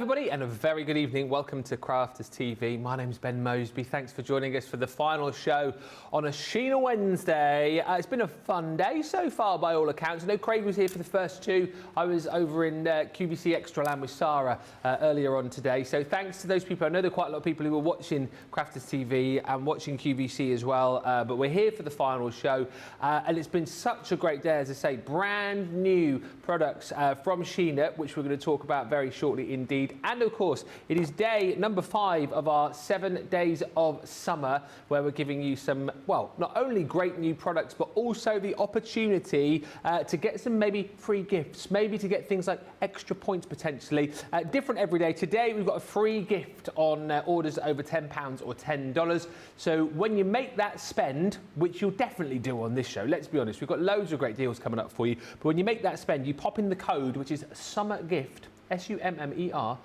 everybody, and a very good evening. Welcome to Crafters TV. My name's Ben Moseby. Thanks for joining us for the final show on a Sheena Wednesday. It's been a fun day so far by all accounts. I know Craig was here for the first two. I was over in QVC Extra Land with Sarah earlier on today. So thanks to those people. I know there are quite a lot of people who were watching Crafters TV and watching QVC as well. But we're here for the final show. And it's been such a great day, as I say. Brand new products from Sheena, which we're going to talk about very shortly indeed. And of course, it is day number 5 of our 7 days of summer, where we're giving you some, well, not only great new products, but also the opportunity to get some maybe free gifts, maybe to get things like extra points potentially. Different every day. Today, we've got a free gift on orders over £10 or $10. So when you make that spend, which you'll definitely do on this show, let's be honest, we've got loads of great deals coming up for you. But when you make that spend, you pop in the code, which is SUMMERGIFT, SUMMERGIFT,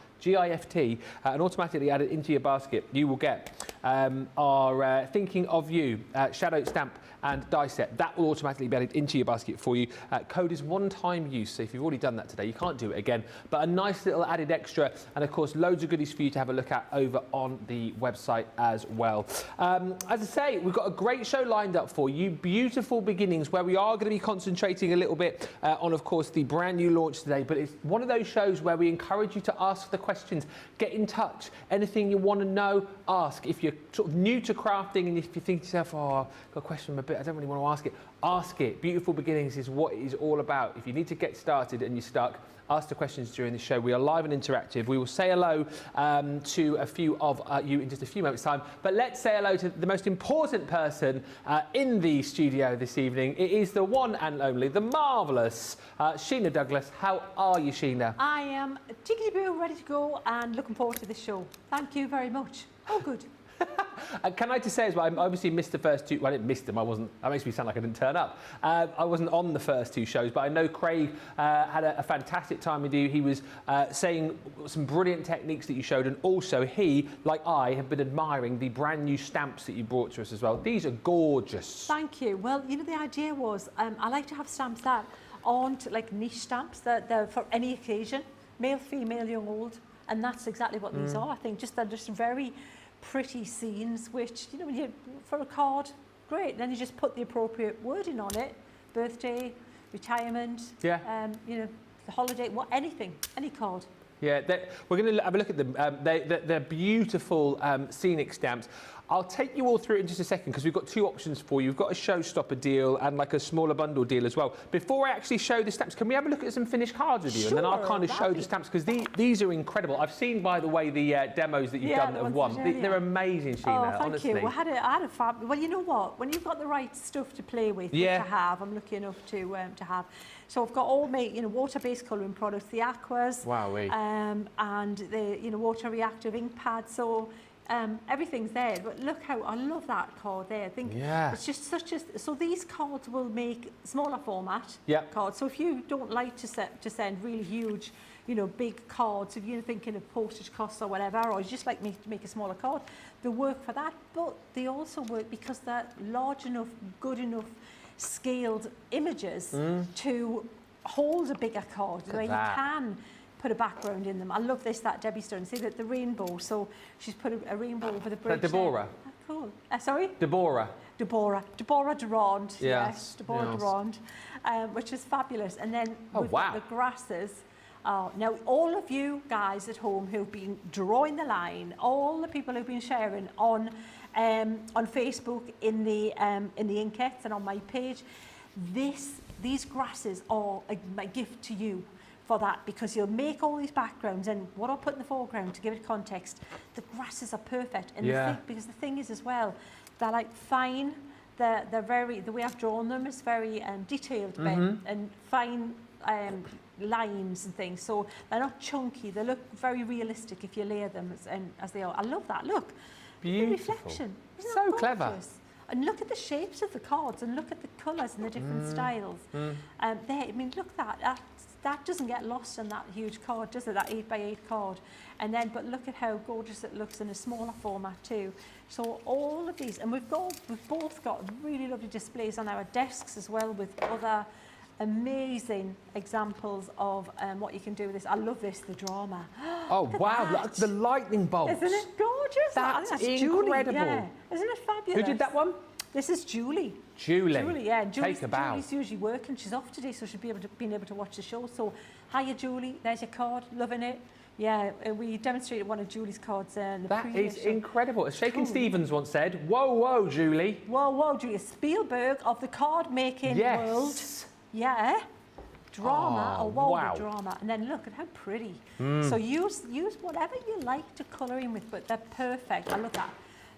and automatically add it into your basket. You will get our Thinking of You shadow stamp and die set. That will automatically be added into your basket for you. Code is one-time use, so if you've already done that today, you can't do it again. But a nice little added extra, and of course, loads of goodies for you to have a look at over on the website as well. As I say, we've got a great show lined up for you. Beautiful beginnings, where we are going to be concentrating a little bit on, of course, the brand new launch today. But it's one of those shows where we encourage you to ask the questions. Get in touch. Anything you want to know, ask. If you're sort of new to crafting and if you think to yourself, oh, I've got a question I'm a bit, I don't really want to ask it, ask it. Beautiful beginnings is what it is all about. If you need to get started and you're stuck, ask the questions during the show. We are live and interactive. We will say hello to a few of you in just a few moments' time. But let's say hello to the most important person in the studio this evening. It is the one and only, the marvellous Sheena Douglas. How are you, Sheena? I am tickety-boo, ready to go and looking forward to the show. Thank you very much. Oh, good. Can I just say as well, I obviously missed the first two. Well, I didn't miss them. I wasn't. That makes me sound like I didn't turn up. I wasn't on the first two shows, but I know Craig had a fantastic time with you. He was saying some brilliant techniques that you showed, and also he, like I, have been admiring the brand new stamps that you brought to us as well. These are gorgeous. Thank you. Well, you know, the idea was I like to have stamps that aren't like niche stamps, that they're for any occasion, male, female, young, old, and that's exactly what these are. I think they're just very pretty scenes, which, you know, for a card, great. Then you just put the appropriate wording on it: birthday, retirement, you know, the holiday, anything, any card. Yeah, we're going to have a look at them. They're beautiful scenic stamps. I'll take you all through it in just a second, because we've got two options for you. We've got a Showstopper deal and like a smaller bundle deal as well. Before I actually show the stamps, can we have a look at some finished cards with you? Sure, and then I'll kind of show the stamps, because these are incredible. I've seen, by the way, the demos that you've done that have won. They're amazing, Sheena, thank honestly. you. Well, I had a fab. Well, you know what? When you've got the right stuff to play with, which I have, I'm lucky enough to have. So I've got all my, you know, water-based colouring products, the Aquas, and the, you know, water-reactive ink pads. So everything's there. But look how I love that card there. I think it's just such a. So these cards will make smaller format cards. So if you don't like to send really huge, you know, big cards, if you're thinking of postage costs or whatever, or you just like me to make a smaller card, they work for that. But they also work because they're large enough, good enough, scaled images to hold a bigger card, where you can put a background in them. I love this, that Debbie's done. See that the rainbow. So she's put a rainbow over the bridge. Deborah. Oh, cool. Sorry? Deborah. Deborah Durand. Yes, Deborah Durand, which is fabulous. And then we've got the grasses. Now, all of you guys at home who've been drawing the line, all the people who've been sharing on Facebook in the Inkets and on my page, these grasses are my gift to you for that, because you'll make all these backgrounds, and what I'll put in the foreground to give it context, the grasses are perfect. And because the thing is as well, they're like fine, they're very, the way I've drawn them is very detailed, and fine lines and things, so they're not chunky, they look very realistic if you layer them as they are. I love that. Look, beautiful. The reflection. Isn't so that clever. And look at the shapes of the cards, and look at the colours and the different styles. There, I mean, look that doesn't get lost in that huge card, does it? That 8x8 card. And then, but look at how gorgeous it looks in a smaller format too. So all of these, and we've both got really lovely displays on our desks as well, with other amazing examples of what you can do with this. I love this, the drama. Oh, wow, look, the lightning bolts. Isn't it gorgeous? That's incredible. Julie, yeah. Isn't it fabulous? Who did that one? This is Julie. Julie, yeah. Take a bow. Julie's usually working. She's off today, so she'll be able to watch the show. So, hiya, Julie. There's your card. Loving it. Yeah, we demonstrated one of Julie's cards in the previous show. That is incredible. As Shakin' Stevens once said, whoa, whoa, Julie. Whoa, whoa, Julie. Spielberg of the card-making world. Yeah. Drama, a world of drama. And then look at how pretty. So use whatever you like to colour in with, but they're perfect. I love that.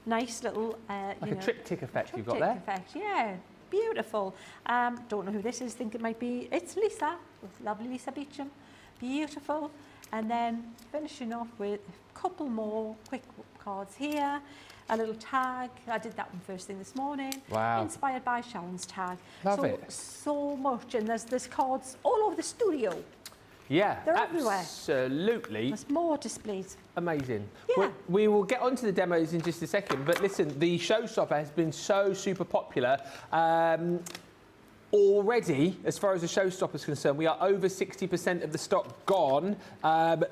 Nice little, like a triptych effect you've got there. Effect, yeah. Beautiful. Don't know who this is. Think it might be. It's Lisa. Lovely Lisa Beecham. Beautiful. And then finishing off with a couple more quick cards here. A little tag. I did that one first thing this morning. Wow. Inspired by Sharon's tag. Love it. So much. And there's cards all over the studio. Yeah, they're everywhere. Absolutely. There's more displays. Amazing. Yeah. We will get onto the demos in just a second, but listen, the Showstopper has been so super popular. Already, as far as the Showstopper is concerned, we are over 60% of the stock gone.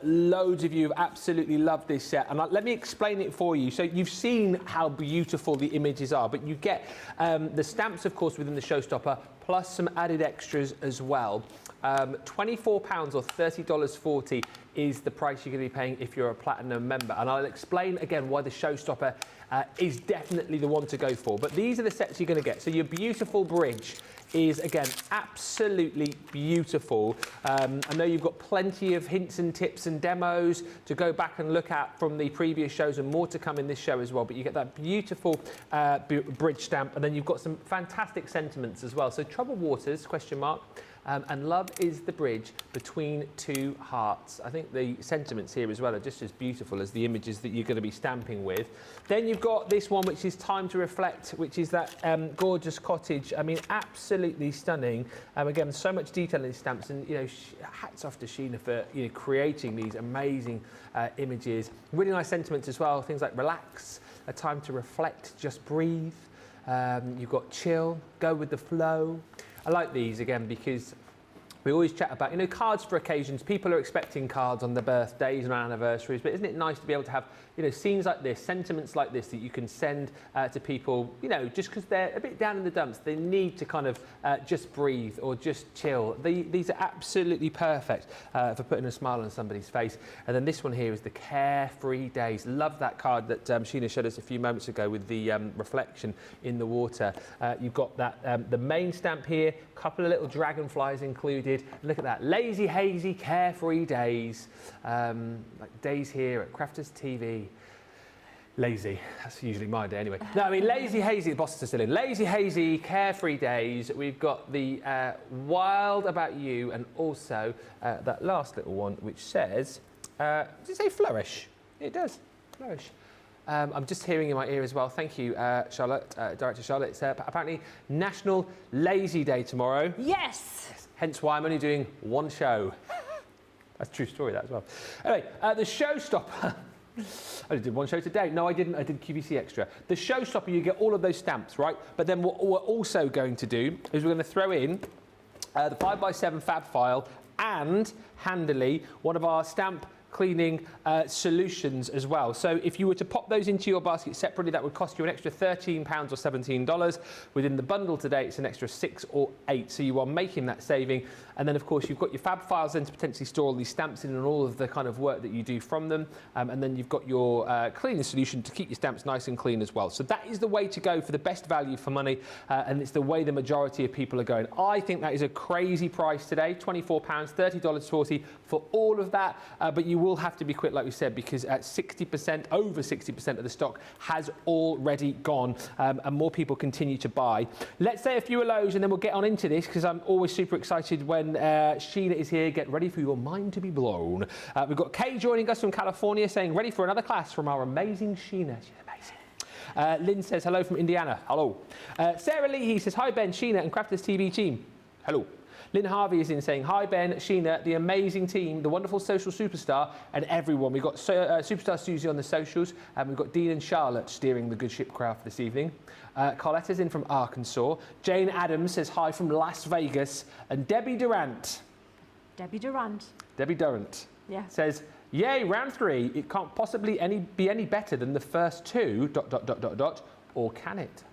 Loads of you have absolutely loved this set. And let me explain it for you. So you've seen how beautiful the images are, but you get the stamps, of course, within the Showstopper, plus some added extras as well. £24 or $30.40 is the price you're going to be paying if you're a Platinum member. And I'll explain again why the Showstopper is definitely the one to go for. But these are the sets you're going to get. So your beautiful bridge is, again, absolutely beautiful. I know you've got plenty of hints and tips and demos to go back and look at from the previous shows, and more to come in this show as well. But you get that beautiful bridge stamp, and then you've got some fantastic sentiments as well. So troubled waters, question mark. And love is the bridge between two hearts. I think the sentiments here as well are just as beautiful as the images that you're going to be stamping with. Then you've got this one, which is Time to Reflect, which is that gorgeous cottage. I mean, absolutely stunning. Again, so much detail in these stamps, and hats off to Sheena for creating these amazing images. Really nice sentiments as well. Things like relax, a time to reflect, just breathe. You've got chill, go with the flow. I like these, again, because we always chat about, cards for occasions. People are expecting cards on their birthdays and anniversaries, but isn't it nice to be able to have, scenes like this, sentiments like this that you can send to people, just because they're a bit down in the dumps. They need to kind of just breathe or just chill. These are absolutely perfect for putting a smile on somebody's face. And then this one here is the Carefree Days. Love that card that Sheena showed us a few moments ago with the reflection in the water. You've got that the main stamp here, a couple of little dragonflies included. Look at that, lazy, hazy, carefree days. Like days here at Crafters TV. Lazy, that's usually my day anyway. No, I mean, lazy, hazy, the bosses are still in. Lazy, hazy, carefree days. We've got the Wild About You, and also that last little one, which says, does it say flourish? It does, flourish. I'm just hearing in my ear as well. Thank you, Charlotte, Director Charlotte. It's apparently National Lazy Day tomorrow. Yes. Hence why I'm only doing one show. That's a true story, that as well. Anyway, the Showstopper. I only did one show today. No, I didn't. I did QVC Extra. The Showstopper, you get all of those stamps, right? But then what we're also going to do is we're going to throw in the 5x7 fab file and, handily, one of our stamp cleaning solutions as well. So if you were to pop those into your basket separately, that would cost you an extra £13 or $17. Within the bundle today, it's an extra $6 or $8. So you are making that saving. And then, of course, you've got your fab files then to potentially store all these stamps in and all of the kind of work that you do from them. And then you've got your cleaning solution to keep your stamps nice and clean as well. So that is the way to go for the best value for money. And it's the way the majority of people are going. I think that is a crazy price today, £24, $30.40 for all of that. But you will have to be quick, like we said, because at 60%, over 60% of the stock has already gone, and more people continue to buy. Let's say a few of those, and then we'll get on into this, because I'm always super excited when Sheena is here. Get ready for your mind to be blown. We've got Kay joining us from California, saying ready for another class from our amazing Sheena. She's amazing. Lynn says hello from Indiana. Hello. Sarah Lee, he says hi Ben, Sheena and Crafters TV team. Hello. Lynn Harvey is in saying, hi Ben, Sheena, the amazing team, the wonderful social superstar, and everyone. We've got Superstar Susie on the socials, and we've got Dean and Charlotte steering the Good Ship Craft this evening. Carletta's in from Arkansas. Jane Adams says hi from Las Vegas. And Debbie Durant. Debbie Durant. Debbie Durant. Yeah. Says, yay, round 3. It can't possibly be any better than the first 2, ... Or can it?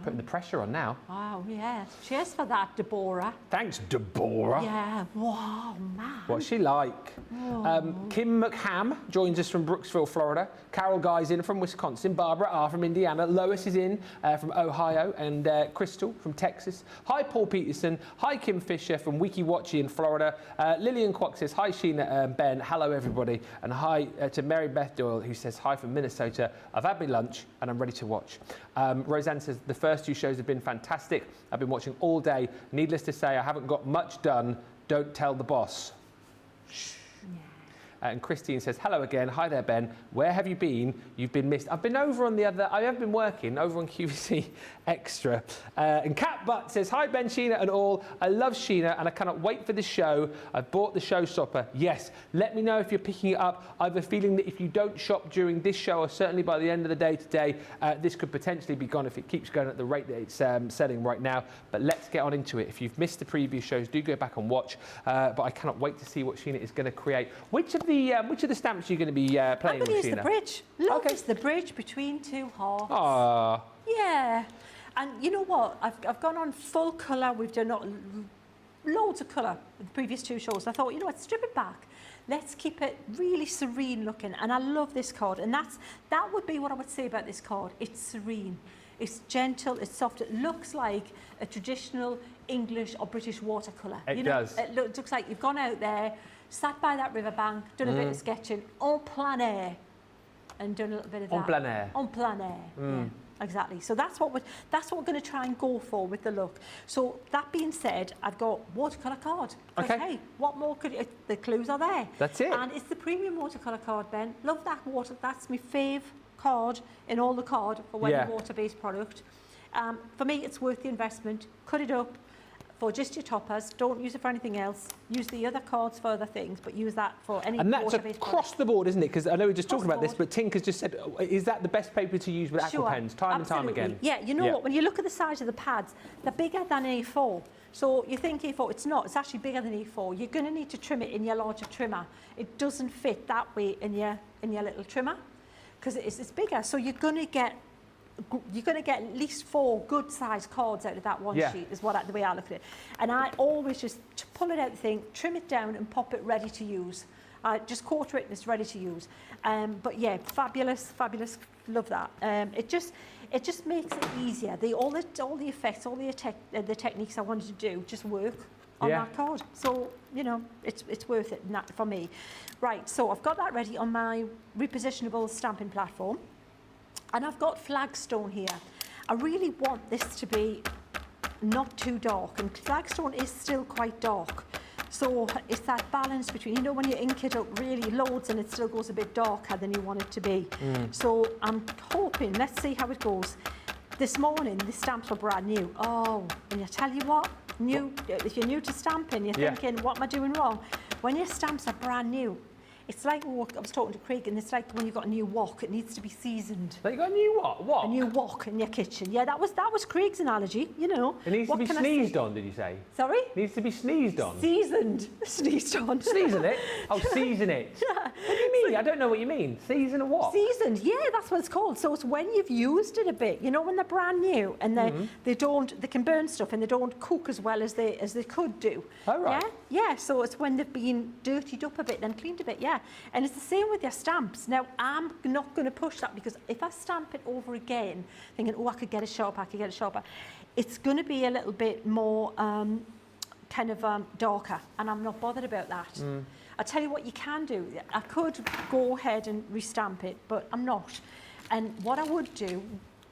Putting the pressure on now. Wow, yeah. Cheers for that, Deborah. Thanks, Deborah. Yeah, wow, man. What's she like? Oh. Kim McHam joins us from Brooksville, Florida. Carol Guy's in from Wisconsin. Barbara R from Indiana. Lois is in from Ohio. And Crystal from Texas. Hi, Paul Peterson. Hi, Kim Fisher from WikiWatchy in Florida. Lillian Kwok says, hi, Sheena and Ben. Hello, everybody. And hi to Mary Beth Doyle, who says, hi from Minnesota. I've had my lunch and I'm ready to watch. Roseanne says, the first 2 shows have been fantastic. I've been watching all day. Needless to say, I haven't got much done. Don't tell the boss. Shh. Yeah. And Christine says, hello again. Hi there, Ben. Where have you been? You've been missed. I've been over on I have been working over on QVC Extra. And Cat Butt says, hi, Ben, Sheena and all. I love Sheena and I cannot wait for the show. I've bought the Showstopper. Yes. Let me know if you're picking it up. I have a feeling that if you don't shop during this show, or certainly by the end of the day today, this could potentially be gone if it keeps going at the rate that it's selling right now. But let's get on into it. If you've missed the previous shows, do go back and watch. But I cannot wait to see what Sheena is going to create. Which of the stamps are you going to be playing with, Sheena? I'm going to use the bridge. Look, it's the bridge between 2 hearts. Aww. Yeah. And you know what? I've gone on full colour. We've done loads of colour with the previous 2 shows. I thought, you know what, strip it back. Let's keep it really serene looking. And I love this card. And that would be what I would say about this card. It's serene. It's gentle. It's soft. It looks like a traditional English or British watercolour. It does. It looks like you've gone out there, sat by that riverbank, done a bit of sketching, en plein air, and done a little bit of that. En plein air. En plein air, yeah. Exactly. So that's what we're going to try and go for with the look. So that being said, I've got watercolour card. Okay. Hey, what more could the clues are there? That's it. And it's the premium watercolour card, Ben. Love that That's my fave card in all the card for when water-based product. For me, it's worth the investment. Cut it up for just your toppers. Don't use it for anything else. Use the other cards for other things, but use that for any water-based product. And that's across the board, isn't it? Because I know we're just talking about this, but Tink has just said, is that the best paper to use with aqua pens, time and time again? Yeah, you know what? When you look at the size of the pads, they're bigger than A4. So you think A4, it's not. It's actually bigger than A4. You're going to need to trim it in your larger trimmer. It doesn't fit that way in your little trimmer because it's bigger. So you're going to get at least 4 good sized cards out of that one sheet is the way I look at it. And I always just pull it out the thing, trim it down and pop it ready to use. Just quarter it and it's ready to use. But yeah, fabulous, love that. It just makes it easier. All the effects, all the techniques I wanted to do just work on that card. So, you know, it's worth it for me. Right, so I've got that ready on my repositionable stamping platform. And I've got flagstone here. I really want this to be not too dark, and flagstone is still quite dark. So it's that balance between, you know, when you ink it up really loads and it still goes a bit darker than you want it to be. So I'm hoping, let's see how it goes. This morning, the stamps were brand new. Oh, and I tell you what, if you're new to stamping, you're thinking, what am I doing wrong? When your stamps are brand new, it's like, I was talking to Craig, and it's like when you've got a new wok, it needs to be seasoned. Like you got a new what? A new wok in your kitchen. Yeah, that was Craig's analogy, you know. It needs to be sneezed on, did you say? Sorry? It needs to be sneezed on. Seasoned. Sneezed on. Season it? Oh, season it. Yeah. What do you mean? I don't know what you mean. Season a what? Seasoned, yeah, that's what it's called. So it's when you've used it a bit, you know, when they're brand new and they can burn stuff and they don't cook as well as they could do. Oh, right. Yeah, so it's when they've been dirtied up a bit and cleaned a bit, yeah. And it's the same with your stamps. Now, I'm not going to push that because if I stamp it over again, thinking, oh, I could get it sharper, it's going to be a little bit more darker, and I'm not bothered about that. I'll tell you what you can do. I could go ahead and restamp it, but I'm not. And what I would do,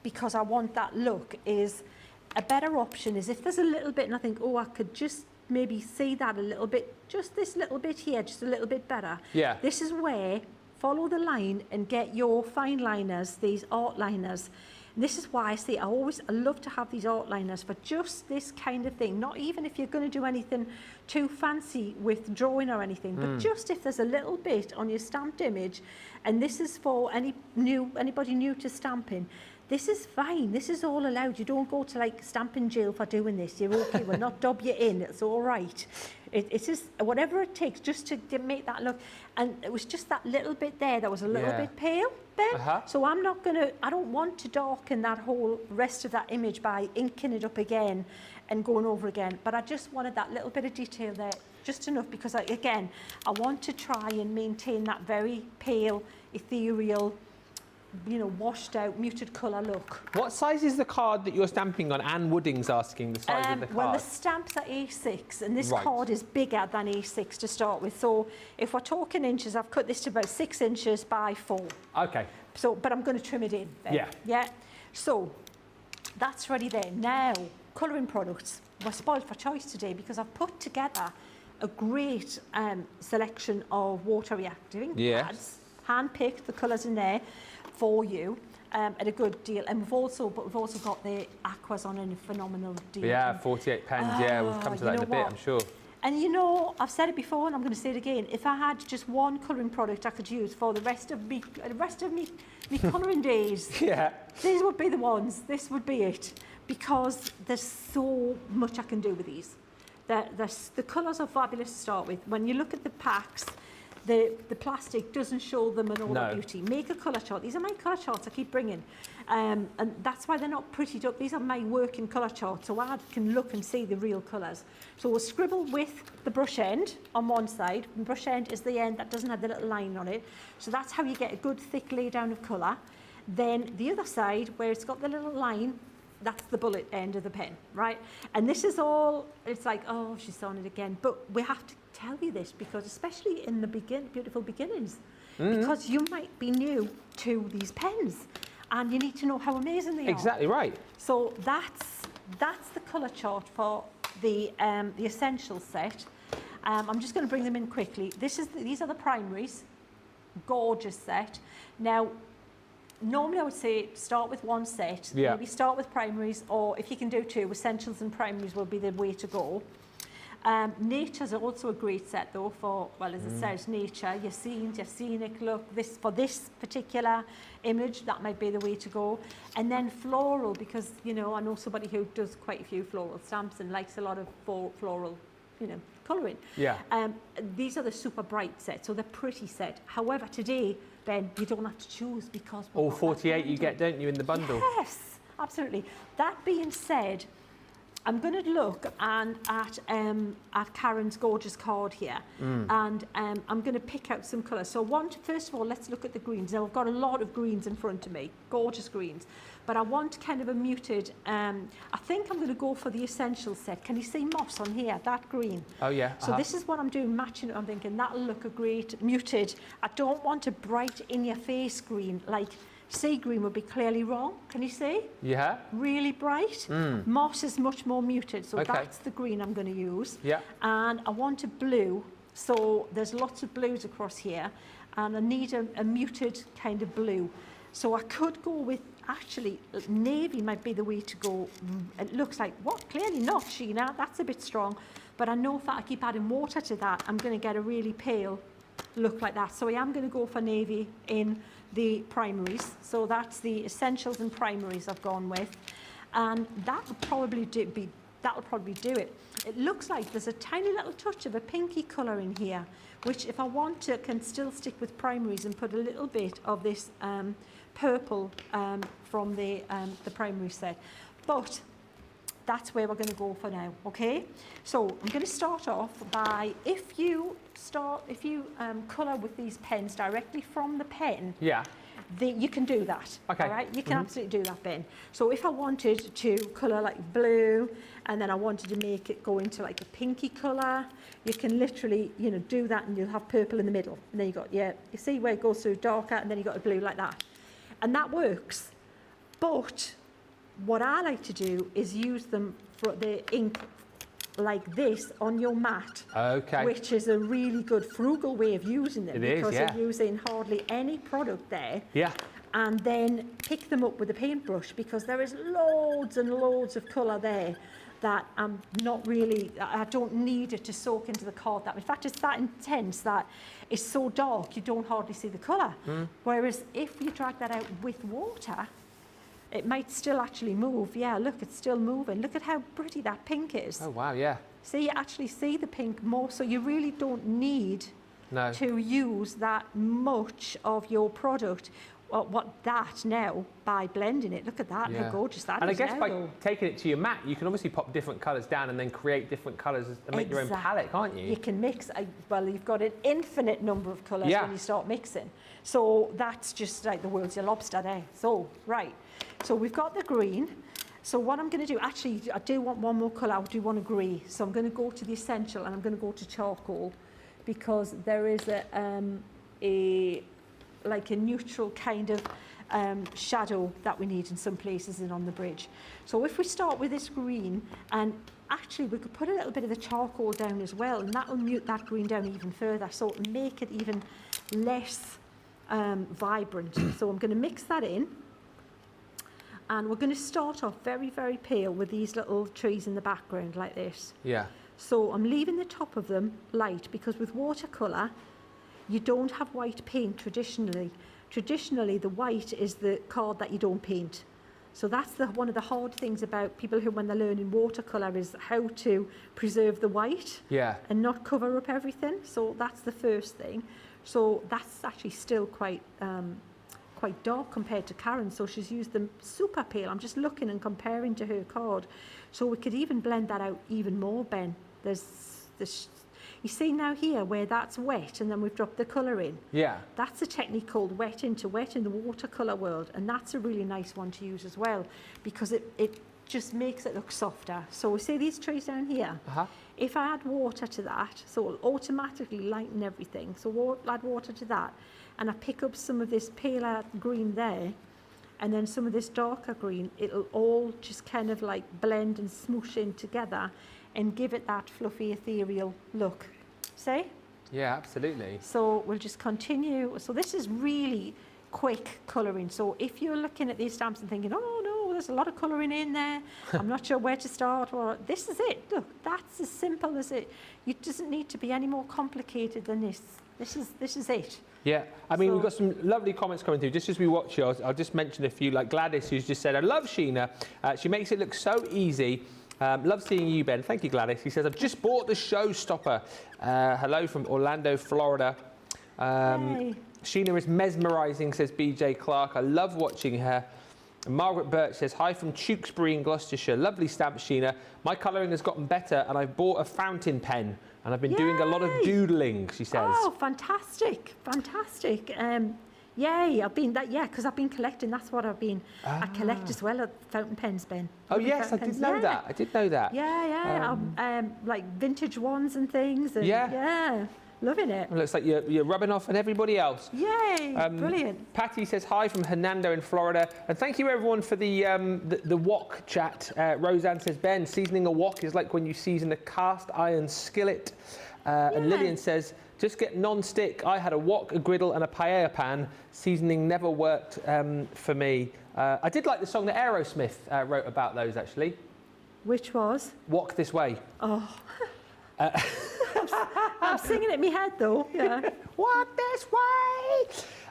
because I want that look, is a better option is if there's a little bit and I think, oh, I could just maybe see that a little bit, just this little bit here, just a little bit better. Yeah. This is where follow the line and get your fine liners, these art liners, this is why I say I love to have these art liners for just this kind of thing. Not even if you're going to do anything too fancy with drawing or anything, but just if there's a little bit on your stamped image, and this is for anybody new to stamping, this is fine. This is all allowed. You don't go to like stamping jail for doing this. You're okay. We'll not dob you in. It's all right. It's just whatever it takes just to make that look. And it was just that little bit there that was a little bit pale, Ben. So I don't want to darken that whole rest of that image by inking it up again and going over again. But I just wanted that little bit of detail there, just enough, because again, I want to try and maintain that very pale, ethereal, washed out, muted colour look. What size is the card that you're stamping on? Anne Wooding's asking the size of the card. Well, the stamps are A6, and this card is bigger than A6 to start with. So if we're talking inches, I've cut this to about 6 inches by 4. Okay. So, but I'm going to trim it in then. Yeah. Yeah. So that's ready there. Now, colouring products. We're spoiled for choice today because I've put together a great selection of water reactive ink pads, hand-picked the colours in there for you at a good deal, and we've also got the aquas on a phenomenal deal. Yeah, 48 pens. Yeah, we'll come to that in a bit, I'm sure. And I've said it before, and I'm going to say it again. If I had just one colouring product I could use for the rest of me colouring days, these would be the ones. This would be it, because there's so much I can do with these. The colours are fabulous to start with. When you look at the packs, the plastic doesn't show them in all their beauty. Make a colour chart. These are my colour charts I keep bringing. And that's why they're not prettied up. These are my working colour charts, so I can look and see the real colours. So we'll scribble with the brush end on one side. The brush end is the end that doesn't have the little line on it. So that's how you get a good thick lay down of colour. Then the other side, where it's got the little line, that's the bullet end of the pen, right? And this is all, it's like, oh, she's on it again. But we have to tell you this, because especially in the beautiful beginnings, because you might be new to these pens and you need to know how amazing they are. Exactly right. So that's the colour chart for the essential set. I'm just going to bring them in quickly. These are the primaries. Gorgeous set. Now, normally I would say start with one set. Maybe start with primaries, or if you can do 2, essentials and primaries will be the way to go. Nature's also a great set though for, well, as it says, nature, your scenes, your scenic look. For this particular image, that might be the way to go. And then floral, because, I know somebody who does quite a few floral stamps and likes a lot of floral, colouring. Yeah. These are the super bright sets, so they're pretty set. However, today, Ben, you don't have to choose, because... All 48 you get, don't you, in the bundle? Yes, absolutely. That being said, I'm going to look at Karen's gorgeous card here, and I'm going to pick out some colours. So first of all, let's look at the greens. Now, I've got a lot of greens in front of me, gorgeous greens, but I want kind of a muted, I think I'm going to go for the essential set. Can you see moss on here, that green? Oh, yeah. So this is what I'm doing, matching it. I'm thinking that'll look a great muted. I don't want a bright in-your-face green, like... Sea green would be clearly wrong. Can you see? Yeah. Really bright. Moss is much more muted, so that's the green I'm going to use. Yeah. And I want a blue, so there's lots of blues across here, and I need a muted kind of blue. So I could go with, actually, navy might be the way to go. It looks like, what? Clearly not, Sheena. That's a bit strong. But I know if I keep adding water to that, I'm going to get a really pale look like that. So I am going to go for navy in the primaries. So that's the essentials and primaries I've gone with, and that'll probably do it. It looks like there's a tiny little touch of a pinky colour in here, which if I want to can still stick with primaries and put a little bit of this purple from the primary set. But that's where we're going to go for now, okay? So I'm going to start off by, if you colour with these pens directly from the pen, you can do that, all right? You can absolutely do that, Ben. So if I wanted to colour like blue, and then I wanted to make it go into like a pinky colour, you can literally, do that, and you'll have purple in the middle. And then you got, you see where it goes through darker, and then you got a blue like that. And that works, but what I like to do is use them for the ink like this on your mat. Okay. Which is a really good frugal way of using them. Because yeah. you're using hardly any product there. Yeah. And then pick them up with a paintbrush, because there is loads and loads of colour there that I'm not really, I don't need it to soak into the card that. In fact, it's that intense that it's so dark you don't hardly see the colour. Whereas if you drag that out with water, it might still actually move. Yeah, look, it's still moving. Look at how pretty that pink is. Oh, wow, yeah. See, you actually see the pink more, so you really don't need to use that much of your product. Now by blending it. Look at that, how gorgeous that is. And I guess by taking it to your mat, you can obviously pop different colours down and then create different colours and make your own palette, can't you? You can mix, well, you've got an infinite number of colours when you start mixing. So that's just like the world's your lobster there. So, right, so we've got the green. So what I'm going to do, actually, I do want one more colour. I do want a grey. So I'm going to go to the essential and I'm going to go to charcoal, because there is like a neutral kind of shadow that we need in some places and on the bridge. So if we start with this green, and actually we could put a little bit of the charcoal down as well, and that will mute that green down even further, so it'll make it even less vibrant. So I'm going to mix that in, and we're going to start off very, very pale with these little trees in the background like this. Yeah. So I'm leaving the top of them light, because with watercolour, you don't have white paint traditionally. Traditionally, the white is the card that you don't paint. So that's one of the hard things about people who, when they're learning watercolour, is how to preserve the white and not cover up everything. So that's the first thing. So that's actually still quite dark compared to Karen. So she's used them super pale. I'm just looking and comparing to her card. So we could even blend that out even more, Ben. There's this. You see now here where that's wet and then we've dropped the colour in. Yeah. That's a technique called wet into wet in the watercolour world, and that's a really nice one to use as well, because it just makes it look softer. So we see these trees down here. If I add water to that, so it'll automatically lighten everything. So we'll add water to that, and I pick up some of this paler green there, and then some of this darker green, it'll all just kind of like blend and smoosh in together and give it that fluffy, ethereal look. See? Yeah, absolutely. So we'll just continue. So this is really quick colouring. So if you're looking at these stamps and thinking, oh no, there's a lot of colouring in there, I'm not sure where to start, or this is it. Look, that's as simple as it. It doesn't need to be any more complicated than this. This is it. Yeah, I mean, we've got some lovely comments coming through. Just as we watch you, I'll just mention a few, like Gladys, who's just said, I love Sheena. She makes it look so easy. Love seeing you, Ben. Thank you, Gladys. He says, I've just bought the Showstopper. Hello from Orlando, Florida. Sheena is mesmerising, says BJ Clark. I love watching her. And Margaret Birch says, hi from Tewkesbury in Gloucestershire. Lovely stamp, Sheena. My colouring has gotten better and I've bought a fountain pen. And I've been doing a lot of doodling, she says. Oh, fantastic. Fantastic. Yay, because I've been collecting. That's what I've been. I collect as well, fountain pens, Ben. Oh, yes, I did know that. I did know that. Yeah. Like vintage ones and things. And yeah. Loving it. It looks like you're rubbing off on everybody else. Yay, brilliant. Patty says hi from Hernando in Florida. And thank you, everyone, for the wok chat. Roseanne says, Ben, seasoning a wok is like when you season a cast iron skillet. And Lillian says, just get non-stick. I had a wok, a griddle and a paella pan. Seasoning never worked for me. I did like the song that Aerosmith wrote about those, actually. Which was? Walk This Way. Oh. I'm singing it in my head, though. Yeah. Walk this way.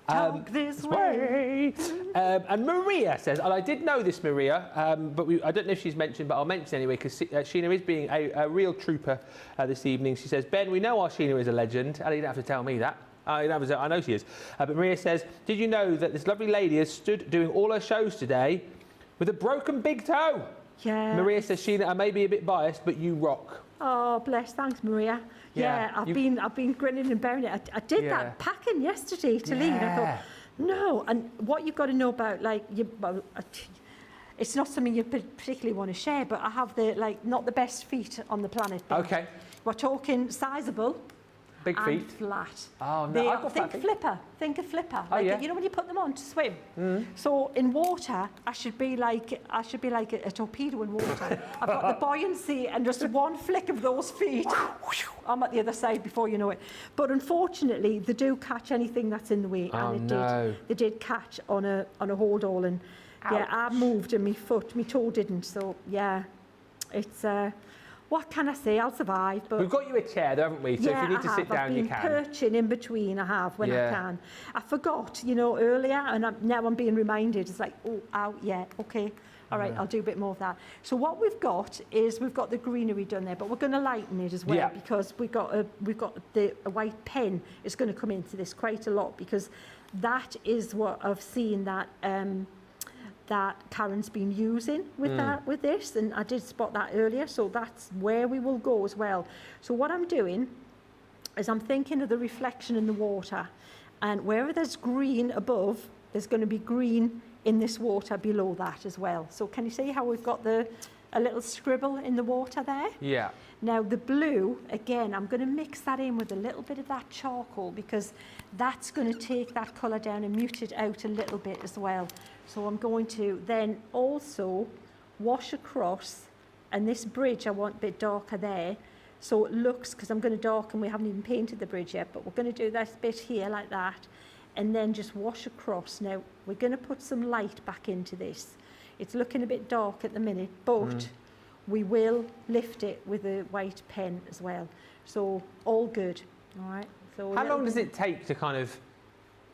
Walk this way. And Maria says, and I did know this, Maria, but I don't know if she's mentioned, but I'll mention anyway, because Sheena is being a real trooper this evening. She says, Ben, we know our Sheena is a legend. And you don't have to tell me that. I know she is. But Maria says, did you know that this lovely lady has stood doing all her shows today with a broken big toe? Yeah. Maria says, Sheena, I may be a bit biased, but you rock. Oh, bless. Thanks, Maria. Yeah, I've been grinning and bearing it. I did that packing yesterday to leave. I thought, no. And what you've got to know about, like, it's not something you particularly want to share, but I have not the best feet on the planet. Okay. We're talking sizable. Big and feet. flat. Oh, no, I've got flat feet. Think of flipper. Oh, like, yeah. you know when you put them on to swim? So in water, I should be like a torpedo in water. I've got the buoyancy and just one flick of those feet. I'm at the other side before you know it. But unfortunately, they do catch anything that's in the way. Oh, and no. They did catch on a hold all. And yeah, I moved and my toe didn't. So yeah, it's... what can I say? I'll survive. But we've got you a chair, though, haven't we? So yeah, if you need to sit down, you can. I've been perching in between. I have when I can. I forgot, earlier, and now I'm being reminded. It's like, oh, ow, yeah, okay, all right, I'll do a bit more of that. So what we've got is we've got the greenery done there, but we're going to lighten it as well because we've got a white pen is going to come into this quite a lot because that is what I've seen that. That Karen's been using with this, and I did spot that earlier, so that's where we will go as well. So what I'm doing is I'm thinking of the reflection in the water, and wherever there's green above, there's going to be green in this water below that as well. So can you see how we've got a little scribble in the water there? Yeah. Now the blue, again, I'm going to mix that in with a little bit of that charcoal because that's going to take that colour down and mute it out a little bit as well. So I'm going to then also wash across, and this bridge I want a bit darker there. So it looks, because I'm going to darken, we haven't even painted the bridge yet, but we're going to do this bit here like that, and then just wash across. Now we're going to put some light back into this. It's looking a bit dark at the minute, but we will lift it with a white pen as well. So all good, all right? So how long does it take to kind of,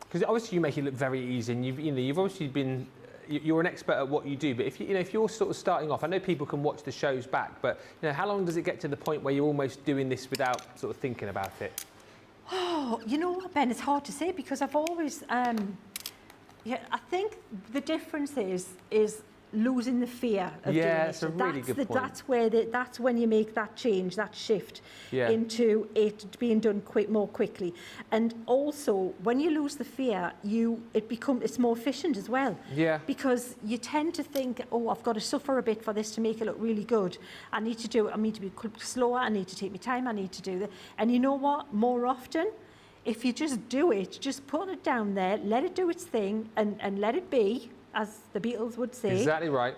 because obviously you make it look very easy, and you've obviously been, you're an expert at what you do, but if you're sort of starting off, I know people can watch the shows back, but how long does it get to the point where you're almost doing this without sort of thinking about it? Oh, you know what, Ben, it's hard to say because I've always, I think the difference is losing the fear of doing it. It's a really good point. That's when you make that change, that shift into it being done more quickly. And also, when you lose the fear, it's more efficient as well. Yeah. Because you tend to think, oh, I've got to suffer a bit for this to make it look really good. I need to be slower. I need to take my time. I need to do that. And you know what? More often, if you just do it, just put it down there, let it do its thing, and let it be, as the Beatles would say. Exactly right.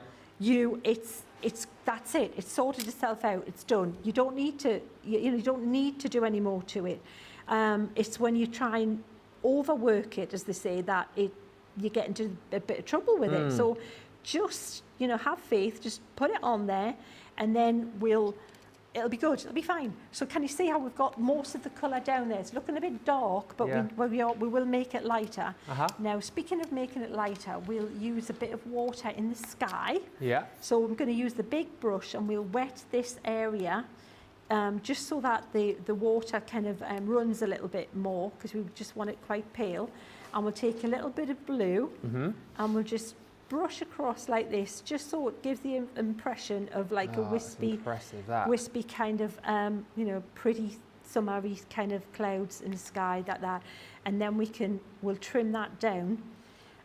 That's it. It's sorted itself out. It's done. You don't need to. You don't need to do any more to it. It's when you try and overwork it, as they say, that you get into a bit of trouble with it. So just have faith. Just put it on there, and then it'll be good. It'll be fine. So can you see how we've got most of the colour down there? It's looking a bit dark, but we will make it lighter. Now, speaking of making it lighter, we'll use a bit of water in the sky. Yeah. So I'm going to use the big brush, and we'll wet this area just so that the water kind of runs a little bit more, because we just want it quite pale. And we'll take a little bit of blue, and we'll just brush across like this, just so it gives the impression of like a wispy kind of, pretty summery kind of clouds in the sky, that. And then we'll trim that down.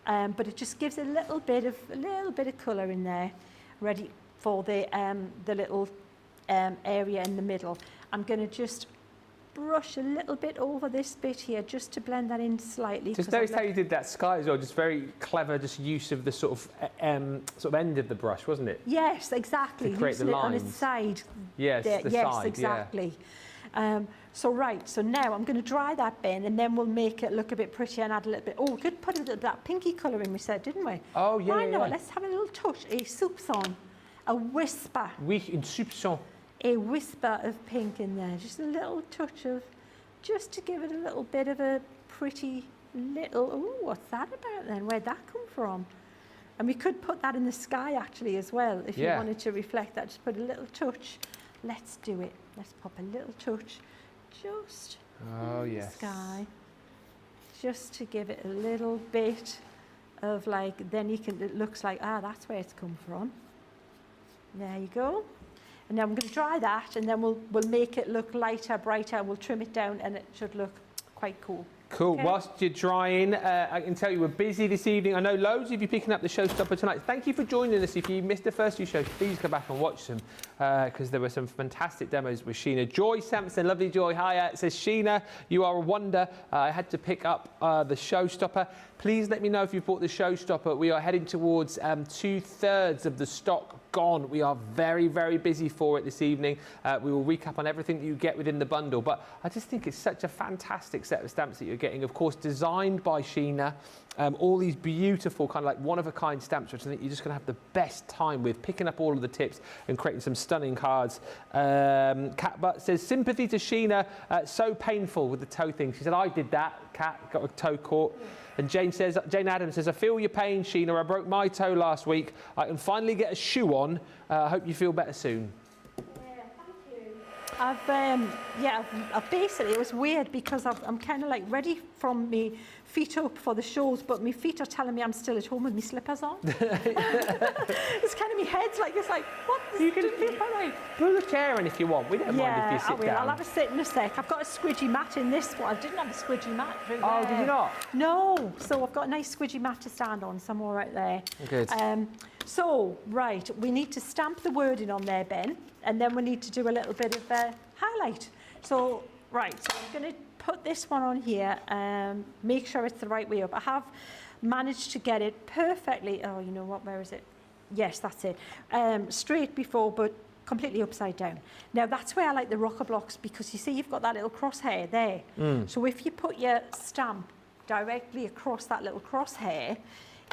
But it just gives a little bit of colour in there, ready for the little area in the middle. I'm going to just brush a little bit over this bit here just to blend that in slightly. Just notice how you did that sky as well, just very clever, just use of the sort of end of the brush, wasn't it? Yes, exactly. To create the lines. On its side. Yes, there. The yes, side, exactly. So now I'm going to dry that bin, and then we'll make it look a bit prettier and add a little bit. Oh, we could put a little bit of that pinky colour in, we said, didn't we? Oh, yeah. Why not? Let's have a little touch, a soupçon, a whisper. Oui, une soupçon. A whisper of pink in there, just a little touch of, just to give it a little bit of a pretty little, oh, what's that about then? Where'd that come from? And we could put that in the sky actually as well, if you wanted to reflect that, just put a little touch. Let's do it. Let's pop a little touch just in the sky, just to give it a little bit of like, then it looks like, that's where it's come from. There you go. And now I'm going to dry that, and then we'll make it look lighter, brighter. We'll trim it down, and it should look quite cool. Cool. Okay. Whilst you're drying, I can tell you we're busy this evening. I know loads of you picking up the Showstopper tonight. Thank you for joining us. If you missed the first few shows, please go back and watch them because there were some fantastic demos with Sheena. Joy Sampson, lovely Joy. Hiya. It says, Sheena, you are a wonder. I had to pick up the Showstopper. Please let me know if you've bought the Showstopper. We are heading towards 2/3 of the stock gone. We are very, very busy for it this evening. We will recap on everything that you get within the bundle. But I just think it's such a fantastic set of stamps that you're getting. Of course, designed by Sheena. All these beautiful kind of like one-of-a-kind stamps, which I think you're just going to have the best time with, picking up all of the tips and creating some stunning cards. Kat Butt says, sympathy to Sheena, so painful with the toe thing. She said, I did that, Kat, got a toe caught. And Jane Adams says, I feel your pain, Sheena. I broke my toe last week. I can finally get a shoe on. I hope you feel better soon. I've basically, it was weird because I'm kind of like ready from me feet up for the shows, but my feet are telling me I'm still at home with my slippers on. It's kind of my head's like, it's like, what? You can pull a chair in if you want. We don't mind if you sit down. I'll have a sit in a sec. I've got a squidgy mat in this one. I didn't have a squidgy mat. Oh, did you not? No. So I've got a nice squidgy mat to stand on somewhere right there. Good. So, right, we need to stamp the wording on there, Ben, and then we need to do a little bit of highlight. So, right, so I'm going to put this one on here, make sure it's the right way up. I have managed to get it perfectly. Oh, you know what, where is it? Yes, that's it. Straight before, but completely upside down. Now, that's where I like the rocker blocks because you see you've got that little crosshair there. So if you put your stamp directly across that little crosshair,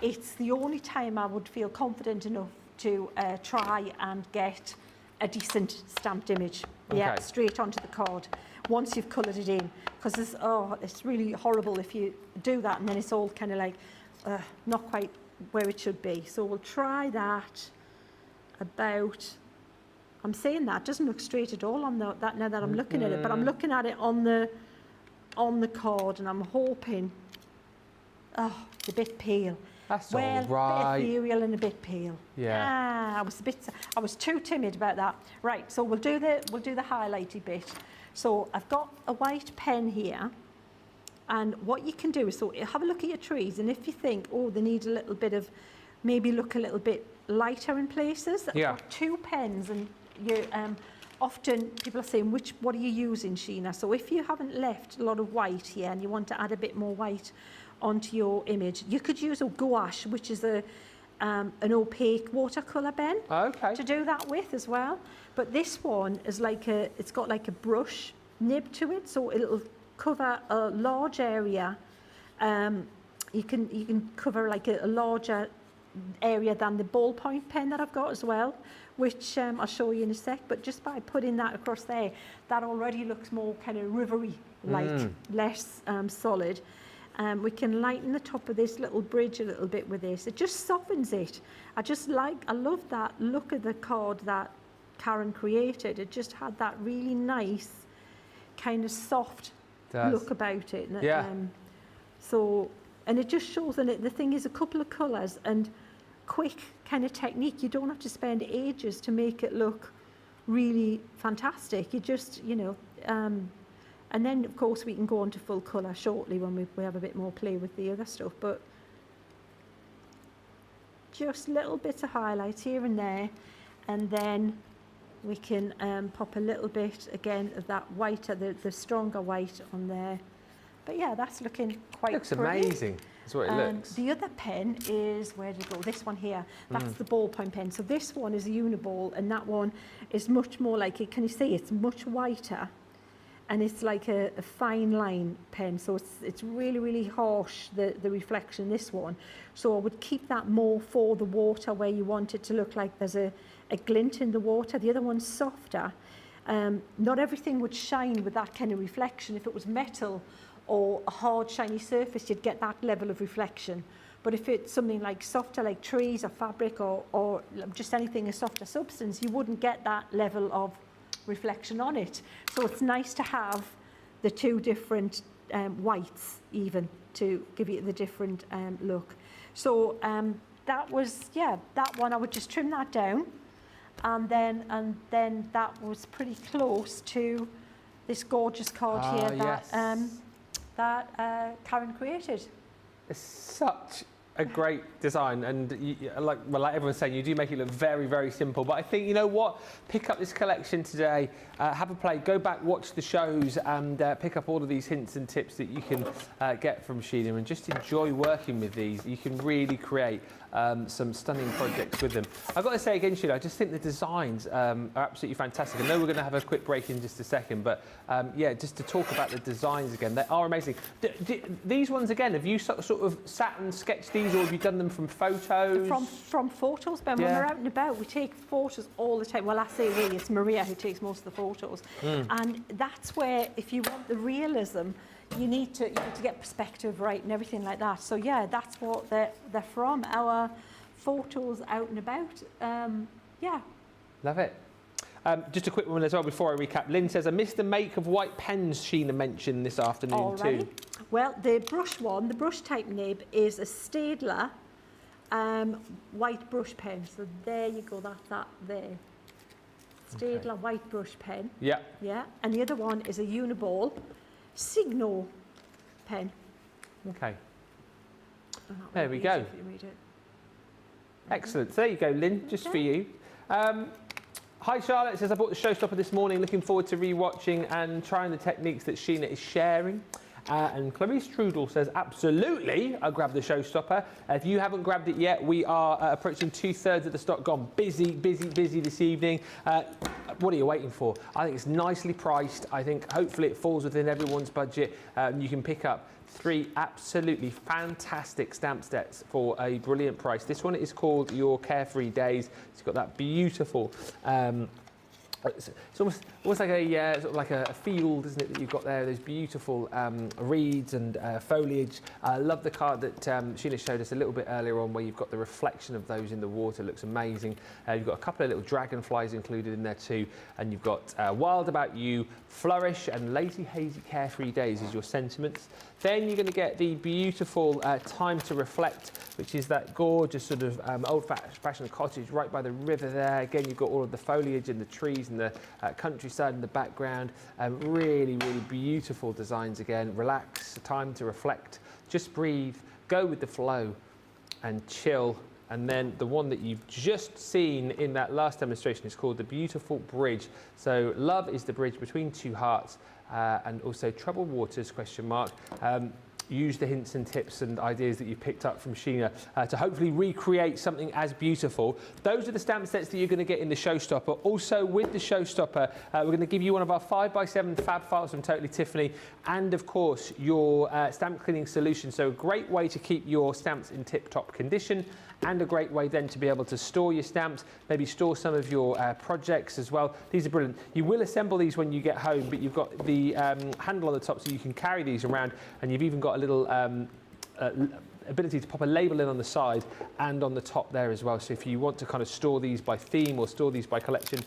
it's the only time I would feel confident enough to try and get a decent stamped image. Okay. Yeah, straight onto the card once you've coloured it in, because it's really horrible if you do that and then it's all kind of like not quite where it should be. So we'll try that about. I'm saying that doesn't look straight at all on that now that I'm looking at it, but I'm looking at it on the card and I'm hoping. Oh, it's a bit pale. That's all right. A bit ethereal and a bit pale. Yeah. I was too timid about that. Right, so we'll do the highlighty bit. So I've got a white pen here, and what you can do is have a look at your trees, and if you think, oh, they need a little bit of, maybe look a little bit lighter in places. Yeah. I've got 2 pens, and you often people are saying, what are you using, Sheena? So if you haven't left a lot of white here and you want to add a bit more white onto your image, you could use a gouache, which is an opaque watercolour pen, to do that with as well. But this one is it's got like a brush nib to it, so it'll cover a large area. You can cover like a larger area than the ballpoint pen that I've got as well, which I'll show you in a sec. But just by putting that across there, that already looks more kind of rivery like, less solid. We can lighten the top of this little bridge a little bit with this. It just softens it. I love that look of the card that Karen created. It just had that really nice kind of soft look about it. Yeah. And it just shows, and the thing is a couple of colours and quick kind of technique. You don't have to spend ages to make it look really fantastic. You just, and then, of course, we can go on to full colour shortly when we have a bit more play with the other stuff. But just little bits of highlights here and there. And then we can pop a little bit, again, of that whiter, the stronger white on there. But, yeah, that's looking quite looks pretty. Amazing. That's what it looks. The other pen is, where did it go? This one here. That's the ballpoint pen. So this one is a uniball, and that one is much more like it. Can you see? It's much whiter. And it's like a fine line pen, so it's really, really harsh, the reflection, this one. So I would keep that more for the water where you want it to look like there's a glint in the water. The other one's softer. Not everything would shine with that kind of reflection. If it was metal or a hard, shiny surface, you'd get that level of reflection. But if it's something like softer, like trees or fabric or just anything, a softer substance, you wouldn't get that level of reflection on it. So it's nice to have the 2 different whites even to give you the different look. So that was, that one I would just trim that down, and then that was pretty close to this gorgeous card here that that Karen created. It's such a great design, and like everyone's saying, you do make it look very, very simple. But I think, you know what, pick up this collection today, have a play, go back, watch the shows, and pick up all of these hints and tips that you can get from Sheena, and just enjoy working with these. You can really create some stunning projects with them. I've got to say again, Sheena, I just think the designs are absolutely fantastic. I know we're going to have a quick break in just a second, but yeah, just to talk about the designs again, they are amazing. These ones again, have you sort of sat and sketched these, or have you done them from photos? From photos, Ben. Yeah. When we're out and about, we take photos all the time. Well, I say we, it's Maria who takes most of the photos. And that's where, if you want the realism, you need to get perspective right and everything like that. So yeah, that's what they're from, our photos out and about. Yeah. Love it. Just a quick one as well before I recap. Lynn says, I missed the make of white pens Sheena mentioned this afternoon too. Well, the brush one, the brush type nib is a Staedtler white brush pen. So there you go, that's that there. Staedtler white brush pen. Yeah. Yeah. And the other one is a Uniball Signo pen. Okay. There we go. Excellent. So there you go, Lynn, just for you. Hi, Charlotte says, I bought the Showstopper this morning, looking forward to re-watching and trying the techniques that Sheena is sharing. And Clarice Trudel says, absolutely, I'll grab the Showstopper. If you haven't grabbed it yet, we are approaching 2/3 of the stock gone. Busy, busy, busy this evening. What are you waiting for? I think it's nicely priced. I think hopefully it falls within everyone's budget. You can pick up 3 absolutely fantastic stamp sets for a brilliant price. This one is called Your Carefree Days. It's got that beautiful it's almost like a sort of like a field, isn't it, that you've got there? Those beautiful reeds and foliage. I love the card that Sheena showed us a little bit earlier on, where you've got the reflection of those in the water. It looks amazing. You've got a couple of little dragonflies included in there too, and you've got Wild About You, Flourish, and Lazy Hazy Carefree Days as your sentiments. Then you're going to get the beautiful Time to Reflect, which is that gorgeous sort of old-fashioned cottage right by the river there. Again, you've got all of the foliage and the trees and the countryside in the background. Really, really beautiful designs again. Relax, time to reflect, just breathe, go with the flow and chill. And then the one that you've just seen in that last demonstration is called The Beautiful Bridge. So love is the bridge between two hearts, and also troubled waters, question mark. Use the hints and tips and ideas that you picked up from Sheena to hopefully recreate something as beautiful. Those are the stamp sets that you're going to get in the Showstopper. Also with the Showstopper, we're going to give you one of our 5x7 fab files from Totally Tiffany, and of course your stamp cleaning solution. So a great way to keep your stamps in tip-top condition, and a great way then to be able to store your stamps, maybe store some of your projects as well. These are brilliant. You will assemble these when you get home, but you've got the handle on the top so you can carry these around, and you've even got a little ability to pop a label in on the side and on the top there as well. So if you want to kind of store these by theme or store these by collection,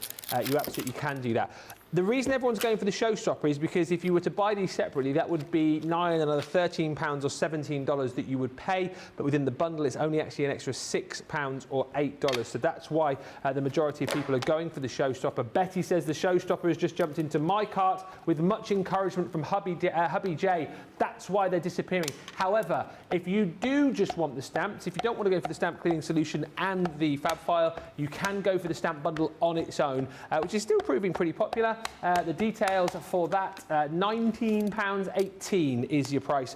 you absolutely can do that. The reason everyone's going for the Showstopper is because if you were to buy these separately, that would be another £13 or $17 that you would pay, but within the bundle it's only actually an extra £6 or $8. So that's why the majority of people are going for the Showstopper. Betty says the Showstopper has just jumped into my cart with much encouragement from Hubby J. That's why they're disappearing. However, if you do just want the stamps, if you don't want to go for the stamp cleaning solution and the fab file, you can go for the stamp bundle on its own, which is still proving pretty popular. The details for that, £19.18 is your price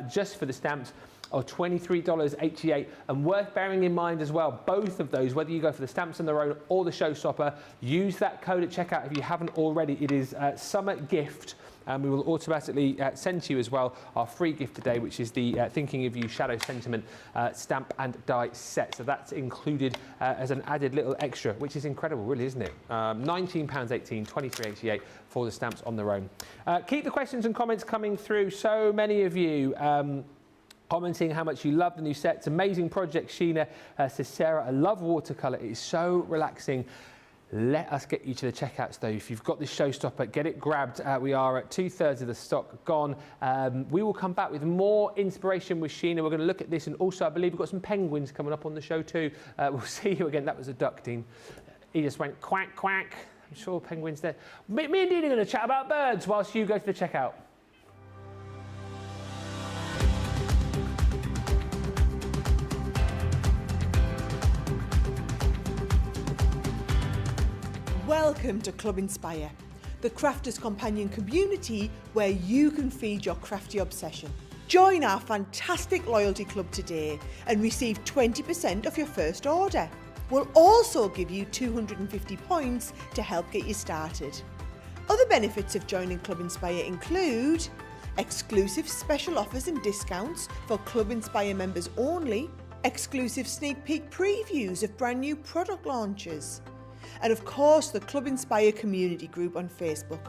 just for the stamps, or $23.88. And worth bearing in mind as well, both of those, whether you go for the stamps on their own or the Showstopper, use that code at checkout if you haven't already. It is Summer Gift. And we will automatically send to you as well our free gift today, which is the Thinking of You Shadow Sentiment stamp and die set. So that's included as an added little extra, which is incredible, really, isn't it? £19.18, $23.88 for the stamps on their own. Keep the questions and comments coming through. So many of you commenting how much you love the new sets. Amazing project, Sheena, says Sarah. I love watercolour. It is so relaxing. Let us get you to the checkouts though. If you've got this Showstopper, get it grabbed. We are at 2/3 of the stock gone. We will come back with more inspiration with Sheena. We're going to look at this, and also I believe we've got some penguins coming up on the show too. We'll see you again. That was a duck, Dean. He just went quack, quack. I'm sure penguins there. Me and Dean are going to chat about birds whilst you go to the checkout. Welcome to Club Inspire, the crafters' companion community where you can feed your crafty obsession. Join our fantastic loyalty club today and receive 20% off your first order. We'll also give you 250 points to help get you started. Other benefits of joining Club Inspire include exclusive special offers and discounts for Club Inspire members only, exclusive sneak peek previews of brand new product launches, and of course the Club Inspire community group on Facebook,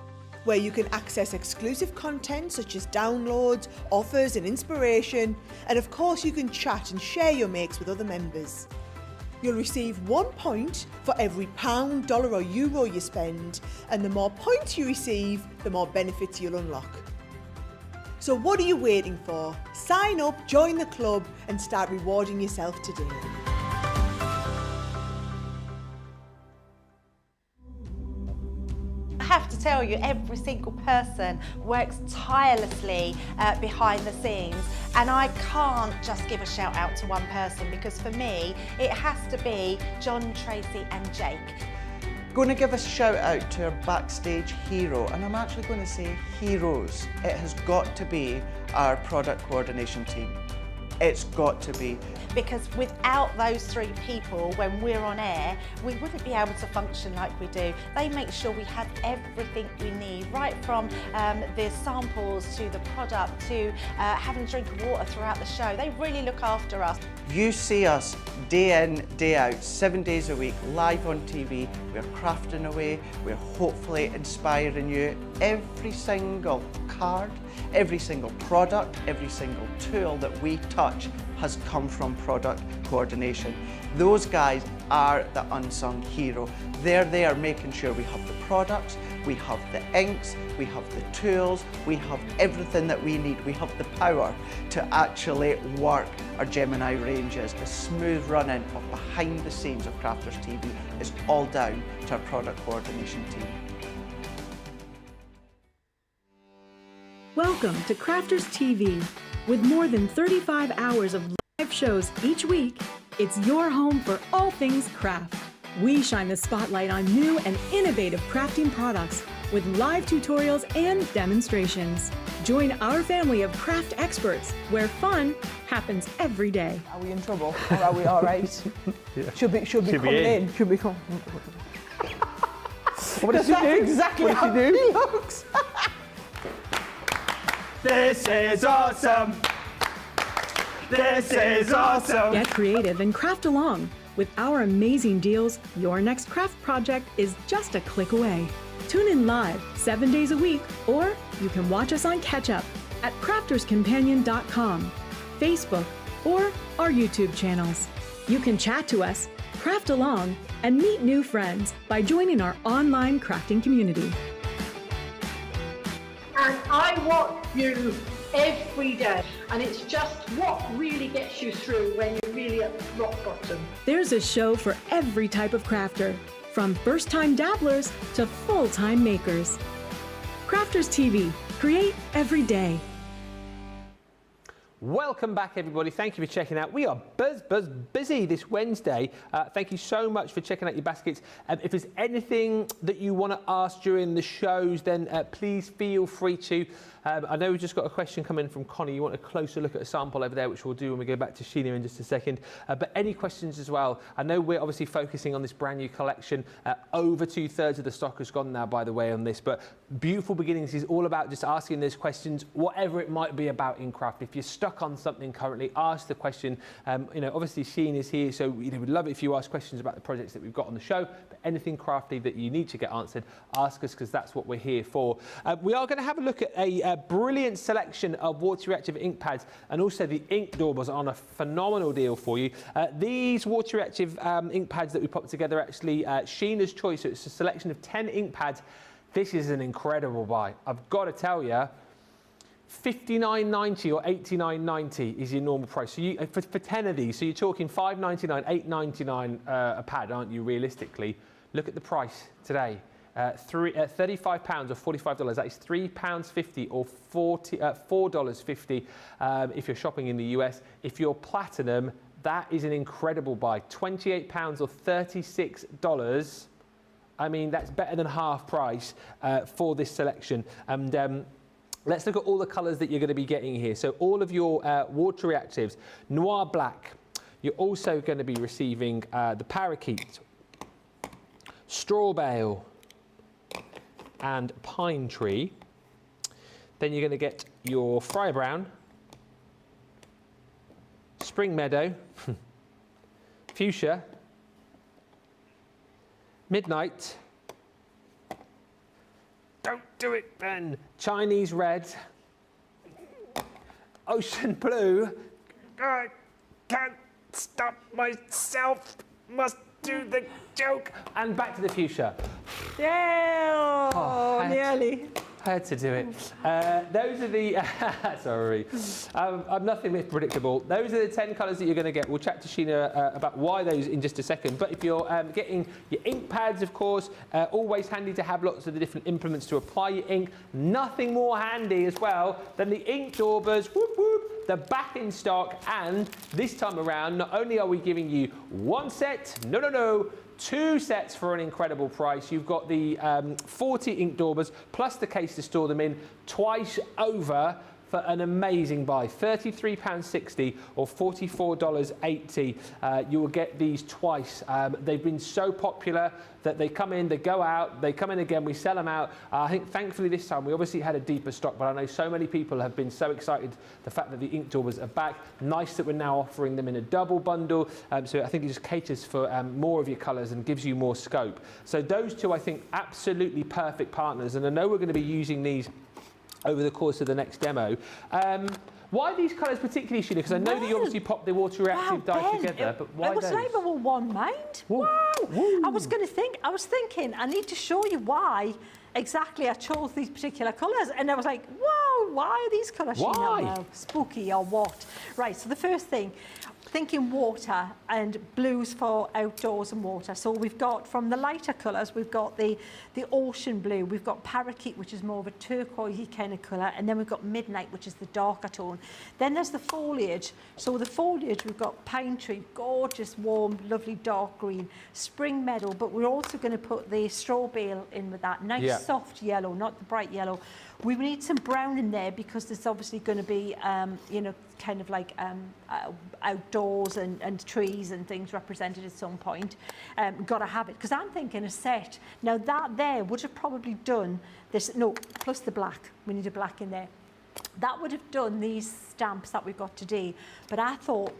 where you can access exclusive content such as downloads, offers and inspiration, and of course you can chat and share your makes with other members. You'll receive 1 point for every pound, dollar or euro you spend, and the more points you receive, the more benefits you'll unlock. So what are you waiting for? Sign up, join the club and start rewarding yourself today. I have to tell you, every single person works tirelessly behind the scenes, and I can't just give a shout out to one person, because for me it has to be John, Tracy and Jake. Going to give a shout out to our backstage hero, and I'm actually going to say heroes. It has got to be our product coordination team. It's got to be. Because without those 3 people, when we're on air, we wouldn't be able to function like we do. They make sure we have everything we need, right from the samples to the product to having a drink of water throughout the show. They really look after us. You see us day in, day out, 7 days a week, live on TV. We're crafting away, we're hopefully inspiring you. Every single card, every single product, every single tool that we touch has come from product coordination. Those guys are the unsung hero. They're there making sure we have the products, we have the inks, we have the tools, we have everything that we need. We have the power to actually work our Gemini ranges. The smooth running of behind the scenes of Crafters TV is all down to our product coordination team. Welcome to Crafters TV. With more than 35 hours of live shows each week, it's your home for all things craft. We shine the spotlight on new and innovative crafting products with live tutorials and demonstrations. Join our family of craft experts where fun happens every day. Are we in trouble or are we all right? Yeah. Should be coming in. Should be coming. What does she do? Exactly how he looks. This is awesome! This is awesome! Get creative and craft along. With our amazing deals, your next craft project is just a click away. Tune in live 7 days a week, or you can watch us on Catch Up at crafterscompanion.com, Facebook, or our YouTube channels. You can chat to us, craft along, and meet new friends by joining our online crafting community. And I watch you every day, and it's just what really gets you through when you're really at rock bottom. There's a show for every type of crafter, from first-time dabblers to full-time makers. Crafters TV, create every day. Welcome back, everybody. Thank you for checking out. We are busy this Wednesday. Thank you so much for checking out your baskets. If there's anything that you want to ask during the shows, then please feel free to. I know we've just got a question coming from Connie. You want a closer look at a sample over there, which we'll do when we go back to Sheena in just a second. But any questions as well? I know we're obviously focusing on this brand new collection. Over 2/3 of the stock has gone now, by the way, on this. But Beautiful Beginnings is all about just asking those questions, whatever it might be about in craft. If you're stuck on something currently, ask the question. Obviously Sheena is here, so we'd love it if you ask questions about the projects that we've got on the show. But anything crafty that you need to get answered, ask us, because that's what we're here for. We are going to have a look at a brilliant selection of water reactive ink pads, and also the ink daubers on a phenomenal deal for you. These water reactive ink pads that we popped together are actually Sheena's choice. So it's a selection of 10 ink pads. This is an incredible buy. I've got to tell you, $59.90 or $89.90 is your normal price. So for 10 of these, so you're talking $5.99, $8.99 a pad, aren't you, realistically? Look at the price today. £35 or $45. That is £3.50 or $4.50 if you're shopping in the US. If you're platinum, that is an incredible buy. £28 or $36 I mean, that's better than half price for this selection. And let's look at all the colours that you're going to be getting here. So all of your water reactives, Noir Black. You're also going to be receiving the Parakeet, Straw Bale, and Pine Tree. Then you're going to get your Fry Brown, Spring Meadow, Fuchsia, Midnight, don't do it, Ben, Chinese Red, Ocean Blue, I can't stop myself, must do the joke, and back to the Fuchsia. Yeah, nearly. I had to do it. Those are the, sorry, I'm nothing if predictable. Those are the 10 colours that you're going to get. We'll chat to Sheena about why those in just a second. But if you're getting your ink pads, of course, always handy to have lots of the different implements to apply your ink. Nothing more handy as well than the ink daubers, whoop, whoop, the back in stock. And this time around, not only are we giving you one set, no, 2 sets for an incredible price. You've got the 40 ink daubers plus the case to store them in twice over for an amazing buy, £33.60 or $44.80. You will get these twice. They've been so popular that they come in, they go out, they come in again, we sell them out. I think thankfully this time we obviously had a deeper stock, but I know so many people have been so excited the fact that the ink daubers are back. Nice that we're now offering them in a double bundle. So I think it just caters for more of your colours and gives you more scope. So those two, I think, absolutely perfect partners. And I know we're going to be using these over the course of the next demo. Why these colours particularly, Sheena? Because I know that you obviously popped the water reactive dye together, but why those? It was like we were one mind. Woo. Wow. Woo. I was thinking, I need to show you why exactly I chose these particular colours. And I was like, wow, why are these colours, Sheena? Well, spooky or what? Right, so the first thing, thinking water and blues for outdoors and water. So we've got, from the lighter colours, we've got the ocean blue, we've got Parakeet, which is more of a turquoisey kind of colour, and then we've got Midnight, which is the darker tone. Then there's the foliage. So the foliage, we've got Pine Tree, gorgeous, warm, lovely dark green, Spring Meadow, but we're also going to put the Straw Bale in with that. Nice soft yellow, not the bright yellow. We need some brown in there because there's obviously going to be, you know, kind of like outdoors and trees and things represented at some point. Got to have it, because I'm thinking a set. Now that there would have probably done this, no, plus the black. We need a black in there. That would have done these stamps that we've got today. But I thought,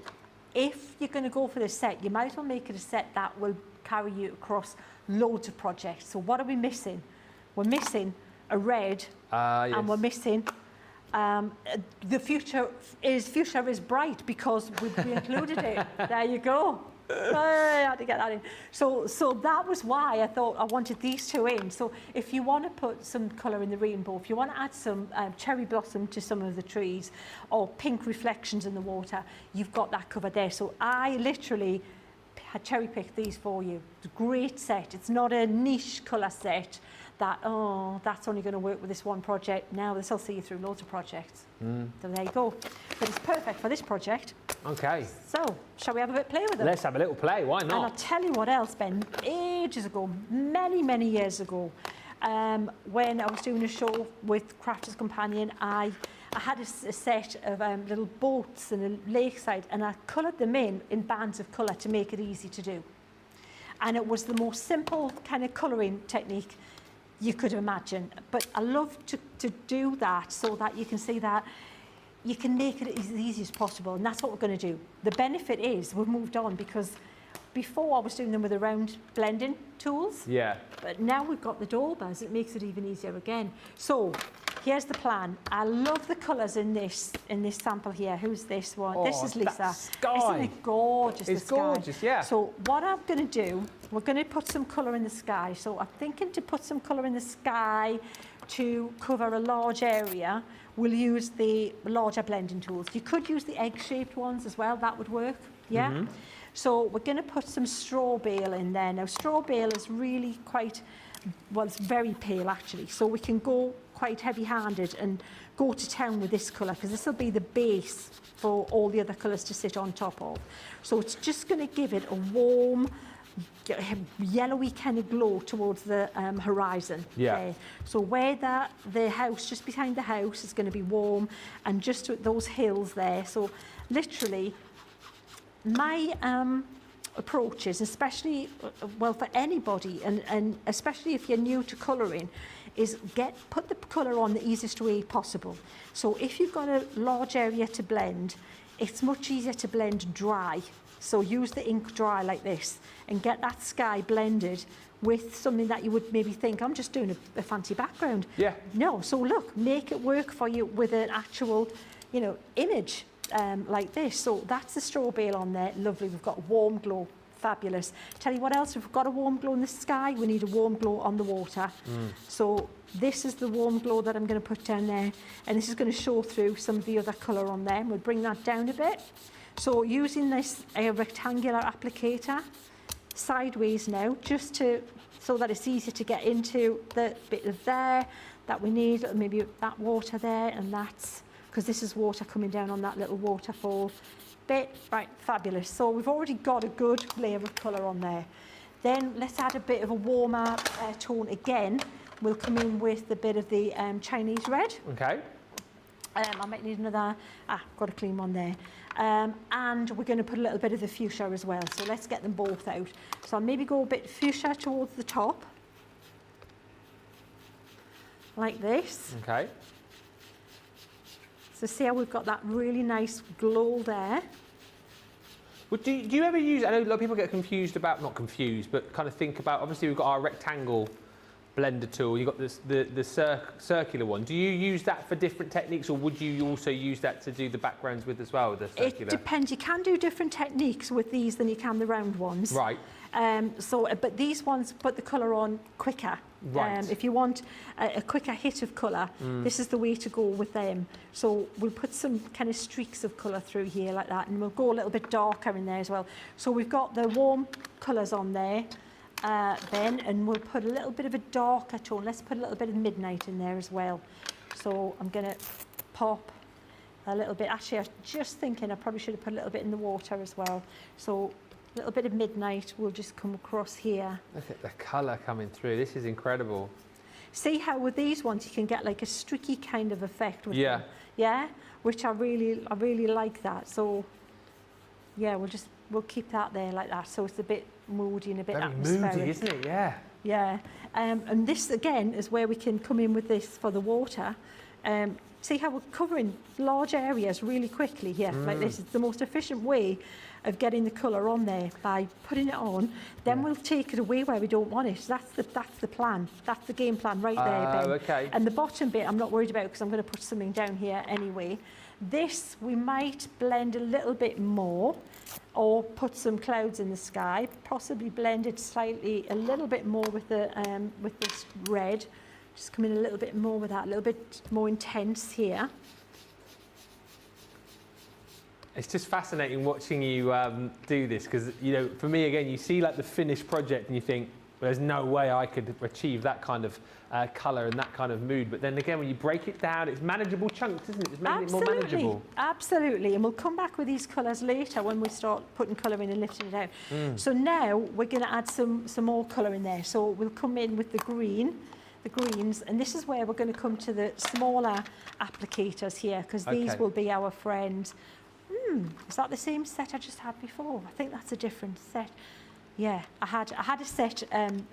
if you're going to go for this set, you might as well make it a set that will carry you across loads of projects. So what are we missing? We're missing a red, yes. And we're missing the future is bright because we included it. There you go. I had to get that in. So that was why I thought I wanted these two in. So if you want to put some colour in the rainbow, if you want to add some cherry blossom to some of the trees or pink reflections in the water, you've got that covered there. So I literally had cherry picked these for you. It's a great set. It's not a niche colour set that, oh, that's only going to work with this one project. Now this will see you through loads of projects. So there you go. But it's perfect for this project. Okay. So, shall we have a bit of play with them? Let's have a little play, why not? And I'll tell you what else, Ben. Ages ago, many years ago, when I was doing a show with Crafters Companion, I had a set of little boats in a lakeside, and I coloured them in bands of colour to make it easy to do. And it was the most simple kind of colouring technique you could imagine. But I love to do that so that you can see that you can make it as easy as possible, and that's what we're going to do. The benefit is we've moved on, because before I was doing them with the round blending tools. Yeah. But now we've got the daubers. It makes it even easier again. So here's the plan. I love the colours in this sample here. Who's this one? Oh, this is Lisa. That sky. Isn't it gorgeous? It's gorgeous, yeah. So what I'm going to do, we're going to put some colour in the sky. So I'm thinking to put some colour in the sky to cover a large area. We'll use the larger blending tools. You could use the egg-shaped ones as well. That would work. Yeah. Mm-hmm. So we're going to put some straw bale in there. Now, straw bale is really quite, well, it's very pale actually. So we can go quite heavy-handed and go to town with this colour, because this will be the base for all the other colours to sit on top of. So it's just going to give it a warm, yellowy kind of glow towards the horizon. Yeah. There. So where the house, just behind the house, is going to be warm, and just with those hills there. So literally, my approaches, especially, well, for anybody, and especially if you're new to colouring, is put the colour on the easiest way possible. So if you've got a large area to blend, it's much easier to blend dry. So use the ink dry like this and get that sky blended with something that you would maybe think, I'm just doing a fancy background. Yeah. No, so look, make it work for you with an actual, you know, image like this. So that's the straw bale on there. Lovely. We've got warm glow. Fabulous. Tell you what else, we've got a warm glow in the sky, we need a warm glow on the water. So this is the warm glow that I'm going to put down there, and this is going to show through some of the other colour on there. We'll bring that down a bit. So using this rectangular applicator sideways now, just so that it's easier to get into the bit of there that we need, maybe that water there, and that's because this is water coming down on that little waterfall bit. Right, fabulous. So we've already got a good layer of colour on there. Then let's add a bit of a warmer tone again. We'll come in with a bit of the Chinese red. Okay. I might need another, got a clean one there. And we're going to put a little bit of the fuchsia as well. So let's get them both out. So I'll maybe go a bit fuchsia towards the top. Like this. Okay. So see how we've got that really nice glow there. Well, do you ever use, I know a lot of people get confused about, not confused, but kind of think about, obviously we've got our rectangle blender tool, you've got the circular one. Do you use that for different techniques, or would you also use that to do the backgrounds with as well, the circular? It depends. You can do different techniques with these than you can the round ones. Right. But these ones put the colour on quicker. Right. If you want a quicker hit of colour, this is the way to go with them. So we'll put some kind of streaks of colour through here like that, and we'll go a little bit darker in there as well. So we've got the warm colours on there then, and we'll put a little bit of a darker tone. Let's put a little bit of midnight in there as well. So I'm going to pop a little bit. Actually, I was just thinking I probably should have put a little bit in the water as well. So a little bit of midnight will just come across here. Look at the colour coming through. This is incredible. See how with these ones you can get like a streaky kind of effect with them. Yeah, which I really like that. So yeah, we'll keep that there like that. So it's a bit moody and a bit atmospheric. Moody, isn't it? Yeah. Yeah, and this again is where we can come in with this for the water. See how we're covering large areas really quickly here, like this. It's the most efficient way of getting the colour on there by putting it on. Then we'll take it away where we don't want it. That's the plan. That's the game plan right there, Ben. Okay. And the bottom bit I'm not worried about because I'm going to put something down here anyway. This we might blend a little bit more, or put some clouds in the sky. Possibly blend it slightly a little bit more with this red. Just come in a little bit more with that, a little bit more intense here. It's just fascinating watching you do this, because, you know, for me, again, you see like the finished project and you think, well, there's no way I could achieve that kind of colour and that kind of mood. But then again, when you break it down, it's manageable chunks, isn't it? It's making it more manageable. Absolutely. And we'll come back with these colours later when we start putting colour in and lifting it out. So now we're going to add some more colour in there. So we'll come in with the greens, and this is where we're going to come to the smaller applicators here, because these will be our friends. Is that the same set I just had before? I think that's a different set. Yeah, I had a set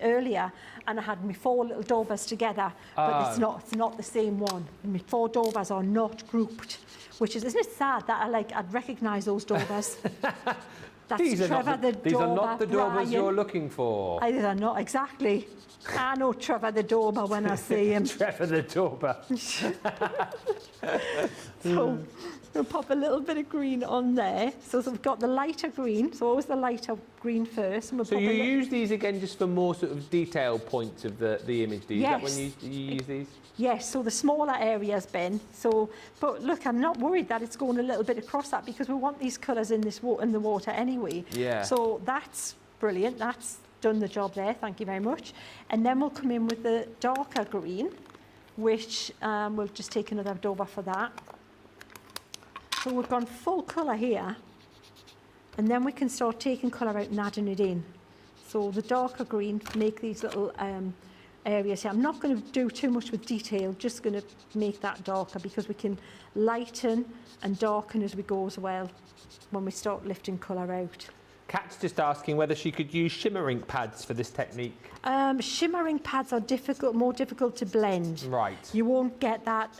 earlier, and I had my 4 little Daubers together, but it's not the same one. And my 4 Daubers are not grouped, which is, isn't it sad that I'd recognise those Daubers? That's these are Trevor not the Daubers Brian. you're looking for. These are not, exactly. I know Trevor the Dauber when I see him. Trevor the Dauber. So we'll pop a little bit of green on there. So we've got the lighter green, so always the lighter green first. And we'll so you use these again just for more sort of detailed points of the image, do you? Yes. Is that when you use these? Yes, so the smaller areas, Ben. So, but look, I'm not worried that it's going a little bit across that, because we want these colours in the water anyway. Yeah. So that's brilliant. That's done the job there. Thank you very much. And then we'll come in with the darker green, which we'll just take another Dauber for that. So we've gone full colour here, and then we can start taking colour out and adding it in. So the darker green make these little areas here. I'm not going to do too much with detail, just going to make that darker because we can lighten and darken as we go as well when we start lifting colour out. Kat's just asking whether she could use shimmer ink pads for this technique. Shimmer ink pads are more difficult to blend. Right. You won't get that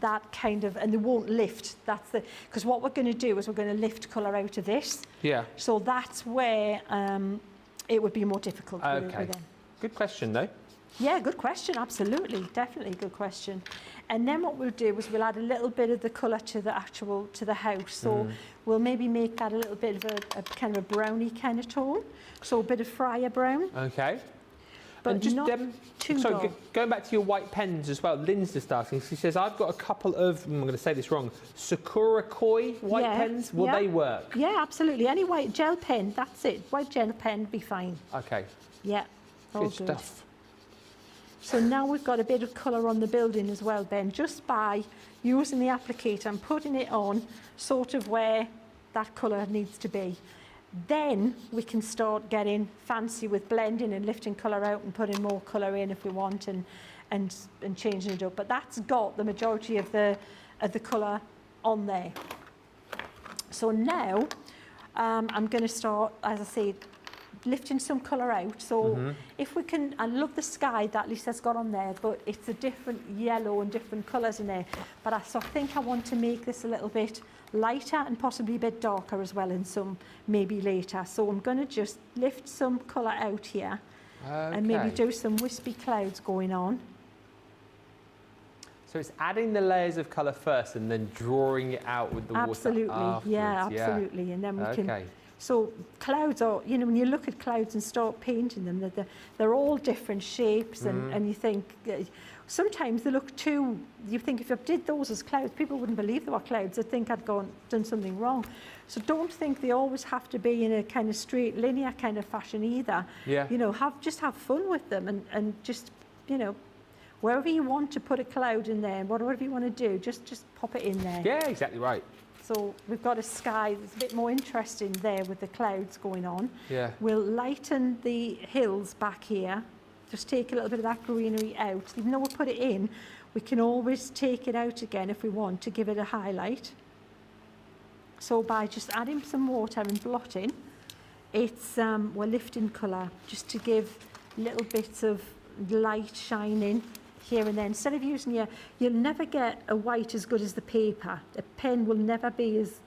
that kind of, and they won't lift. That's the, because what we're going to do is we're going to lift colour out of this. Yeah. So that's where it would be more difficult. Okay. Good question though. Yeah, good question. Absolutely, definitely good question. And then what we'll do is we'll add a little bit of the colour to the house. So we'll maybe make that a little bit of a kind of a browny kind of tone. So a bit of fryer brown. Okay. But and just, not too dark. Going back to your white pens as well, Lynn's just asking. She says, I've got a couple of, I'm going to say this wrong, Sakura Koi white pens. Will they work? Yeah, absolutely. Any white gel pen, that's it. White gel pen, be fine. Okay. Yeah, all good stuff. So now we've got a bit of colour on the building as well, Ben, just by using the applicator and putting it on sort of where that colour needs to be. Then we can start getting fancy with blending and lifting colour out and putting more colour in if we want and changing it up. But that's got the majority of the colour on there. So now I'm going to start, as I said, lifting some colour out. So if we can, I love the sky that Lisa's got on there, but it's a different yellow and different colours in there. But I think I want to make this a little bit lighter and possibly a bit darker as well in some maybe later. So I'm going to just lift some colour out here and maybe do some wispy clouds going on. So it's adding the layers of colour first and then drawing it out with the water afterwards. Yeah, absolutely. And then we can... So clouds are, you know, when you look at clouds and start painting them, they're all different shapes and you think, sometimes they look too, you think if I did those as clouds, people wouldn't believe they were clouds. They'd think I'd done something wrong. So don't think they always have to be in a kind of straight, linear kind of fashion either. Yeah. You know, just have fun with them and just, you know, wherever you want to put a cloud in there, whatever you want to do, just pop it in there. Yeah, exactly right. So we've got a sky that's a bit more interesting there with the clouds going on. Yeah. We'll lighten the hills back here. Just take a little bit of that greenery out. Even though we put it in, we can always take it out again if we want to give it a highlight. So by just adding some water and blotting, it's we're lifting colour just to give little bits of light shining here and there. Instead of using you'll never get a white as good as the paper. A pen will never be as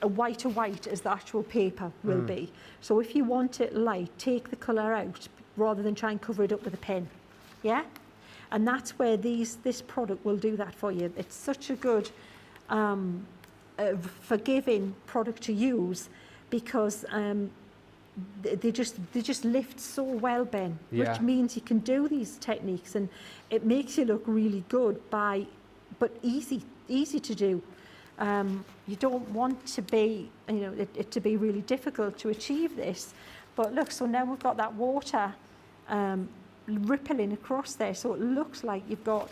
a white as the actual paper will be. So if you want it light, take the colour out rather than try and cover it up with a pen. Yeah? And that's where this product will do that for you. It's such a good forgiving product to use because they just lift so well, Ben, which means you can do these techniques and it makes you look really good but easy to do. You don't want to be, you know, it to be really difficult to achieve this. But look, so now we've got that water rippling across there, so it looks like you've got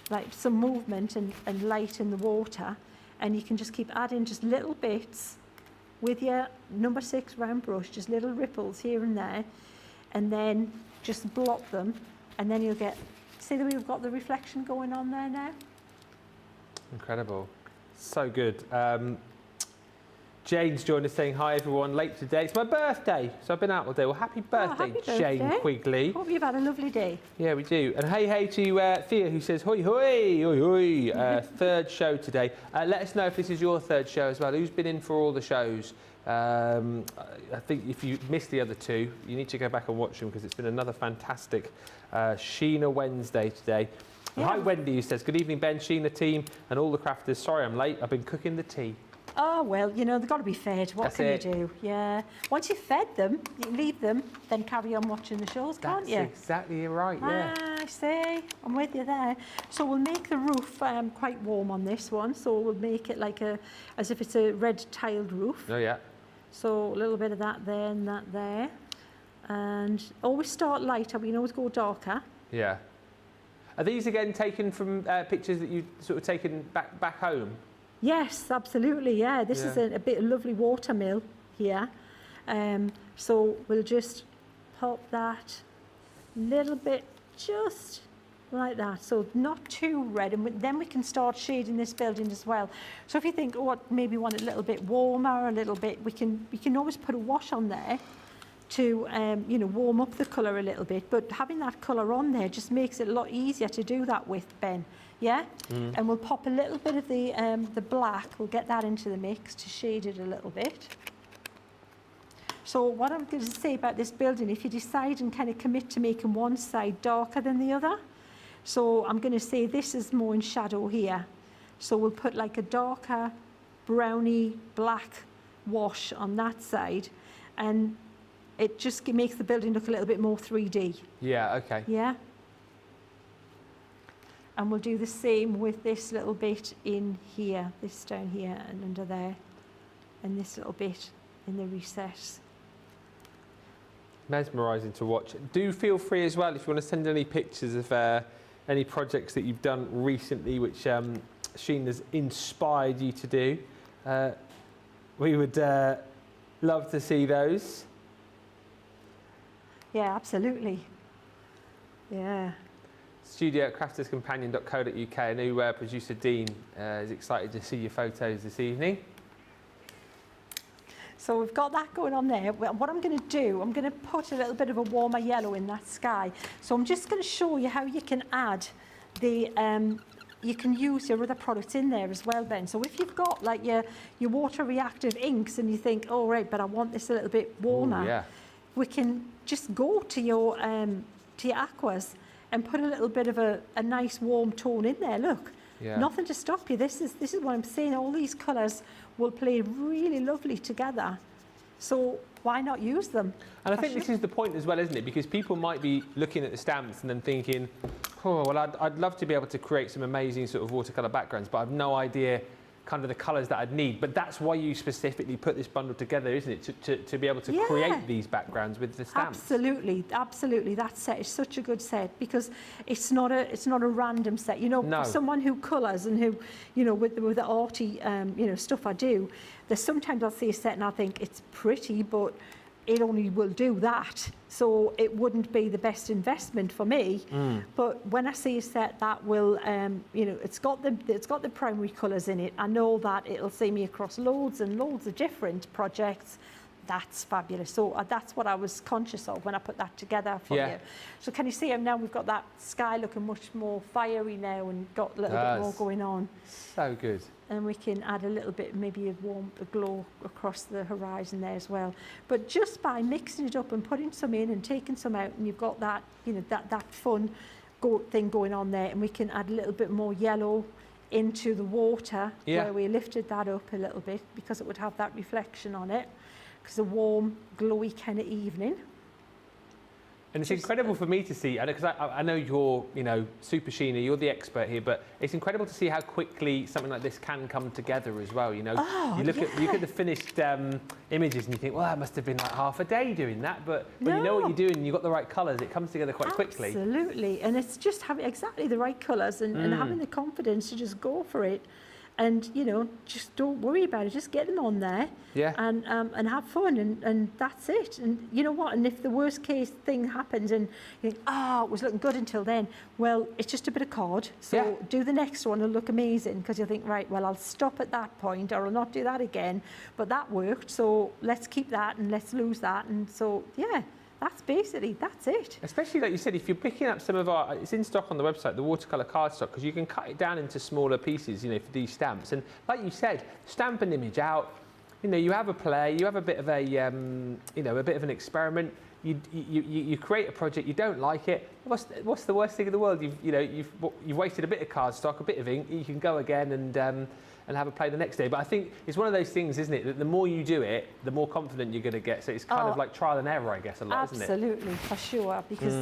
like some movement and light in the water, and you can just keep adding just little bits with your number 6 round brush, just little ripples here and there, and then just blot them, and then you'll get, see that we've got the reflection going on there now? Incredible. So good. Jane's joined us saying, hi everyone, late today. It's my birthday, so I've been out all day. Well, happy birthday, Jane Quigley. Hope you've had a lovely day. Yeah, we do. And hey to Thea, who says, hoi hoi, hoi hoi, third show today. Let us know if this is your third show as well. Who's been in for all the shows? I think if you missed the other two, you need to go back and watch them because it's been another fantastic Sheena Wednesday today. Yeah. Hi Wendy, who says, good evening Ben, Sheena team and all the crafters. Sorry I'm late, I've been cooking the tea. Oh, well, you know, they've got to be fed. What can you do? Yeah. Once you've fed them, you leave them, then carry on watching the shows, can't you? That's exactly right, yeah. I see. I'm with you there. So we'll make the roof quite warm on this one. So we'll make it like as if it's a red tiled roof. Oh, yeah. So a little bit of that there and that there. And always start lighter, we can always go darker. Yeah. Are these again taken from pictures that you sort of taken back home? Yes, absolutely, This is a bit of lovely watermill here. So we'll just pop that little bit just like that, so not too red, and then we can start shading this building as well. So if you think, oh, maybe want it a little bit warmer, a little bit, we can always put a wash on there to you know, warm up the colour a little bit, but having that colour on there just makes it a lot easier to do that with, Ben. Yeah? And we'll pop a little bit of the black, we'll get that into the mix to shade it a little bit. So what I'm going to say about this building, if you decide and kind of commit to making one side darker than the other, so I'm going to say this is more in shadow here. So we'll put like a darker browny black wash on that side, and it just makes the building look a little bit more 3D. Yeah, okay. Yeah. And we'll do the same with this little bit in here, this down here and under there, and this little bit in the recess. Mesmerising to watch. Do feel free as well if you want to send any pictures of any projects that you've done recently which Sheena's inspired you to do. We would love to see those. Yeah, absolutely. Yeah. Studio at crafterscompanion.co.uk. I know producer Dean is excited to see your photos this evening. So we've got that going on there. What I'm going to do, I'm going to put a little bit of a warmer yellow in that sky. So I'm just going to show you how you can add the, you can use your other products in there as well, Ben. So if you've got like your water reactive inks and you think, oh right, but I want this a little bit warmer, yeah, we can just go to your aquas and put a little bit of a nice warm tone in there. Look, yeah, nothing to stop you. This is what I'm saying. All these colours will play really lovely together. So why not use them? And I think this is the point as well, isn't it? Because people might be looking at the stamps and then thinking, oh, well, I'd love to be able to create some amazing sort of watercolour backgrounds, but I've no idea kind of the colours that I'd need. But that's why you specifically put this bundle together, isn't it? To be able to create these backgrounds with the stamps. Absolutely, absolutely. That set is such a good set because it's not a random set. You know, someone who colours and who, you know, with the arty, you know, stuff I do, there's sometimes I'll see a set and I think it's pretty, but it only will do that. So it wouldn't be the best investment for me. But when I see a set that will, you know, it's got the primary colours in it, I know that it'll see me across loads and loads of different projects. That's fabulous. So that's what I was conscious of when I put that together for you. So can you see how now we've got that sky looking much more fiery now and got a little bit more going on. So good. And we can add a little bit, maybe a glow across the horizon there as well. But just by mixing it up and putting some in and taking some out, and you've got that, you know, that fun thing going on there, and we can add a little bit more yellow into the water where we lifted that up a little bit because it would have that reflection on it. Because a warm, glowy kind of evening. And it's incredible for me to see, because I know you're, you know, Super Sheena, you're the expert here, but it's incredible to see how quickly something like this can come together as well. You know, you look at the finished images and you think, well, that must have been like half a day doing that, but when you know what you're doing and you've got the right colours, it comes together quite quickly. Absolutely, and it's just having exactly the right colours and having the confidence to just go for it. And, you know, just don't worry about it. Just get them on there and have fun. And that's it. And you know what? And if the worst case thing happens and you think, it was looking good until then, well, it's just a bit of card. So do the next one. It'll look amazing because you think, right, well, I'll stop at that point or I'll not do that again. But that worked. So let's keep that and let's lose that. And so, yeah. That's it. Especially like you said, if you're picking up some of our, it's in stock on the website, the watercolour cardstock, because you can cut it down into smaller pieces, you know, for these stamps. And like you said, stamp an image out, you know, you have a play, you have a bit of a, you know, a bit of an experiment. You create a project, you don't like it. What's the worst thing in the world? You've wasted a bit of cardstock, a bit of ink. You can go again and have a play the next day. But I think it's one of those things, isn't it, that the more you do it, the more confident you're going to get. So it's kind of like trial and error, I guess, a lot, isn't it? Absolutely, for sure, because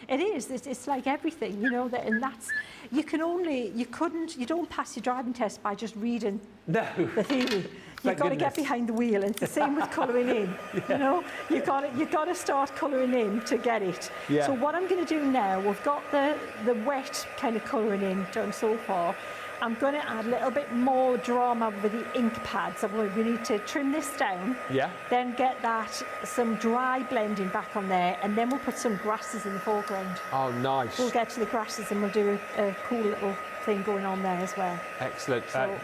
it is. It's like everything, you know. And that's you don't pass your driving test by just reading the theory. You've got to get behind the wheel, and it's the same with colouring in. You know, you've got to start colouring in to get it. So what I'm going to do now, we've got the wet kind of colouring in done so far. I'm going to add a little bit more drama with the ink pads. So we need to trim this down. Yeah. Then get some dry blending back on there, and then we'll put some grasses in the foreground. Oh, nice. We'll get to the grasses and we'll do a cool little thing going on there as well. Excellent. So,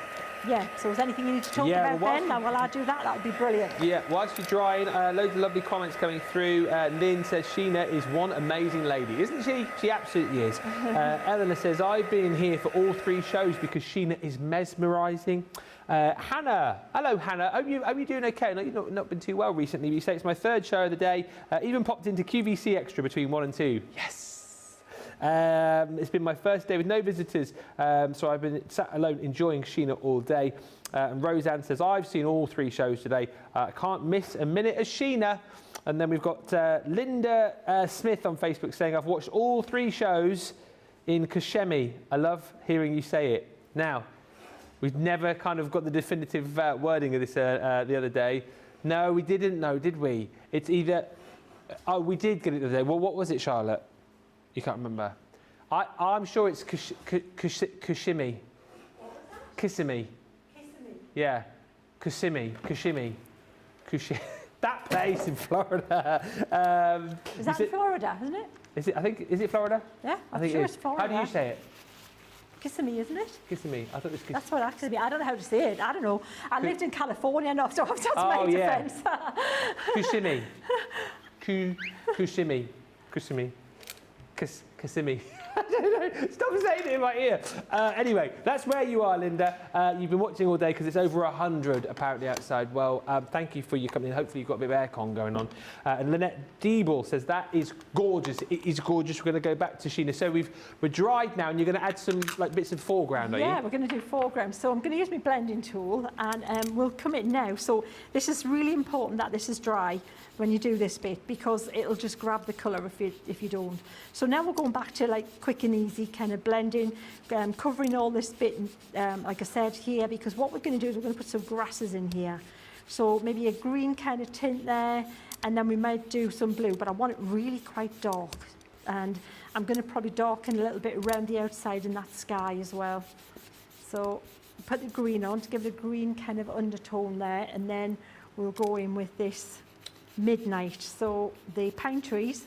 yeah, so is anything you need to talk about, Ben? While I do that, that would be brilliant. Yeah, whilst you're drying, loads of lovely comments coming through. Lynn says, Sheena is one amazing lady, isn't she? She absolutely is. Eleanor says, I've been here for all 3 shows because Sheena is mesmerising. Hannah, hello Hannah, hope you're doing okay. I know you've not been too well recently, but you say it's my 3rd show of the day. Even popped into QVC Extra between 1 and 2. Yes! It's been my first day with no visitors, so I've been sat alone enjoying Sheena all day. And Roseanne says, I've seen all 3 shows today. I can't miss a minute of Sheena. And then we've got Linda Smith on Facebook saying, I've watched all 3 shows in Kissimmee. I love hearing you say it. Now, we've never kind of got the definitive wording of this the other day. No, we didn't know, did we? It's either... Oh, we did get it the other day. Well, what was it, Charlotte? You can't remember. I'm sure it's Kissimmee. Kissimmee. Yeah. Kissimmee. That place in Florida. Is that in Florida, isn't it? Is it Florida? Yeah, I think sure it's Florida. How do you say it? Kissimmee, isn't it? Kissimmee. I thought it was Kissimmee. That's what actually. I don't know how to say it. I don't know. I lived in California enough, so that's my defence. Kissimmee. Kissimmee. Kissimmee. I don't know. Stop saying it in my ear. Anyway, that's where you are, Linda. You've been watching all day because it's over 100 apparently outside. Well, thank you for your company. Hopefully you've got a bit of aircon going on. And Lynette Diebel says that is gorgeous. It is gorgeous. We're going to go back to Sheena. So we're dried now, and you're going to add some bits of foreground, are you? Yeah, we're going to do foreground. So I'm going to use my blending tool, and we'll come in now. So this is really important that this is dry when you do this bit, because it'll just grab the colour if you don't. So now we're going back to like quick and easy kind of blending, covering all this bit, like I said here, because what we're going to do is we're going to put some grasses in here. So maybe a green kind of tint there, and then we might do some blue, but I want it really quite dark. And I'm going to probably darken a little bit around the outside in that sky as well. So put the green on to give the green kind of undertone there, and then we'll go in with this midnight. So the pine trees,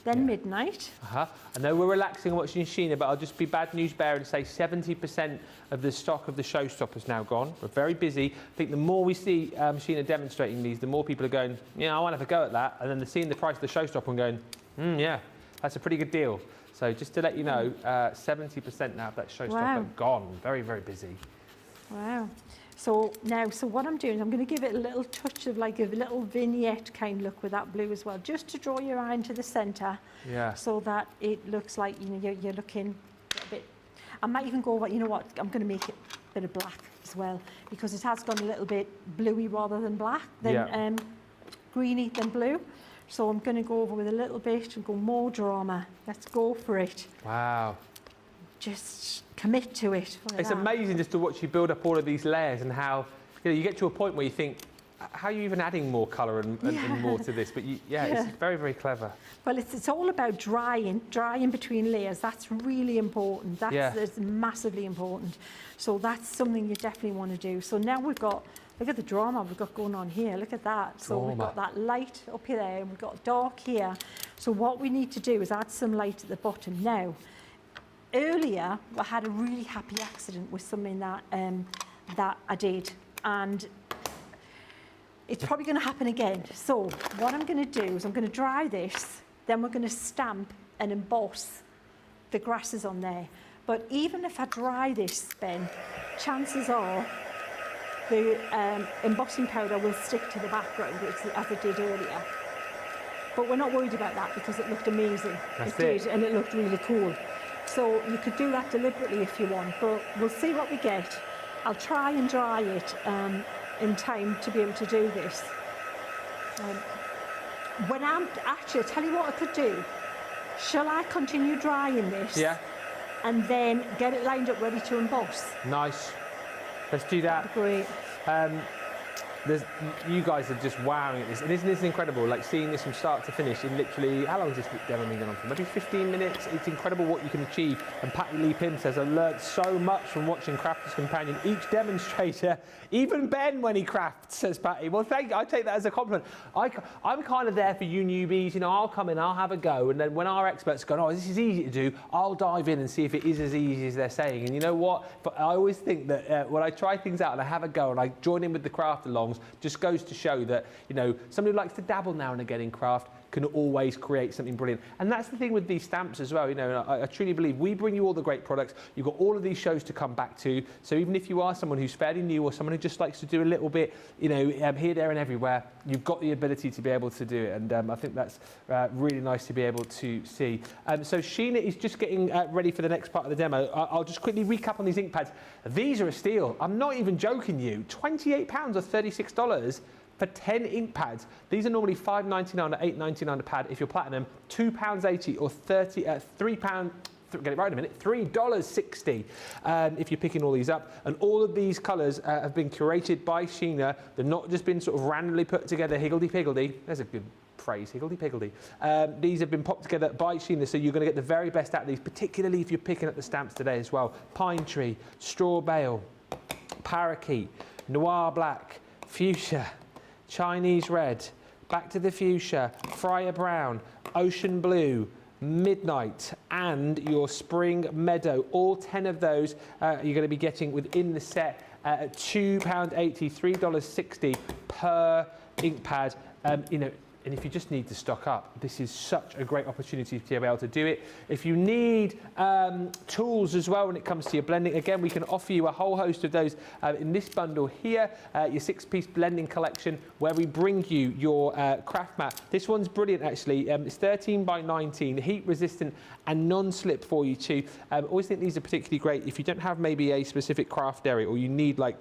then midnight. I know we're relaxing and watching Sheena, but I'll just be bad news bearer and say 70% of the stock of the Showstoppers now gone. We're very busy. I think the more we see Sheena demonstrating these, the more people are going, yeah, I want to have a go at that. And then they're seeing the price of the Showstopper and going, yeah, that's a pretty good deal. So just to let you know, 70% now of that Showstopper gone. Very, very busy. Wow. So now, what I'm doing, I'm going to give it a little touch of like a little vignette kind of look with that blue as well, just to draw your eye into the centre. Yeah. So that it looks like, you're looking a bit. I might even go over, you know what, I'm going to make it a bit of black as well, because it has gone a little bit bluey rather than black, than greeny than blue. So I'm going to go over with a little bit and go more drama. Let's go for it. Wow. Just commit to it. It's amazing just to watch you build up all of these layers, and how you get to a point where you think, how are you even adding more colour and more to this? But it's very, very clever. Well, it's all about drying between layers. That's really important. That's massively important. So that's something you definitely want to do. So now we've got, look at the drama we've got going on here. Look at that. So we've got that light up here, and we've got dark here. So what we need to do is add some light at the bottom now. Earlier, I had a really happy accident with something that I did, and it's probably going to happen again. So what I'm going to do is I'm going to dry this, then we're going to stamp and emboss the grasses on there. But even if I dry this, Ben, chances are the embossing powder will stick to the background as it did earlier. But we're not worried about that because it looked amazing. It did, and it looked really cool. So you could do that deliberately if you want, but we'll see what we get. I'll try and dry it in time to be able to do this. When I'm actually, I'll tell you what I could do. Shall I continue drying this? Yeah. And then get it lined up ready to emboss? Nice. Let's do that. Great. you guys are just wowing at this, and isn't this incredible? Like seeing this from start to finish in literally, how long has this demo been going on for? Maybe 15 minutes. It's incredible what you can achieve. And Patty Lee Pym says, I learned so much from watching Crafters Companion. Each demonstrator, even Ben when he crafts, says Patty. Well, thank you. I take that as a compliment. I'm kind of there for you newbies. You know, I'll come in, I'll have a go, and then when our experts go, oh, this is easy to do, I'll dive in and see if it is as easy as they're saying. And you know what? But I always think that when I try things out and I have a go and I join in with the craft-alongs, just goes to show that, you know, somebody who likes to dabble now and again in craft can always create something brilliant. And that's the thing with these stamps as well. You know, I truly believe we bring you all the great products. You've got all of these shows to come back to. So even if you are someone who's fairly new or someone who just likes to do a little bit, you know, here, there and everywhere, you've got the ability to be able to do it. And I think that's really nice to be able to see. So Sheena is just getting ready for the next part of the demo. I'll just quickly recap on these ink pads. These are a steal. I'm not even joking you. £28 or $36 for 10 ink pads. These are normally $5.99 or $8.99 a pad if you're platinum, £2.80 or £3, get it right in a minute, $3.60 if you're picking all these up. And all of these colours have been curated by Sheena. They've not just been sort of randomly put together, higgledy-piggledy. There's a good phrase, higgledy-piggledy. These have been popped together by Sheena, so you're going to get the very best out of these, particularly if you're picking up the stamps today as well. Pine Tree, Straw Bale, Parakeet, Noir Black, Fuchsia, Chinese Red, Back to the Fuchsia, Friar Brown, Ocean Blue, Midnight, and your Spring Meadow. All 10 of those you're going to be getting within the set at £2.80, $3.60 per ink pad. You know, and if you just need to stock up, this is such a great opportunity to be able to do it. If you need tools as well when it comes to your blending, again, we can offer you a whole host of those in this bundle here, your 6-piece blending collection, where we bring you your craft mat. This one's brilliant, actually. It's 13 by 19, heat resistant and non-slip for you too. I always think these are particularly great if you don't have maybe a specific craft area, or you need like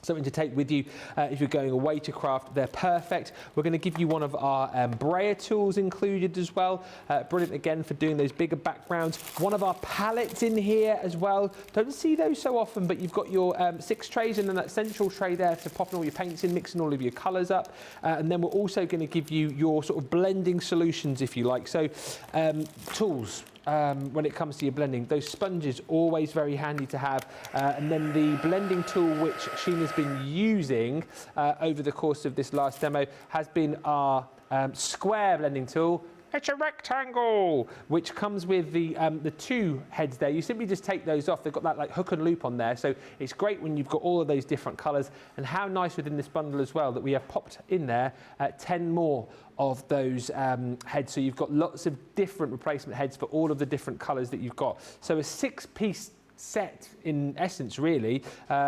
something to take with you if you're going away to craft. They're perfect. We're going to give you one of our brayer tools included as well. Brilliant again for doing those bigger backgrounds. One of our palettes in here as well. Don't see those so often, but you've got your 6 trays and then that central tray there for popping all your paints in, mixing all of your colours up. And then we're also going to give you your sort of blending solutions, if you like. So tools. When it comes to your blending, those sponges always very handy to have, and then the blending tool which Sheena's been using over the course of this last demo has been our square blending tool. It's a rectangle, which comes with the 2 heads there. You simply just take those off. They've got that like hook and loop on there, so it's great when you've got all of those different colours. And how nice within this bundle as well that we have popped in there 10 more of those heads, so you've got lots of different replacement heads for all of the different colours that you've got. So a 6-piece set in essence, really,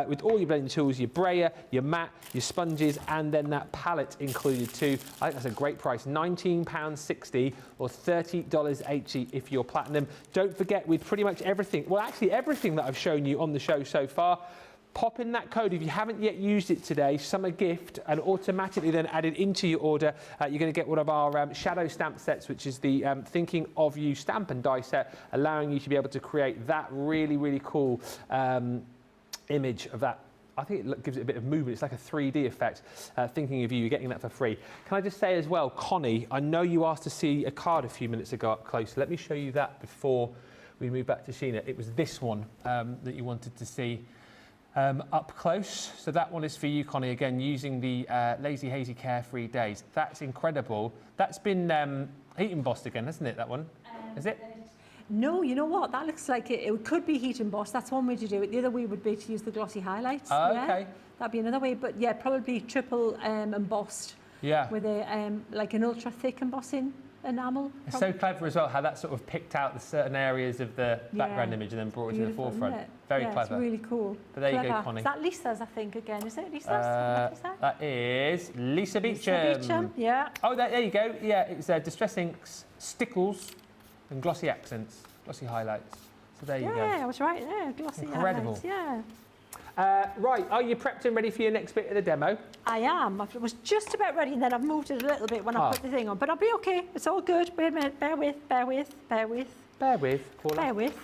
with all your blending tools, your brayer, your mat, your sponges, and then that palette included too. I think that's a great price, £19.60 or $30.80 if you're platinum. Don't forget, with pretty much everything, well actually everything that I've shown you on the show so far, pop in that code if you haven't yet used it today, summer gift, and automatically then added into your order, you're going to get one of our shadow stamp sets, which is the Thinking of You stamp and die set, allowing you to be able to create that really, really cool image of that. I think it gives it a bit of movement. It's like a 3D effect. Thinking of You, you're getting that for free. Can I just say as well, Connie, I know you asked to see a card a few minutes ago up close. Let me show you that before we move back to Sheena. It was this one that you wanted to see up close. So that one is for you, Connie, again, using the Lazy Hazy Carefree Days. That's incredible. That's been heat embossed again, hasn't it, that one? Is it? No, you know what? That looks like it could be heat embossed. That's one way to do it. The other way would be to use the glossy highlights. Oh, yeah? okay. That'd be another way, but yeah, probably triple embossed. Yeah. With a like an ultra thick embossing enamel. It's so clever as well how that sort of picked out the certain areas of the background image and then brought it to the forefront. Very clever. It's really cool. But there you go, Connie. Is that Lisa's, I think, again? Is it Lisa's? That is Lisa Beecham. Lisa Beecham, yeah. Oh, there you go. Yeah, it's Distress Inks, Stickles, and Glossy Accents, Glossy Highlights. So there you go. Yeah, I was right there. Glossy highlights, yeah. Right, are you prepped and ready for your next bit of the demo? I am. I was just about ready and then I've moved it a little bit when I put the thing on. But I'll be okay. It's all good. Wait a minute. Bear with. Bear with, Paula. Bear with.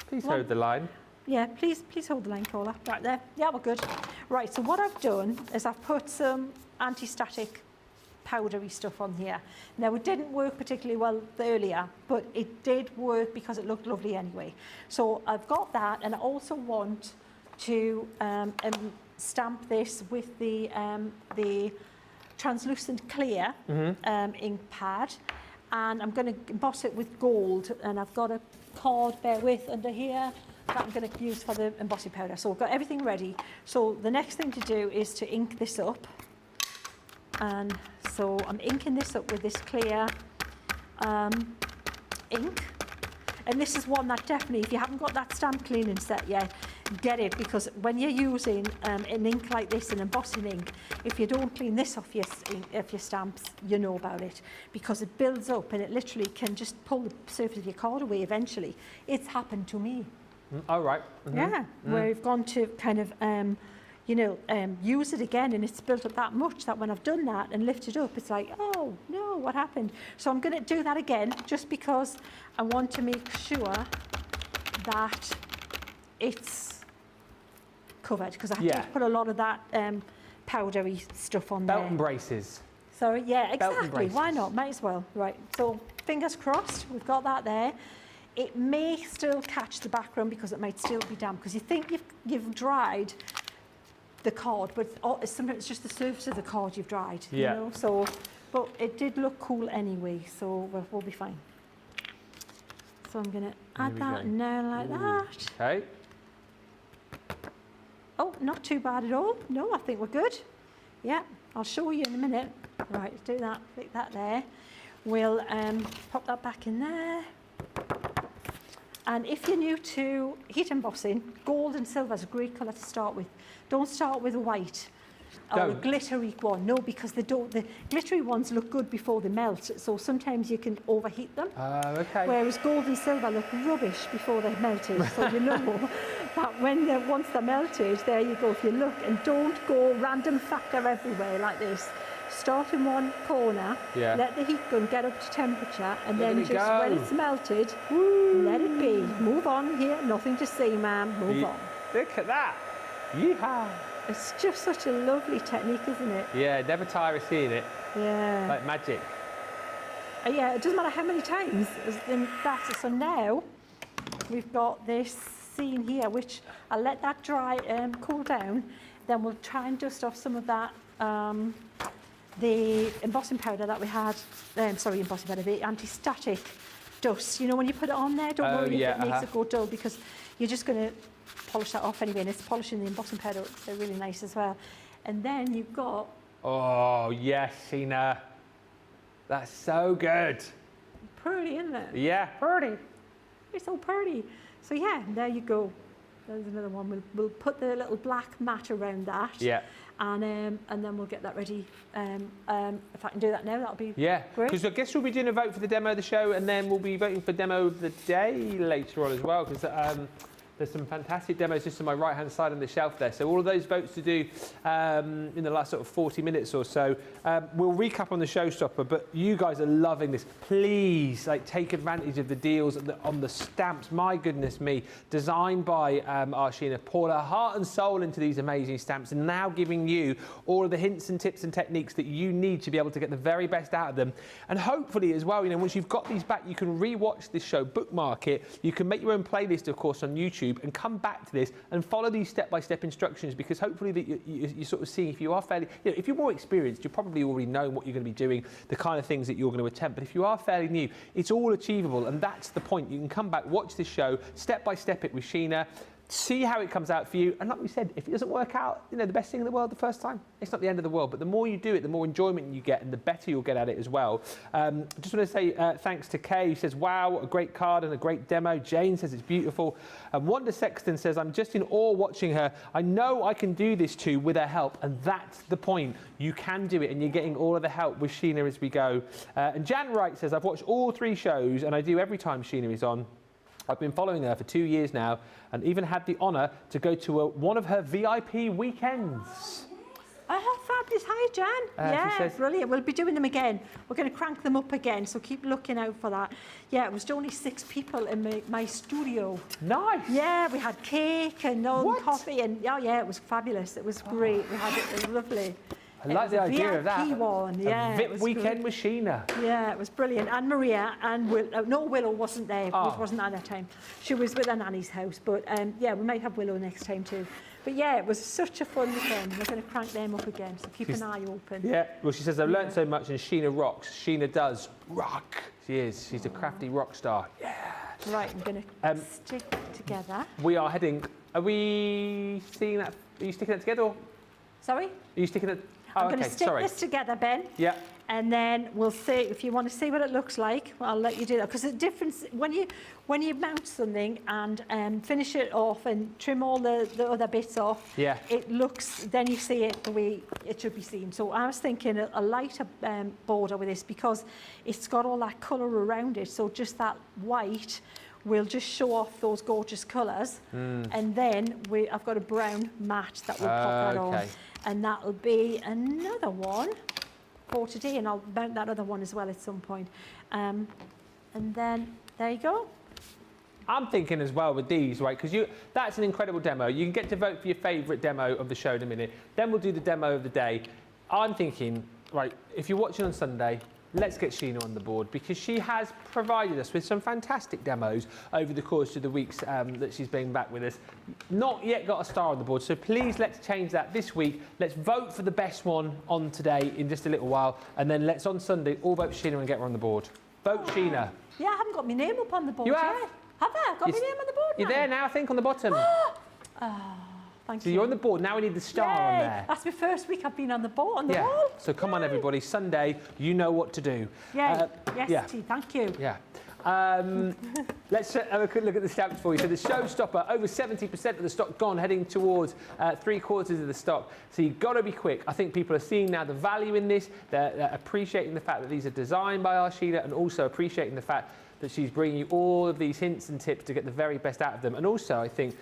Please hold the line. Yeah, please hold the line, caller. Right there. Yeah, we're good. Right, so what I've done is I've put some anti-static powdery stuff on here. Now, it didn't work particularly well earlier, but it did work because it looked lovely anyway. So I've got that, and I also want to stamp this with the translucent clear ink pad, and I'm going to emboss it with gold, and I've got a card, bear with, under here that I'm going to use for the embossing powder. So I've got everything ready. So the next thing to do is to ink this up, and so I'm inking this up with this clear ink. And this is one that definitely, if you haven't got that stamp cleaning set yet, get it, because when you're using an ink like this, an embossing ink, if you don't clean this off your stamps, you know about it, because it builds up and it literally can just pull the surface of your card away eventually. It's happened to me. Oh, right. Yeah, where you've gone to kind of, use it again, and it's built up that much that when I've done that and lifted up, it's like, oh no, what happened? So I'm going to do that again, just because I want to make sure that it's covered, because I had to put a lot of that powdery stuff on there. Belt and braces. So yeah, exactly. Why not? Might as well. Right. So fingers crossed. We've got that there. It may still catch the background because it might still be damp, because you think you've dried the card, but sometimes it's just the surface of the card you've dried. You know? So, but it did look cool anyway, so we'll be fine. So I'm going to add that now like that. Okay. Oh, not too bad at all. No, I think we're good. Yeah, I'll show you in a minute. Right, let's do that. Click that there. We'll pop that back in there. And if you're new to heat embossing, gold and silver is a great colour to start with. Don't start with a white or a glittery one. No, because the glittery ones look good before they melt. So sometimes you can overheat them. Okay. Whereas gold and silver look rubbish before they're melted. So you know that once they're melted, there you go. If you look, and don't go random factor everywhere like this. Start in one corner, let the heat gun get up to temperature, and then just when it's melted, let it be. Move on here, nothing to see, ma'am. Move on. Look at that. Yeehaw. It's just such a lovely technique, isn't it? Yeah, never tire of seeing it. Yeah. Like magic. Yeah, it doesn't matter how many times. So now we've got this scene here, which I'll let that dry and cool down. Then we'll try and dust off some of that. The embossing powder that we had, embossing powder, the anti-static dust. You know, when you put it on there, don't worry if it makes it go dull, because you're just going to polish that off anyway, and it's polishing the embossing powder. They're really nice as well. And then you've got... Oh, yes, Sheena. That's so good. Pretty, isn't it? Yeah. Pretty. It's so pretty. So yeah, there you go. There's another one. We'll put the little black mat around that. Yeah. And then we'll get that ready. If I can do that now, that'll be great. Because I guess we'll be doing a vote for the demo of the show, and then we'll be voting for demo of the day later on as well, because there's some fantastic demos just on my right-hand side on the shelf there. So all of those votes to do in the last sort of 40 minutes or so. We'll recap on the Showstopper, but you guys are loving this. Please, take advantage of the deals on the stamps. My goodness me. Designed by our Sheena. Poured her heart and soul into these amazing stamps, and now giving you all of the hints and tips and techniques that you need to be able to get the very best out of them. And hopefully as well, once you've got these back, you can re-watch this show, bookmark it. You can make your own playlist, of course, on YouTube, and come back to this and follow these step-by-step instructions, because hopefully that you're sort of seeing, if you are fairly, if you're more experienced, you're probably already know what you're going to be doing, the kind of things that you're going to attempt. But if you are fairly new, it's all achievable, and that's the point. You can come back, watch this show, step-by-step it with Sheena, see how it comes out for you. And like we said, if it doesn't work out, the best thing in the world the first time, it's not the end of the world. But the more you do it, the more enjoyment you get, and the better you'll get at it as well. Just want to say thanks to Kay, who says, wow, a great card and a great demo. Jane says it's beautiful. And Wanda Sexton says, I'm just in awe watching her. I know I can do this too with her help. And that's the point. You can do it, and you're getting all of the help with Sheena as we go. And Jan Wright says, I've watched all 3 shows, and I do every time Sheena is on. I've been following her for 2 years now, and even had the honour to go to one of her VIP weekends. Oh, fabulous. Hi, Jan. Yeah, brilliant. We'll be doing them again. We're going to crank them up again, so keep looking out for that. Yeah, it was only 6 people in my studio. Nice. Yeah, we had cake and coffee, and yeah, it was fabulous. It was great. We had it was lovely. I like the idea of that. One. Yeah, a VIP weekend with Sheena. Yeah, it was brilliant. And Maria and Willow wasn't there. Wasn't at that time. She was with her nanny's house. But yeah, we might have Willow next time too. But yeah, it was such a fun weekend. We're going to crank them up again, so keep an eye open. Yeah, well, she says, I've learned so much and Sheena rocks. Sheena does rock. She is. She's a crafty rock star. Yeah. Right, I'm going to stick together. We are heading. Are we seeing that? Are you sticking it together? Or? Sorry? Are you sticking it? I'm going to stick this together, Ben. Yeah. And then we'll see, if you want to see what it looks like, I'll let you do that. Because the difference, when you mount something and finish it off and trim all the other bits off, it looks, then you see it the way it should be seen. So I was thinking a lighter border with this because it's got all that colour around it. So just that white will just show off those gorgeous colours. And then I've got a brown mat that will pop that on. And that'll be another one for today, and I'll mount that other one as well at some point. And then there you go. I'm thinking as well with these, right, because that's an incredible demo. You can get to vote for your favourite demo of the show in a minute. Then we'll do the demo of the day. I'm thinking, right, if you're watching on Sunday, let's get Sheena on the board because she has provided us with some fantastic demos over the course of the weeks that she's been back with us. Not yet got a star on the board, so please let's change that this week. Let's vote for the best one on today in just a little while, and then let's on Sunday all vote for Sheena and get her on the board. Vote Sheena. Yeah, I haven't got my name up on the board yet. Have I? Got my name on the board now? You're there now, I think, on the bottom. Thank so you. you're on the board, now we need the star on there. That's my first week I've been on the board, on the wall. So come on everybody, Sunday, you know what to do. Yes, thank you. Yeah. Let's have a quick look at the stamps for you. So the Showstopper, over 70% of the stock gone, heading towards 3/4 of the stock. So you've got to be quick. I think people are seeing now the value in this. They're appreciating the fact that these are designed by our Sheena, and also appreciating the fact that she's bringing you all of these hints and tips to get the very best out of them. And also, I think,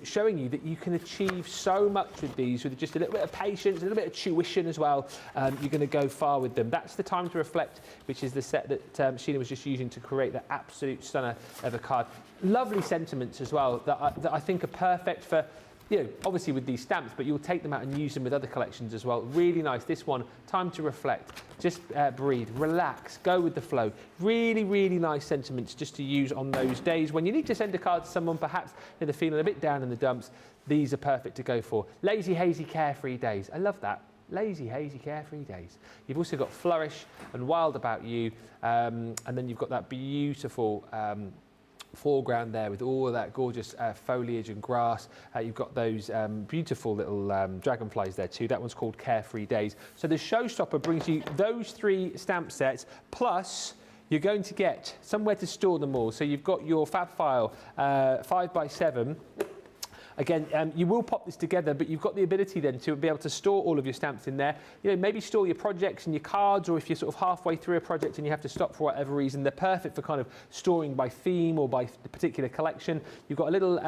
showing you that you can achieve so much with these with just a little bit of patience, a little bit of tuition as well. You're going to go far with them. That's the Time to Reflect, which is the set that Sheena was just using to create the absolute stunner of a card. Lovely sentiments as well that I think are perfect for, obviously with these stamps, but you'll take them out and use them with other collections as well. Really nice. This one, Time to Reflect. Just breathe, relax, go with the flow. Really, really nice sentiments just to use on those days when you need to send a card to someone, perhaps they're feeling a bit down in the dumps. These are perfect to go for. Lazy, hazy, carefree days. I love that. Lazy, hazy, carefree days. You've also got Flourish and Wild About You, and then you've got that beautiful foreground there with all of that gorgeous foliage and grass. You've got those beautiful little dragonflies there too. That one's called Carefree Days. So the Showstopper brings you those 3 stamp sets, plus you're going to get somewhere to store them all. So you've got your fab file 5x7. Again, you will pop this together, but you've got the ability then to be able to store all of your stamps in there. Maybe store your projects and your cards, or if you're sort of halfway through a project and you have to stop for whatever reason, they're perfect for kind of storing by theme or by the particular collection. You've got a little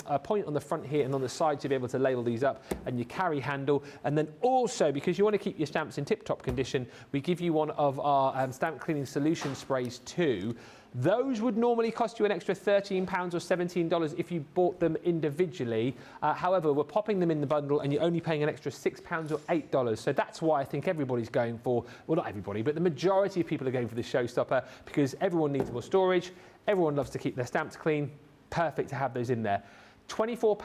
a point on the front here and on the side to be able to label these up, and your carry handle. And then also, because you want to keep your stamps in tip-top condition, we give you one of our stamp cleaning solution sprays too. Those would normally cost you an extra £13 or $17 if you bought them individually. However, we're popping them in the bundle and you're only paying an extra £6 or $8. So that's why I think everybody's going for, well, not everybody, but the majority of people are going for the Showstopper, because everyone needs more storage. Everyone loves to keep their stamps clean. Perfect to have those in there. £24,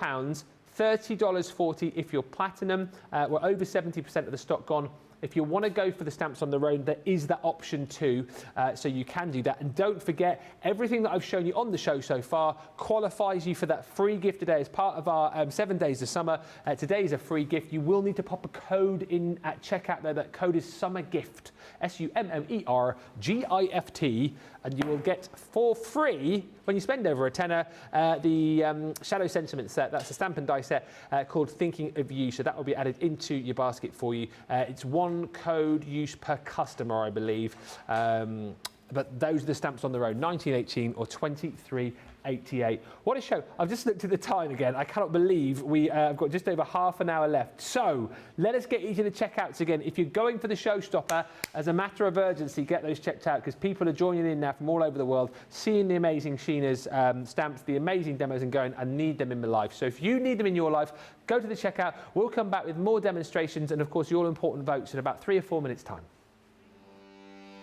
$30.40 if you're platinum. We're over 70% of the stock gone. If you want to go for the stamps on their own, there is that option too, so you can do that. And don't forget, everything that I've shown you on the show so far qualifies you for that free gift today as part of our 7 days of summer. Today is a free gift. You will need to pop a code in at checkout there. That code is SUMMERGIFT, SUMMERGIFT, and you will get for free, when you spend over a tenner, the Shadow Sentiment set. That's a stamp and die set called Thinking of You. So that will be added into your basket for you. It's one code use per customer, I believe. But those are the stamps on their own, 1918 or 23 88. What a show. I've just looked at the time again. I cannot believe we have got just over half an hour left. So let us get you to the checkouts again. If you're going for the Showstopper, as a matter of urgency, get those checked out because people are joining in now from all over the world, seeing the amazing Sheena's stamps, the amazing demos and going, I need them in my life. So if you need them in your life, go to the checkout. We'll come back with more demonstrations and, of course, your all-important votes in about 3 or 4 minutes' time.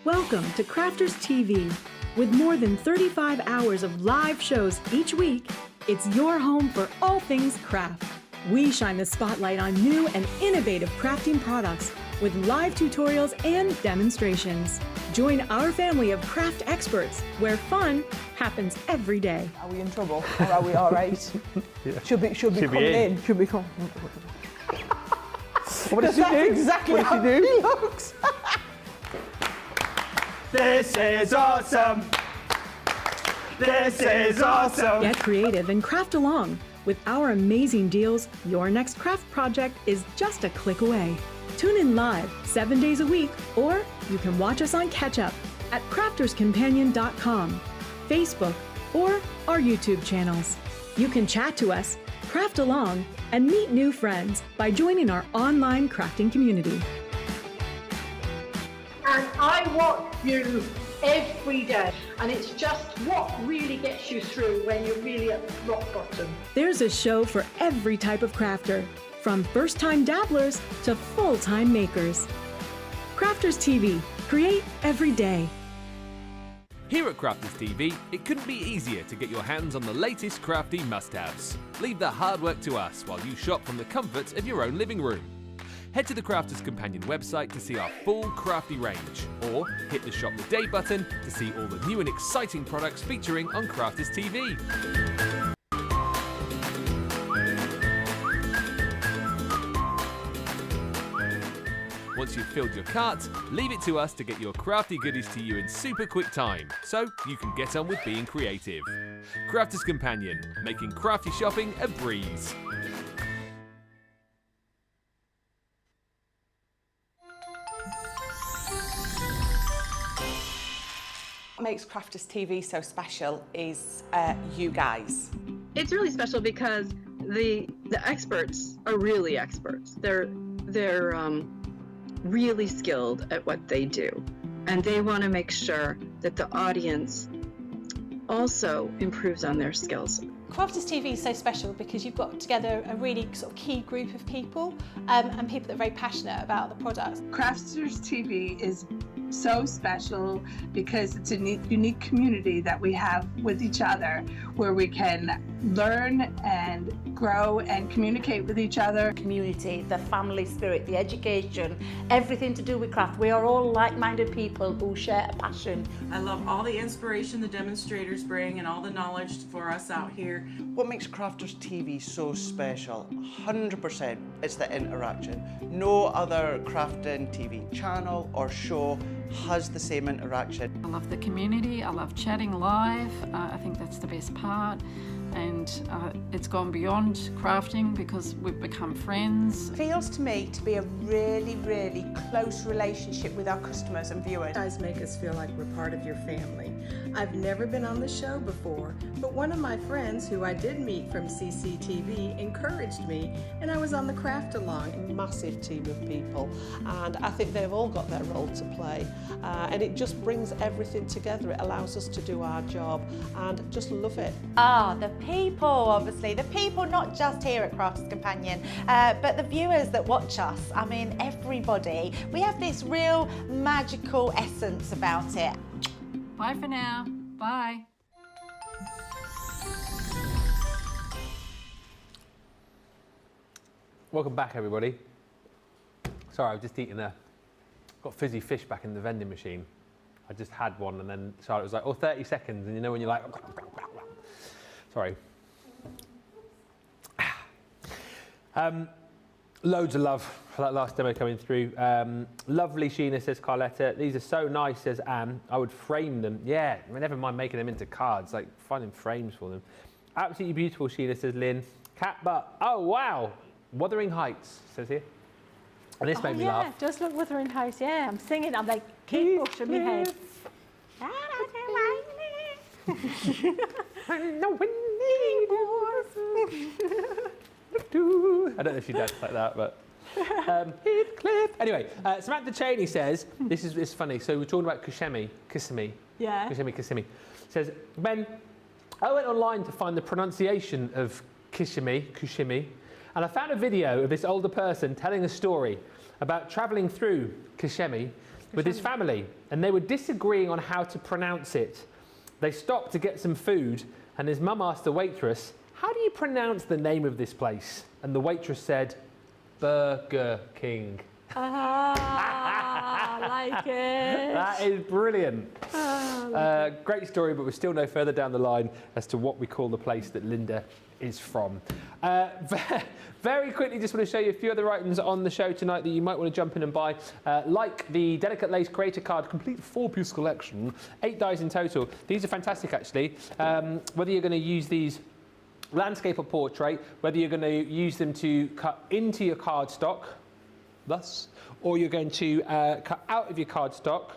Welcome to Crafters TV. With more than 35 hours of live shows each week, it's your home for all things craft. We shine the spotlight on new and innovative crafting products with live tutorials and demonstrations. Join our family of craft experts where fun happens every day. Are we in trouble or are we all right? Yeah. Should be coming in. Should be coming. What does she do? Exactly how he looks. This is awesome. This is awesome. Get creative and craft along. With our amazing deals, your next craft project is just a click away. Tune in live 7 days a week, or you can watch us on Catch Up at crafterscompanion.com, Facebook, or our YouTube channels. You can chat to us, craft along, and meet new friends by joining our online crafting community. And I watch you every day, and it's just what really gets you through when you're really at rock bottom. There's a show for every type of crafter, from first-time dabblers to full-time makers. Crafters TV, create every day. Here at Crafters TV, it couldn't be easier to get your hands on the latest crafty must-haves. Leave the hard work to us while you shop from the comfort of your own living room. Head to the Crafters Companion website to see our full crafty range, or hit the Shop the Day button to see all the new and exciting products featuring on Crafters TV. Once you've filled your cart, leave it to us to get your crafty goodies to you in super quick time, so you can get on with being creative. Crafters Companion, making crafty shopping a breeze. What makes Crafters TV so special is you guys. It's really special because the experts are really experts. They're really skilled at what they do, and they want to make sure that the audience also improves on their skills. Crafters TV is so special because you've got together a really sort of key group of people and people that are very passionate about the products. Crafters TV is so special because it's a unique community that we have with each other where we can learn and grow and communicate with each other. Community, the family spirit, the education, everything to do with craft. We are all like-minded people who share a passion. I love all the inspiration the demonstrators bring and all the knowledge for us out here. What makes Crafters TV so special? 100% it's the interaction. No other crafting TV channel or show has the same interaction. I love the community, I love chatting live, I think that's the best part, and it's gone beyond crafting because we've become friends. It feels to me to be a really, really close relationship with our customers and viewers. You guys make us feel like we're part of your family. I've never been on the show before, but one of my friends who I did meet from CCTV encouraged me, and I was on the craft along. A massive team of people, and I think they've all got their role to play, and it just brings everything together. It allows us to do our job and just love it. The people, obviously, the people not just here at Crafters Companion, but the viewers that watch us. I mean, everybody. We have this real magical essence about it. Bye for now. Bye. Welcome back, everybody. Sorry, I've just eaten got fizzy fish back in the vending machine. I just had one, and then Charlotte was like, oh, 30 seconds, and you know when you're like, sorry. Loads of love for that last demo coming through. Lovely Sheena, says Carletta. These are so nice, says Anne. I would frame them. Yeah, I mean, never mind making them into cards, like finding frames for them. Absolutely beautiful, Sheena, says Lynn. Cat butt. Oh, wow. Wuthering Heights, says here. And this made me laugh. Yeah, it does look Wuthering Heights, yeah. I'm singing, I'm like, keep pushing my head. I don't know if she danced like that, but Heathcliff. Anyway, Samantha Cheney says, this is funny. So we're talking about Kissimmee. Yeah. Kissimmee. Says, Ben, I went online to find the pronunciation of Kissimmee, and I found a video of this older person telling a story about travelling through Kissimmee with his family, and they were disagreeing on how to pronounce it. They stopped to get some food, and his mum asked the waitress, how do you pronounce the name of this place? And the waitress said, Burger King. I like it. That is brilliant. Great story, but we're still no further down the line as to what we call the place that Linda is from. Very quickly, just want to show you a few other items on the show tonight that you might want to jump in and buy, like the Delicate Lace Creator Card Complete 4-piece collection, 8 dies in total. These are fantastic, actually. Whether you're going to use these landscape or portrait, whether you're going to use them to cut into your cardstock, thus, or you're going to cut out of your cardstock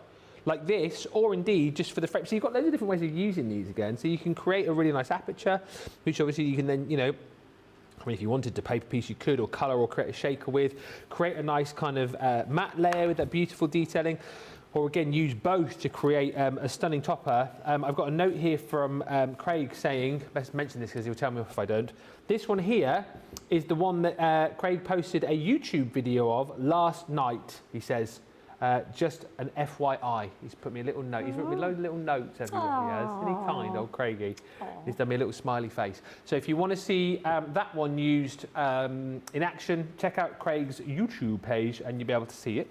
like this, or indeed just for the frame. So you've got loads of different ways of using these again. So you can create a really nice aperture, which obviously you can then, you know, I mean, if you wanted to paper piece, you could, or colour, or create a shaker with. Create a nice kind of matte layer with that beautiful detailing. Or again, use both to create a stunning topper. I've got a note here from Craig saying, let's mention this because he'll tell me if I don't. This one here is the one that Craig posted a YouTube video of last night. He says, just an FYI. He's put me a little note. He's written me loads of little notes everywhere he has. Isn't he kind, old Craigie? He's done me a little smiley face. So if you want to see that one used in action, check out Craig's YouTube page and you'll be able to see it.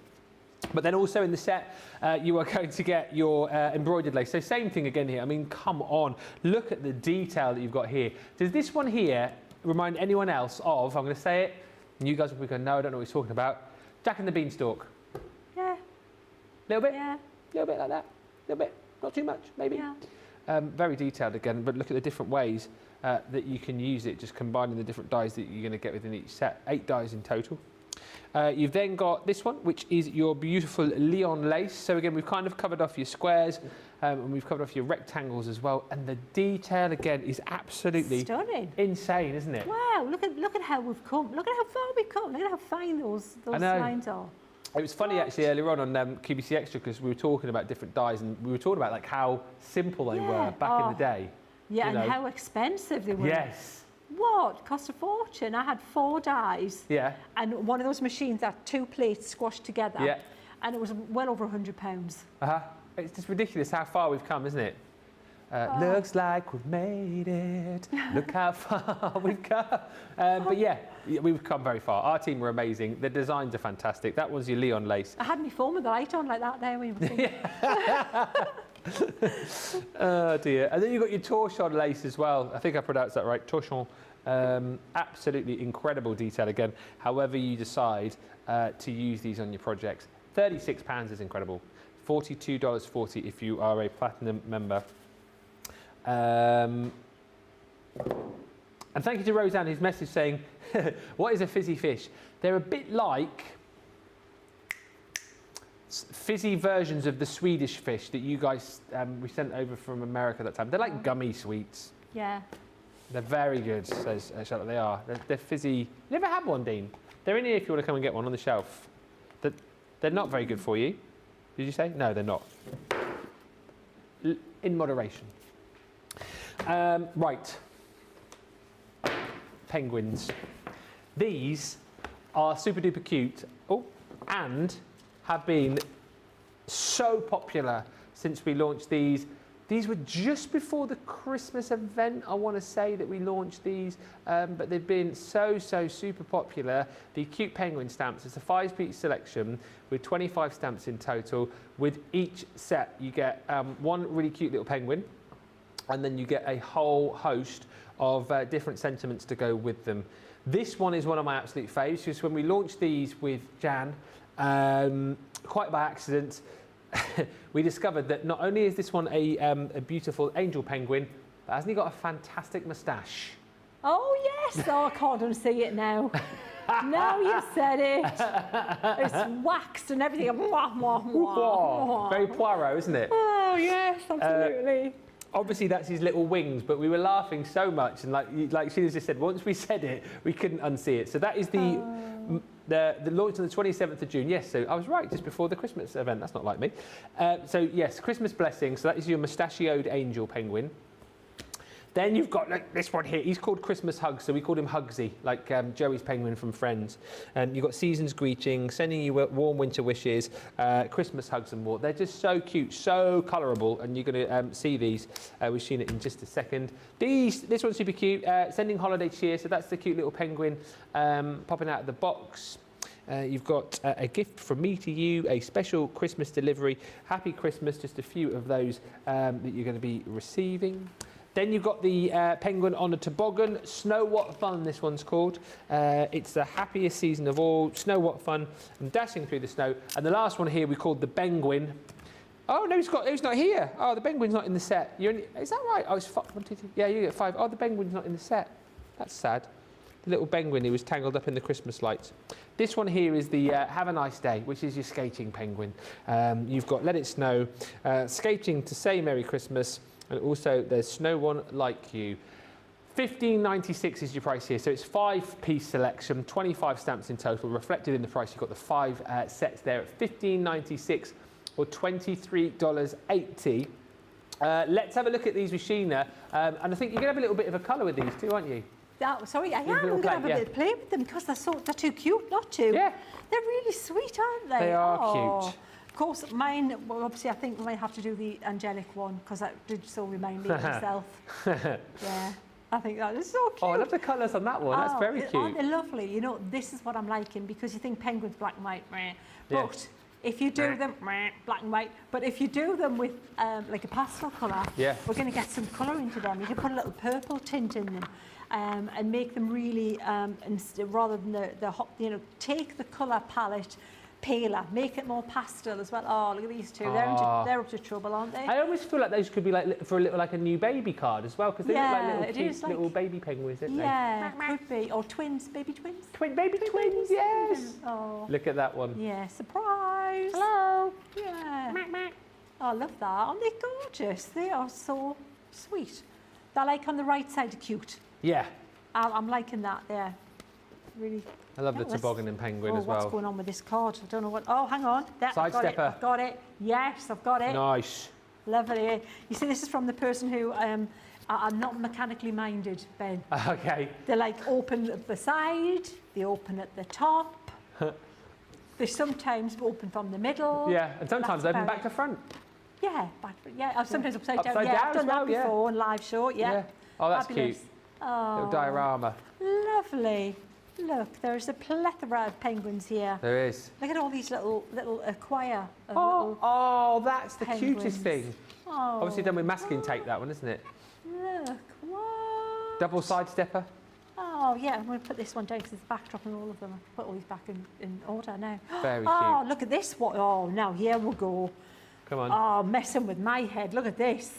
But then also in the set, you are going to get your embroidered lace. So same thing again here. I mean, come on. Look at the detail that you've got here. Does this one here remind anyone else of, I'm going to say it, and you guys will be going, no, I don't know what he's talking about, Jack and the Beanstalk? Yeah. Little bit? Yeah. Little bit like that. Little bit. Not too much, maybe. Yeah. Very detailed again, but look at the different ways that you can use it, just combining the different dies that you're going to get within each set. 8 dies in total. You've then got this one, which is your beautiful Leon lace. So again, we've kind of covered off your squares and we've covered off your rectangles as well. And the detail again is absolutely stunning, insane, isn't it? Wow! Look at how we've come. Look at how far we've come. Look at how fine those lines are. It was funny actually earlier on QBC Extra because we were talking about different dies and we were talking about like how simple they were back in the day. Yeah, and how expensive they were. Yes. What? Cost a fortune. I had 4 dies. Yeah. And one of those machines had 2 plates squashed together. Yeah. And it was well over £100. It's just ridiculous how far we've come, isn't it? Looks like we've made it. Look how far we've come. But yeah, we've come very far. Our team were amazing. The designs are fantastic. That was your Leon lace. I had my phone with the light on like that there when you were thinking. Oh dear. And then you've got your torchon lace as well. I think I pronounced that right. Torchon. Absolutely incredible detail again. However you decide to use these on your projects. £36 is incredible. $42.40 if you are a platinum member. And thank you to Roseanne, whose message saying, what is a fizzy fish? They're a bit like fizzy versions of the Swedish fish that you guys, we sent over from America that time. They're like gummy sweets. Yeah. They're very good, says Charlotte. They are. They're fizzy. You never had one, Dean? They're in here if you want to come and get one on the shelf. They're not very good for you. Did you say? No, they're not. In moderation. Right. Penguins. These are super duper cute. Oh, and have been so popular since we launched these. These were just before the Christmas event, I want to say, that we launched these, but they've been so super popular. The cute penguin stamps, it's a 5-piece selection with 25 stamps in total. With each set, you get one really cute little penguin, and then you get a whole host of different sentiments to go with them. This one is one of my absolute faves, because when we launched these with Jan, quite by accident, we discovered that not only is this one a beautiful angel penguin, but hasn't he got a fantastic moustache? Oh yes! Oh, I can't unsee it now. Now you said it. It's waxed and everything. Very Poirot, isn't it? Oh yes, absolutely. Obviously, that's his little wings, but we were laughing so much, and like Sheena just said, once we said it, we couldn't unsee it. So that is the launch on the 27th of June. Yes, so I was right, just before the Christmas event. That's not like me. So yes, Christmas blessing. So that is your mustachioed angel penguin. Then you've got like this one here. He's called Christmas Hugs, so we called him Hugsy, like Joey's penguin from Friends. And you've got Season's Greetings, sending you warm winter wishes, Christmas hugs and more. They're just so cute, so colourable, and you're going to see these with Sheena in just a second. This one's super cute, sending holiday cheer, so that's the cute little penguin popping out of the box. You've got a gift from me to you, a special Christmas delivery. Happy Christmas, just a few of those that you're going to be receiving. Then you've got the penguin on a toboggan. Snow What Fun, this one's called. It's the happiest season of all. Snow What Fun, and dashing through the snow. And the last one here we called the penguin. Oh, no, he's not here. Oh, the penguin's not in the set. Is that right? Oh, it's 1, 2, 3. Yeah, you get 5. Oh, the penguin's not in the set. That's sad. The little penguin, he was tangled up in the Christmas lights. This one here is the Have a Nice Day, which is your skating penguin. You've got Let It Snow, skating to say Merry Christmas. And also, there's Snow One Like You. $15.96 is your price here. So it's 5-piece selection, 25 stamps in total. Reflected in the price, you've got the 5 sets there at $15.96 or $23.80. Let's have a look at these with Sheena. And I think you're going to have a little bit of a colour with these too, aren't you? Sorry, I am. I'm going to have a bit of play with them because they're too cute not to. Yeah. They're really sweet, aren't they? They are cute. Of course, mine, well, obviously, I think we might have to do the angelic one because that did so remind me of myself. Yeah, I think that is so cute. Oh, I love the colours on that one. That's very cute. Aren't they lovely? You know, this is what I'm liking because you think penguins black and white, but if you do them black and white, but if you do them with like a pastel colour, we're going to get some colour into them. You can put a little purple tint in them. And make them really, rather than the hot, take the colour palette paler, make it more pastel as well. Oh, look at these two. They're up to trouble, aren't they? I always feel like those could be like for a little like a new baby card as well because they look like little cute little baby penguins, don't they? Yeah, could be. Or twins, baby twins. Baby twins, yes. Oh. Look at that one. Yeah, surprise. Hello. Yeah. Oh, I love that. Aren't they gorgeous? They are so sweet. They're like on the right side cute. Yeah. I'm liking that there. Really. I love the toboggan and penguin as well. What's going on with this card? I don't know what. Oh, hang on. Sidestepper. I've got it. Yes, I've got it. Nice. Lovely. You see, this is from the person who are not mechanically minded, Ben. Okay. They like open at the side, they open at the top. They sometimes open from the middle. Yeah, and sometimes open back to front. Yeah, sometimes upside down. Yeah, I've done that before on live show. Yeah. Oh, that's fabulous. cute. Oh, little diorama. Lovely. Look, there's a plethora of penguins here. There is. Look at all these little choir of oh, that's the penguins. cutest thing. Oh, obviously done with masking tape, that one, isn't it? Look, what? Double sidestepper. Oh, yeah, I'm going to put this one down because it's backdrop and all of them. I'll put all these back in order now. Very cute. Oh, look at this one. Oh, now here we go. Come on. Oh, messing with my head. Look at this.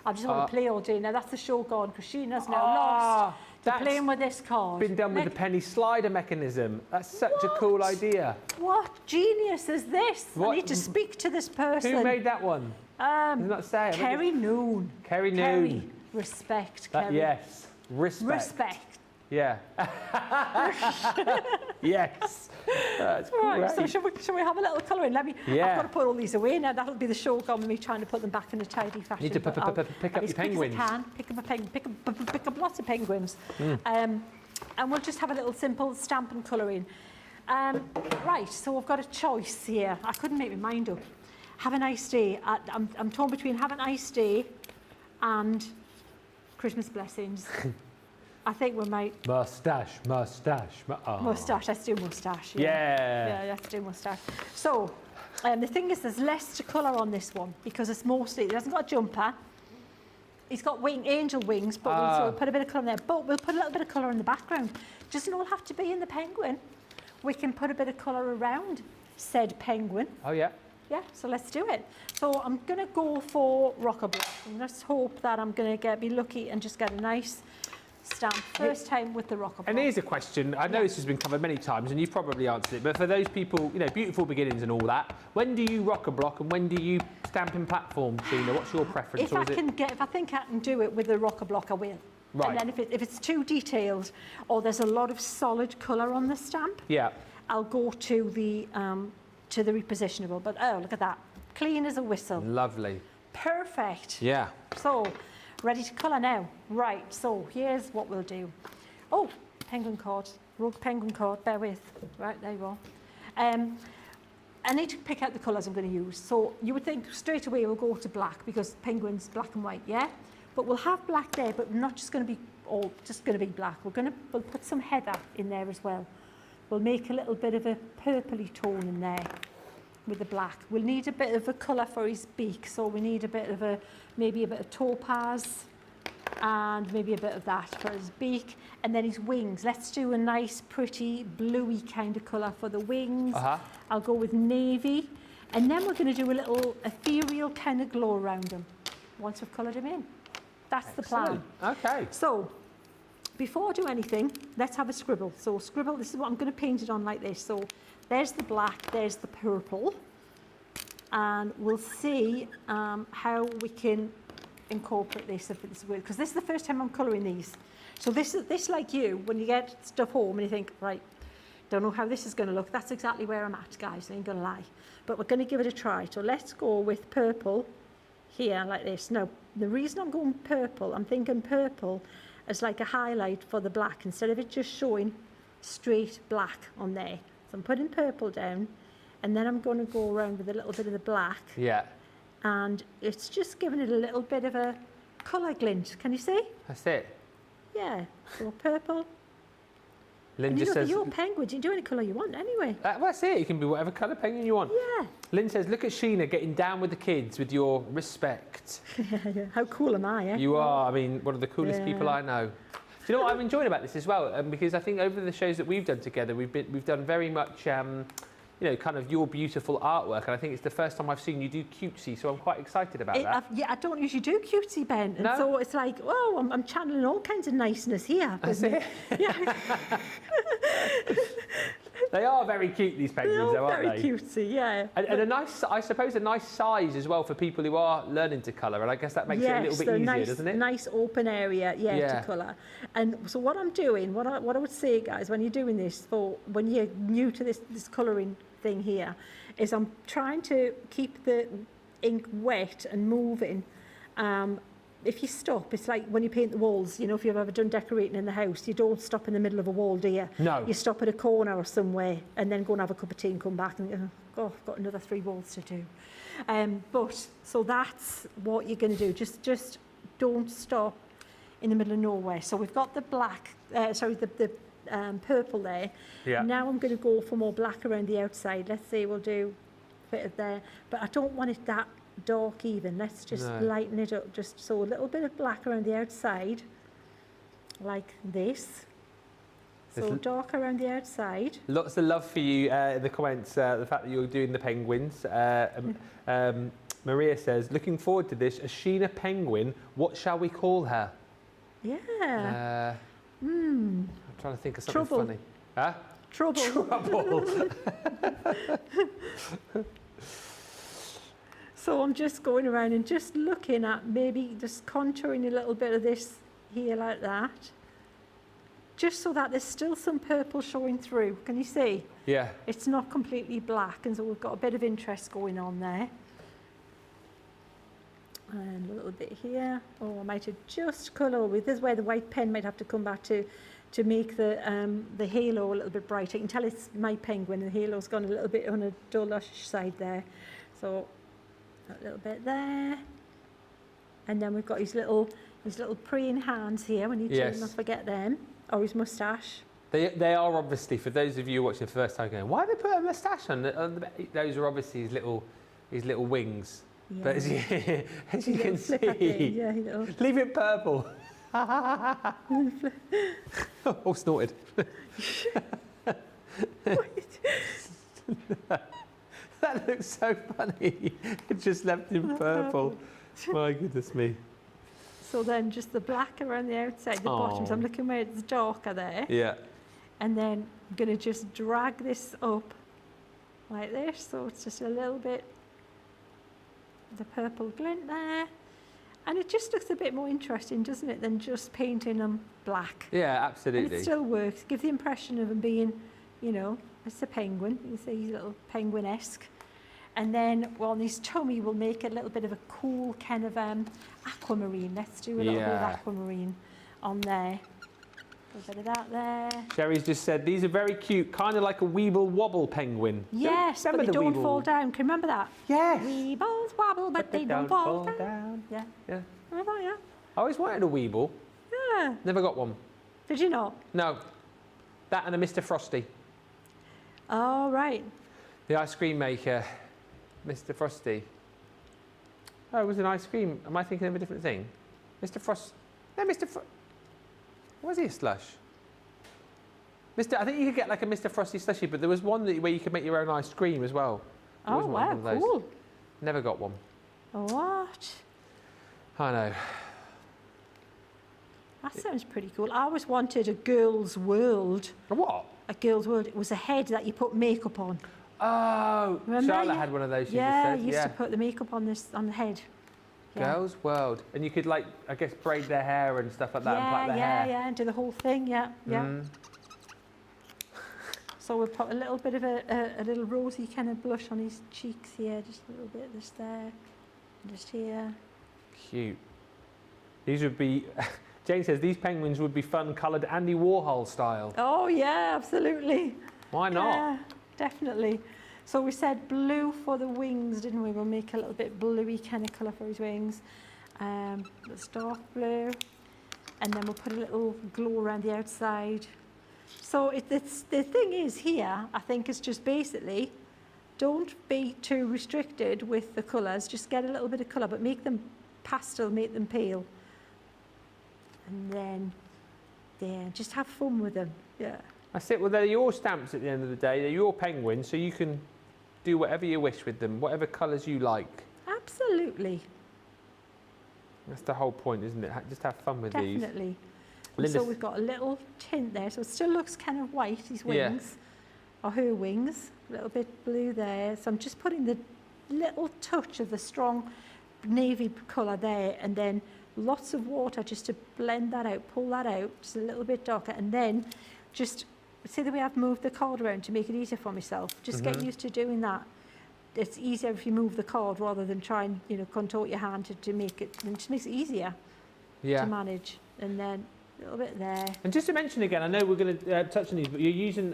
I just want to play all day. Now, that's the show gone because Sheena's now lost. Playing with this card. Been done with the penny slider mechanism. That's such a cool idea. What genius is this? I need to speak to this person. Who made that one? Not say. Kerry Noon. Kerry Noon. Respect, Kerry. Yes. Respect. Yeah. Yes. That's right. So shall we have a little colouring? I've got to put all these away now. That'll be the show gone with me trying to put them back in a tidy fashion. Need to pick up your penguins. Pick up lots of penguins. And we'll just have a little simple stamp and colouring. Right, so we've got a choice here. I couldn't make my mind up. Have a nice day. I'm torn between have a nice day and Christmas blessings. I think we might... Moustache. Moustache, let's do moustache. Yeah, let's do moustache. So, the thing is, there's less to colour on this one because it's mostly... It hasn't got a jumper. He's got angel wings, but we'll put a bit of colour in there. But we'll put a little bit of colour in the background. Doesn't all have to be in the penguin. We can put a bit of colour around said penguin. Oh, yeah. Yeah, so let's do it. So I'm going to go for rocker block. And let's hope that I'm going to be lucky and just get a nice stamp. First time with the rocker block. And here's a question. I know this has been covered many times and you've probably answered it, but for those people, you know, beautiful beginnings and all that, when do you rocker block and when do you stamp in platform, Sheena? What's your preference? If I think I can do it with the rocker block, I will. Right. And then if it's too detailed or there's a lot of solid colour on the stamp, I'll go to the repositionable. But oh, look at that. Clean as a whistle. Lovely. Perfect. Yeah. So, ready to colour now. Right, so here's what we'll do. Oh, penguin cord. Rogue penguin cord, bear with. Right, there you are. I need to pick out the colours I'm going to use. So you would think straight away we'll go to black because penguin's black and white, yeah? But we'll have black there, but we're not just going to be all just going to be black. We'll put some heather in there as well. We'll make a little bit of a purpley tone in there with the black. We'll need a bit of a colour for his beak, so we need a bit of maybe a bit of topaz and maybe a bit of that for his beak. And then his wings. Let's do a nice, pretty, bluey kind of colour for the wings. I'll go with navy. And then we're going to do a little ethereal kind of glow around him once we've coloured him in. That's Excellent. the plan. Okay. So, before I do anything, let's have a scribble. So scribble, this is what I'm going to paint it on like this. So there's the black, there's the purple. And we'll see how we can incorporate this if it's good. Because this is the first time I'm colouring these. So this like you, when you get stuff home and you think, right, don't know how this is going to look. That's exactly where I'm at, guys. I ain't going to lie. But we're going to give it a try. So let's go with purple here like this. Now, the reason I'm going purple, I'm thinking purple as like a highlight for the black instead of it just showing straight black on there. So I'm putting purple down and then I'm going to go around with a little bit of the black. Yeah. And it's just giving it a little bit of a colour glint. Can you see? That's it. Yeah. So purple. Lynn and just says... You're penguin. You can do any colour you want anyway. That's it. You can be whatever colour penguin you want. Yeah. Lynn says, look at Sheena getting down with the kids with your respect. Yeah. How cool am I, eh? You are. I mean, one of the coolest people I know. Do you know what I'm enjoying about this as well? Because I think over the shows that we've done together, we've done very much... you know, kind of your beautiful artwork, and I think it's the first time I've seen you do cutesy, so I'm quite excited about that. Yeah, I don't usually do cutesy, Ben, and so it's like, oh, I'm channeling all kinds of niceness here. That's it. Yeah. They are very cute, these penguins, though, aren't they? Very cutesy, yeah. And a nice, I suppose, a nice size as well for people who are learning to colour, and I guess that makes it a little bit easier, nice, doesn't it? Nice open area, to colour. And so what I'm doing, what I would say, guys, when you're doing this, when you're new to this colouring thing here, is I'm trying to keep the ink wet and moving. If you stop, it's like when you paint the walls, you know, if you've ever done decorating in the house, you don't stop in the middle of a wall, do you? No. You stop at a corner or somewhere and then go and have a cup of tea and come back and go, oh, I've got another 3 walls to do. So that's what you're going to do. Just don't stop in the middle of nowhere. So we've got the black, the purple there. Yeah. Now I'm going to go for more black around the outside. Let's say we'll do a bit of there, but I don't want it that dark even. Let's just lighten it up, just so a little bit of black around the outside, like this. So dark around the outside. Lots of love for you in the comments, the fact that you're doing the penguins. Maria says, looking forward to this, a Sheena penguin, what shall we call her? Yeah. I'm trying to think of something funny. Huh? Trouble. Trouble. So I'm just going around and just looking at maybe just contouring a little bit of this here like that. Just so that there's still some purple showing through. Can you see? Yeah. It's not completely black, and so we've got a bit of interest going on there. And a little bit here. Oh, I might have just colour with this, where the white pen might have to come back to make the halo a little bit brighter. You can tell it's my penguin, and the halo's gone a little bit on a dullish side there. So a little bit there. And then we've got his little praying hands here. We need to not forget them. Or his moustache. They are obviously, for those of you watching the first time going, why did they put a moustache on the those are obviously his little wings. Yeah. But as you can see, leave it purple. Oh, snorted. That looks so funny. It just left him purple. My goodness me. So then just the black around the outside, the bottom. So I'm looking where it's darker there. Yeah. And then I'm going to just drag this up like this. So it's just a little bit, the purple glint there. And it just looks a bit more interesting, doesn't it, than just painting them black. Yeah, absolutely. And it still works. Give the impression of them being, you know, it's a penguin. You can see he's a little penguin-esque. And then, well, on his tummy, we'll make a little bit of a cool kind of aquamarine. Let's do a little bit of aquamarine on there. A bit of that there. Sherry's just said, these are very cute, kind of like a Weeble Wobble penguin. Yes, but they don't fall down. Can you remember that? Yes. Weebles wobble, but they don't fall down. Yeah. Yeah. Remember that, yeah? I always wanted a Weeble. Yeah. Never got one. Did you not? No. That and a Mr. Frosty. Oh, right. The ice cream maker, Mr. Frosty. Oh, it was an ice cream. Am I thinking of a different thing? Mr. Frost. No, Mr. Frost. Was he a slush? I think you could get like a Mr. Frosty slushie, but there was one where you could make your own ice cream as well. Oh, wow, cool. Never got one. What? I know. That sounds pretty cool. I always wanted a girl's world. A what? A girl's world. It was a head that you put makeup on. Oh, remember Charlotte had one of those. Yeah, you used to put the makeup on the head. Yeah. Girls' World. And you could, like, I guess, braid their hair and stuff like that and plait their hair. Yeah, and do the whole thing, yeah. So we'll put a little bit of a little rosy kind of blush on his cheeks here, just a little bit of this there, just here. Cute. These would be, Jane says, these penguins would be fun, coloured Andy Warhol style. Oh, yeah, absolutely. Why not? Yeah, definitely. So we said blue for the wings, didn't we? We'll make a little bit bluey kind of colour for his wings. Let's dark blue. And then we'll put a little glow around the outside. So the thing is here, I think, is just basically, don't be too restricted with the colours. Just get a little bit of colour, but make them pastel, make them pale. And then, yeah, just have fun with them, yeah. That's it. Well, they're your stamps at the end of the day. They're your penguins, so you can do whatever you wish with them, whatever colours you like. Absolutely. That's the whole point, isn't it? Just have fun with these. Definitely. So we've got a little tint there, so it still looks kind of white, his wings, or her wings. A little bit blue there. So I'm just putting the little touch of the strong navy colour there, and then lots of water just to blend that out, pull that out, just a little bit darker, and then just see the way I've moved the card around to make it easier for myself. Just get used to doing that. It's easier if you move the card rather than try and, you know, contort your hand to make it. It just makes it easier to manage. And then a little bit there. And just to mention again, I know we're going to touch on these, but you're using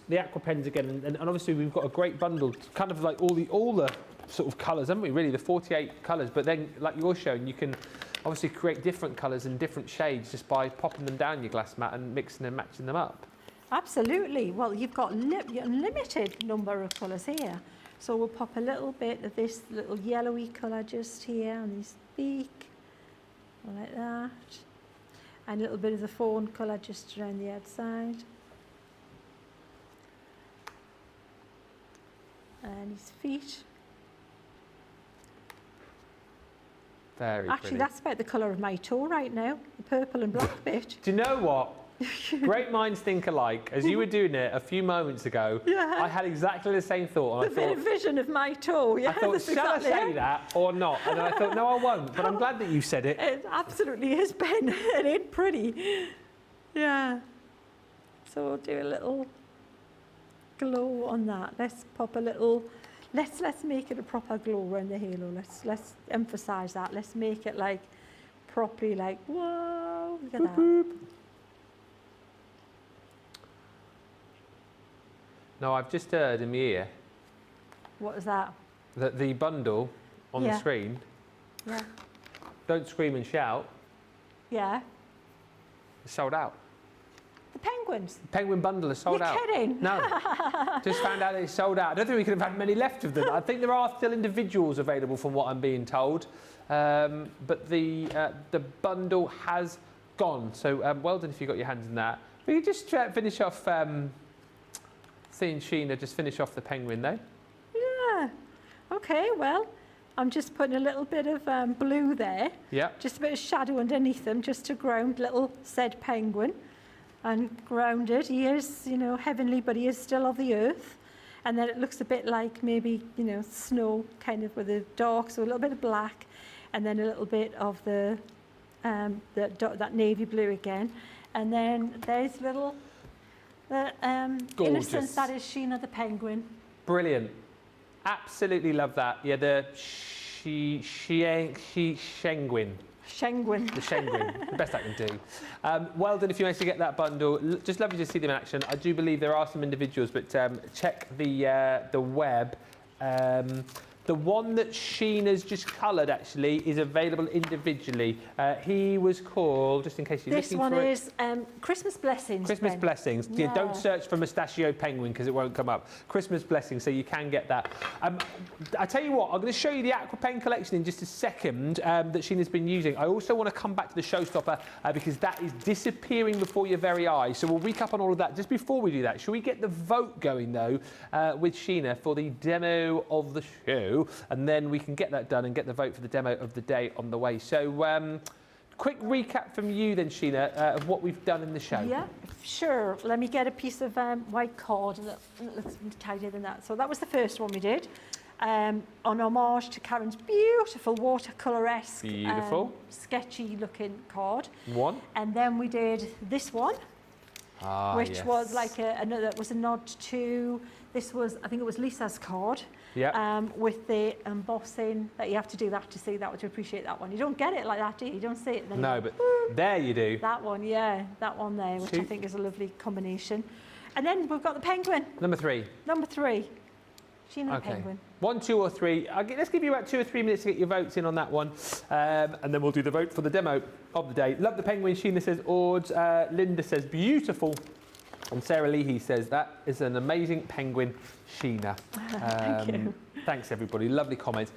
the Aqua pens again, and obviously we've got a great bundle, kind of like all the sort of colours, haven't we? Really, the 48 colours. But then, like you're showing, you can obviously create different colours and different shades just by popping them down your glass mat and mixing and matching them up. Absolutely. Well, you've got an unlimited number of colours here. So we'll pop a little bit of this little yellowy colour just here on his beak, like that. And a little bit of the fawn colour just around the outside. And his feet. Very Actually, pretty. that's about the colour of my toe right now, the purple and black bit. Do you know what? Great minds think alike. As you were doing it a few moments ago, I had exactly the same thought. And I thought, vision of my toe. Yeah, I thought, shall I say that or not? And then I thought, no, I won't. But I'm glad that you said it. It absolutely is, Ben. It ain't pretty. Yeah. So we'll do a little glow on that. Let's pop a little. Let's make it a proper glow around the halo. Let's emphasise that. Let's make it like properly like whoa. Look at that. Boop. No, I've just heard in my ear. What was that? That the bundle on the screen. Yeah. Don't scream and shout. Yeah. It's sold out. The penguins. The penguin bundle is sold out. You're kidding? No. Just found out that it's sold out. I don't think we could have had many left of them. I think there are still individuals available from what I'm being told. But the bundle has gone. So well done if you got your hands on that. We could just finish off seeing Sheena just finish off the penguin though. Yeah. Okay, well, I'm just putting a little bit of blue there. Yeah. Just a bit of shadow underneath them, just to ground little said penguin. And grounded, he is, you know, heavenly, but he is still of the earth. And then it looks a bit like maybe, you know, snow, kind of with a dark, so a little bit of black, and then a little bit of that navy blue again. And then there's little, innocence, that is Sheena the penguin. Brilliant. Absolutely love that. Yeah, the Shenguin. Shenguin. The Shenguin, the best I can do. Well done if you managed to get that bundle. Just lovely to see them in action. I do believe there are some individuals, but check the web. The one that Sheena's just coloured, actually, is available individually. He was called, just in case you're looking for it. This one is Christmas Blessings. Christmas Blessings. Yeah. Don't search for Mustachio Penguin because it won't come up. Christmas Blessings, so you can get that. I tell you what, I'm going to show you the Aqua Pen collection in just a second that Sheena's been using. I also want to come back to the Showstopper because that is disappearing before your very eyes. So we'll recap on all of that. Just before we do that, should we get the vote going, though, with Sheena for the demo of the show? And then we can get that done and get the vote for the demo of the day on the way. So quick recap from you then, Sheena, of what we've done in the show. Yeah, sure. Let me get a piece of white cord and it looks tidier than that. So that was the first one we did. On homage to Karen's beautiful watercolour-esque, sketchy looking card. One. And then we did this one, which was like another, was a nod to, this was, I think it was Lisa's card. Yeah. With the embossing, that you have to do that to see that, to appreciate that one. You don't get it like that, do you? You don't see it. Then no, but there you do. That one, yeah, that one there, which I think is a lovely combination. And then we've got the penguin. Number 3. Number 3. Sheena the penguin. 1, 2 or 3. Let's give you about 2 or 3 minutes to get your votes in on that one. And then we'll do the vote for the demo of the day. Love the penguin. Sheena says Ords. Linda says beautiful. And Sarah Leahy says that is an amazing penguin, Sheena. Thank you. Thanks, everybody. Lovely comments.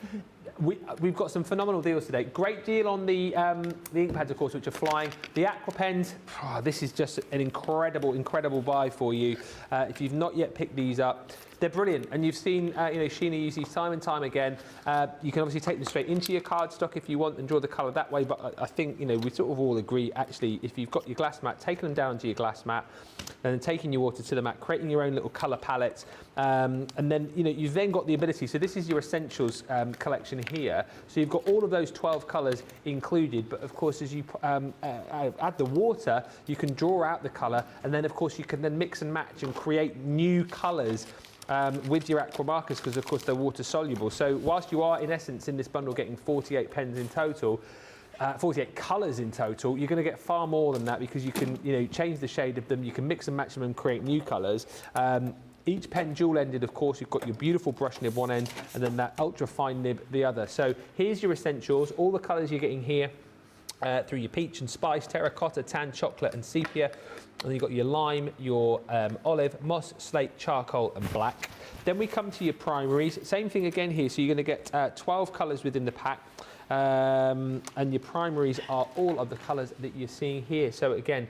We've got some phenomenal deals today. Great deal on the Inkpads, of course, which are flying. The Aqua Pens, this is just an incredible buy for you. If you've not yet picked these up, they're brilliant. And you've seen, Sheena use these time and time again. You can obviously take them straight into your cardstock if you want and draw the colour that way. But I think, we sort of all agree, actually, if you've got your glass mat, taking them down to your glass mat and then taking your water to the mat, creating your own little colour palettes. And then, you've then got the ability. So this is your essentials collection here. So you've got all of those 12 colours included. But of course, as you add the water, you can draw out the colour. And then, of course, you can then mix and match and create new colours with your Aqua Markers, because of course they're water soluble. So whilst you are in essence in this bundle getting 48 pens in total, 48 colours in total, you're going to get far more than that, because you can change the shade of them, you can mix and match them and create new colours. Each pen dual-ended, of course. You've got your beautiful brush nib one end and then that ultra fine nib the other. So here's your essentials, all the colours you're getting here. Through your peach and spice, terracotta, tan, chocolate and sepia. And then you've got your lime, your olive, moss, slate, charcoal and black. Then we come to your primaries. Same thing again here. So you're going to get 12 colours within the pack. And your primaries are all of the colours that you're seeing here. So again,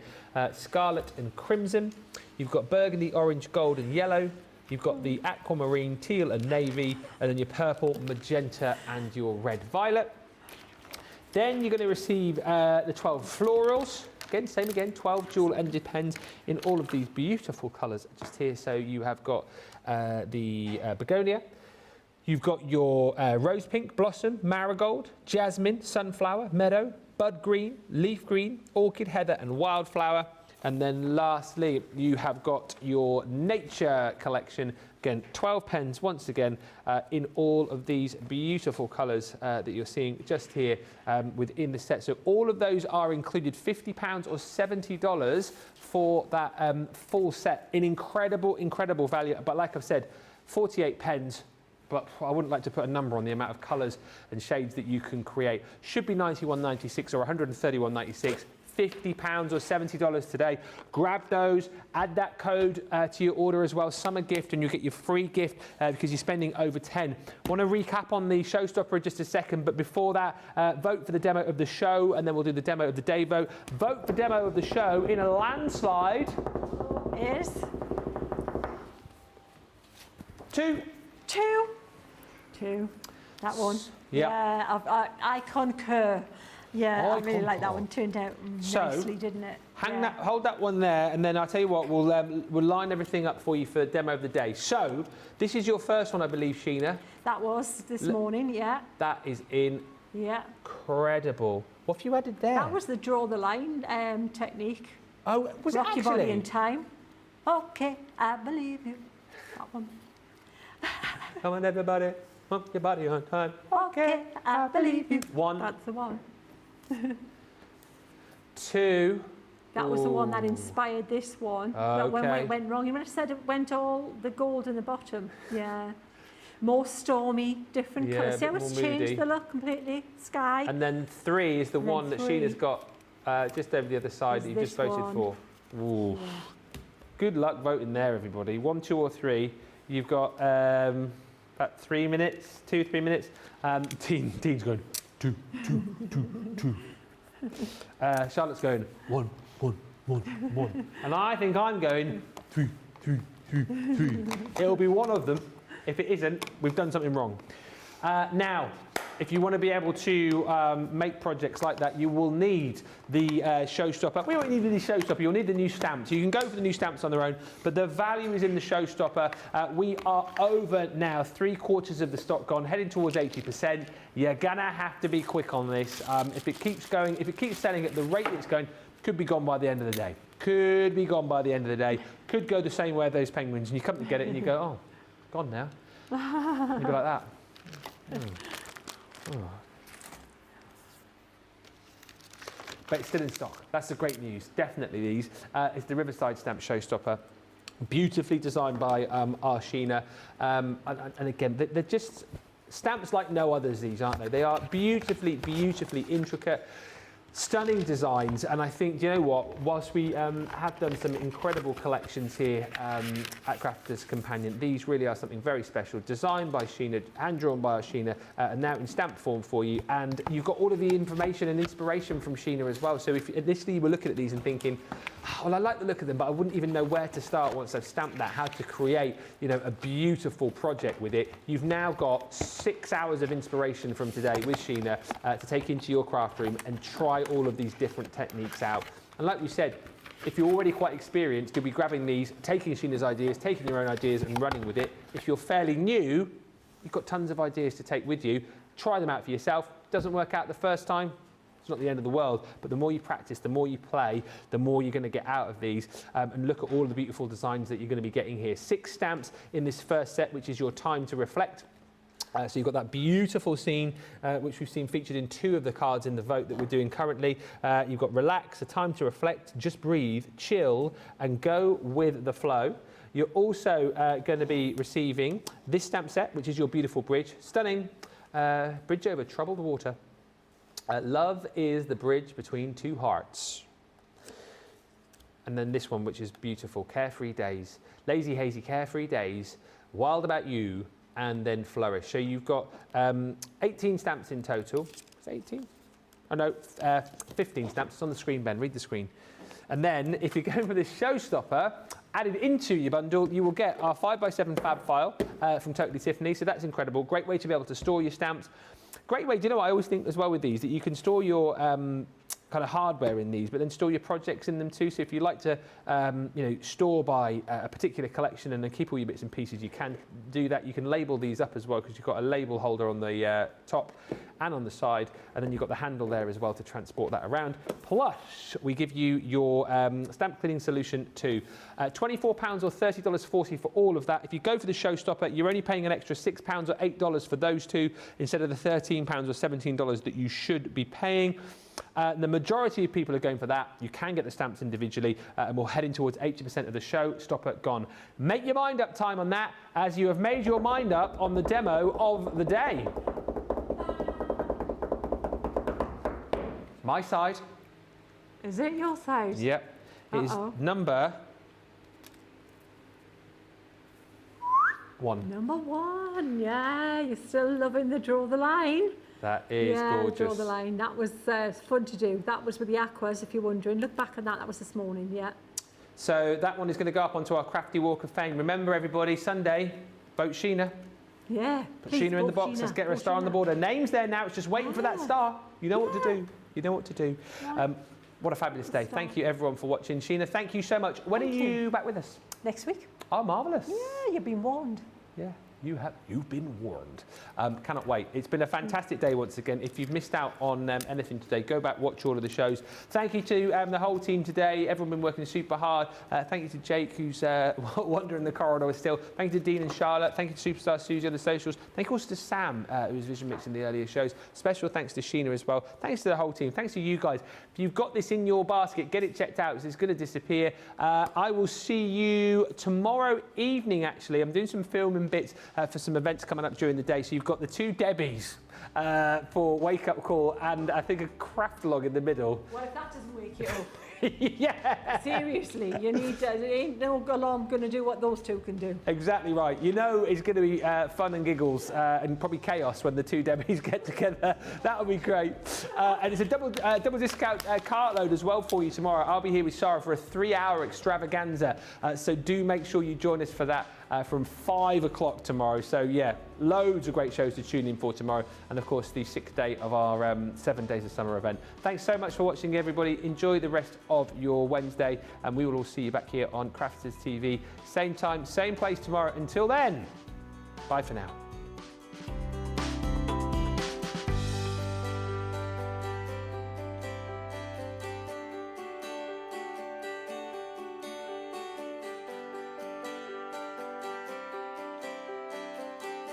scarlet and crimson. You've got burgundy, orange, gold and yellow. You've got the aquamarine, teal and navy. And then your purple, magenta and your red violet. Then you're going to receive the 12 florals. Again, same again, 12 dual-ended pens in all of these beautiful colours just here. So you have got the begonia. You've got your rose pink, blossom, marigold, jasmine, sunflower, meadow, bud green, leaf green, orchid, heather and wildflower. And then lastly, you have got your nature collection. Again, 12 pens once again in all of these beautiful colours that you're seeing just here within the set. So all of those are included, £50 or $70 for that full set. An incredible value. But like I've said, 48 pens. But I wouldn't like to put a number on the amount of colours and shades that you can create. Should be $91.96 or $131.96. £50 or $70 today. Grab those, add that code to your order as well, summer gift, and you get your free gift because you're spending over 10. Want to recap on the Showstopper in just a second, but before that, vote for the demo of the show, and then we'll do the demo of the day vote. Vote for demo of the show in a landslide. Is 2. That one. Yep. Yeah, I concur. Yeah, I really like that one. Turned out nicely, didn't it? Hold that one there, and then I'll tell you what, we'll line everything up for you for the demo of the day. So, this is your first one, I believe, Sheena. That was this morning, yeah. That is incredible. What have you added there? That was the draw the line technique. Oh, was it Rock actually? your body in time. Okay, I believe you. That one. Come on, everybody, rock your body on time. Okay, I believe you. One. That's the one. 2. That was the one that inspired this one. But when it went wrong, you would have said it went all the gold in the bottom. Yeah. More stormy, different colours. See how it's changed the look completely? Sky. And then 3 is the one that Sheena's got just over the other side that you just voted for. Ooh. Yeah. Good luck voting there, everybody. 1, 2 or 3. You've got about 3 minutes, 2-3 minutes. Dean's going 2, 2, 2, 2. Charlotte's going 1, 1, 1, 1. And I think I'm going 3, 3, 3, 3. It'll be one of them. If it isn't, we've done something wrong. Now, if you want to be able to make projects like that, you will need the Showstopper. We won't need the Showstopper, you'll need the new stamps. You can go for the new stamps on their own, but the value is in the Showstopper. We are over now, 3/4 of the stock gone, heading towards 80%. You're gonna have to be quick on this. If it keeps going, if it keeps selling at the rate it's going, could be gone by the end of the day. Could be gone by the end of the day. Could go the same way as those penguins, and you come to get it and you go, oh, gone now. You'd be like that. Oh. But it's still in stock. That's the great news. Definitely these. It's the Riverside Stamp Showstopper. Beautifully designed by our Sheena. And again, they're just stamps like no others, these, aren't they? They are beautifully, beautifully intricate. Stunning designs, and I think, do you know what, whilst we have done some incredible collections here at Crafters Companion, these really are something very special, designed by Sheena, hand-drawn by our Sheena, and now in stamp form for you, and you've got all of the information and inspiration from Sheena as well. So if initially you were looking at these and thinking, oh, well, I like the look of them, but I wouldn't even know where to start once I've stamped that, how to create, you know, a beautiful project with it. You've now got 6 hours of inspiration from today with Sheena to take into your craft room and try all of these different techniques out. And like we said, if you're already quite experienced, you'll be grabbing these, taking Sheena's ideas, taking your own ideas and running with it. If you're fairly new, you've got tons of ideas to take with you. Try them out for yourself. Doesn't work out the first time, it's not the end of the world, but the more you practice, the more you play, the more you're going to get out of these. And look at all the beautiful designs that you're going to be getting here. 6 stamps in this first set, which is your time to reflect. So you've got that beautiful scene, which we've seen featured in 2 of the cards in the vote that we're doing currently. You've got relax, a time to reflect, just breathe, chill, and go with the flow. You're also going to be receiving this stamp set, which is your beautiful bridge. Stunning. Bridge over troubled water. Love is the bridge between 2 hearts. And then this one, which is beautiful. Carefree days. Lazy, hazy, carefree days. Wild about you. And then flourish. So you've got 18 stamps in total. Is it 18? Oh no, 15 stamps. It's on the screen, Ben. Read the screen. And then if you're going for this Showstopper, added into your bundle, you will get our 5x7 fab file from Totally Tiffany. So that's incredible. Great way to be able to store your stamps. Great way, do you know what I always think as well with these, that you can store your kind of hardware in these, but then store your projects in them too. So if you like to, you know, store by a particular collection and then keep all your bits and pieces, you can do that. You can label these up as well because you've got a label holder on the top and on the side, and then you've got the handle there as well to transport that around. Plus, we give you your stamp cleaning solution too. £24 or $30.40 for all of that. If you go for the Showstopper, you're only paying an extra £6 or $8 for those 2 instead of the £13 or $17 that you should be paying. The majority of people are going for that. You can get the stamps individually, and we're heading towards 80% of the Showstopper gone. Make your mind up time on that, as you have made your mind up on the demo of the day. My side. Is it your side? Yep. It is number 1. Number 1, yeah. You're still loving the draw the line. That is gorgeous. Draw the line. That was fun to do. That was with the Aquas, if you're wondering. Look back on that. That was this morning, yeah. So that one is going to go up onto our Crafty Walk of Fame. Remember, everybody, Sunday, vote Sheena. Yeah. Put Sheena in the box. Let's get her a star on the board. Her name's there now. It's just waiting for that star. You know what to do. You know what to do. What a fabulous day. Thank you, everyone, for watching. Sheena, thank you so much. When are you back with us? Next week. Oh, marvellous. Yeah, you've been warned. Yeah. You've been warned. Cannot wait. It's been a fantastic day once again. If you've missed out on anything today, go back, watch all of the shows. Thank you to the whole team today. Everyone been working super hard. Thank you to Jake, who's wandering the corridor still. Thank you to Dean and Charlotte. Thank you to Superstar Susie on the socials. Thank you also to Sam, who was vision mixing the earlier shows. Special thanks to Sheena as well. Thanks to the whole team. Thanks to you guys. If you've got this in your basket, get it checked out because it's going to disappear. I will see you tomorrow evening, actually. I'm doing some filming bits for some events coming up during the day. So you've got the two Debbies for Wake Up Call and I think a craft log in the middle. Well, if that doesn't wake you up. Yeah. Seriously, you need to, there ain't no alarm going to do what those two can do. Exactly right. You know it's going to be fun and giggles and probably chaos when the two Debbies get together. That'll be great. And it's a double discount cartload as well for you tomorrow. I'll be here with Sarah for a 3-hour extravaganza. So do make sure you join us for that from 5 o'clock tomorrow. So yeah, loads of great shows to tune in for tomorrow. And of course, the 6th day of our 7 Days of Summer event. Thanks so much for watching, everybody. Enjoy the rest of your Wednesday. And we will all see you back here on Crafters TV. Same time, same place tomorrow. Until then, bye for now.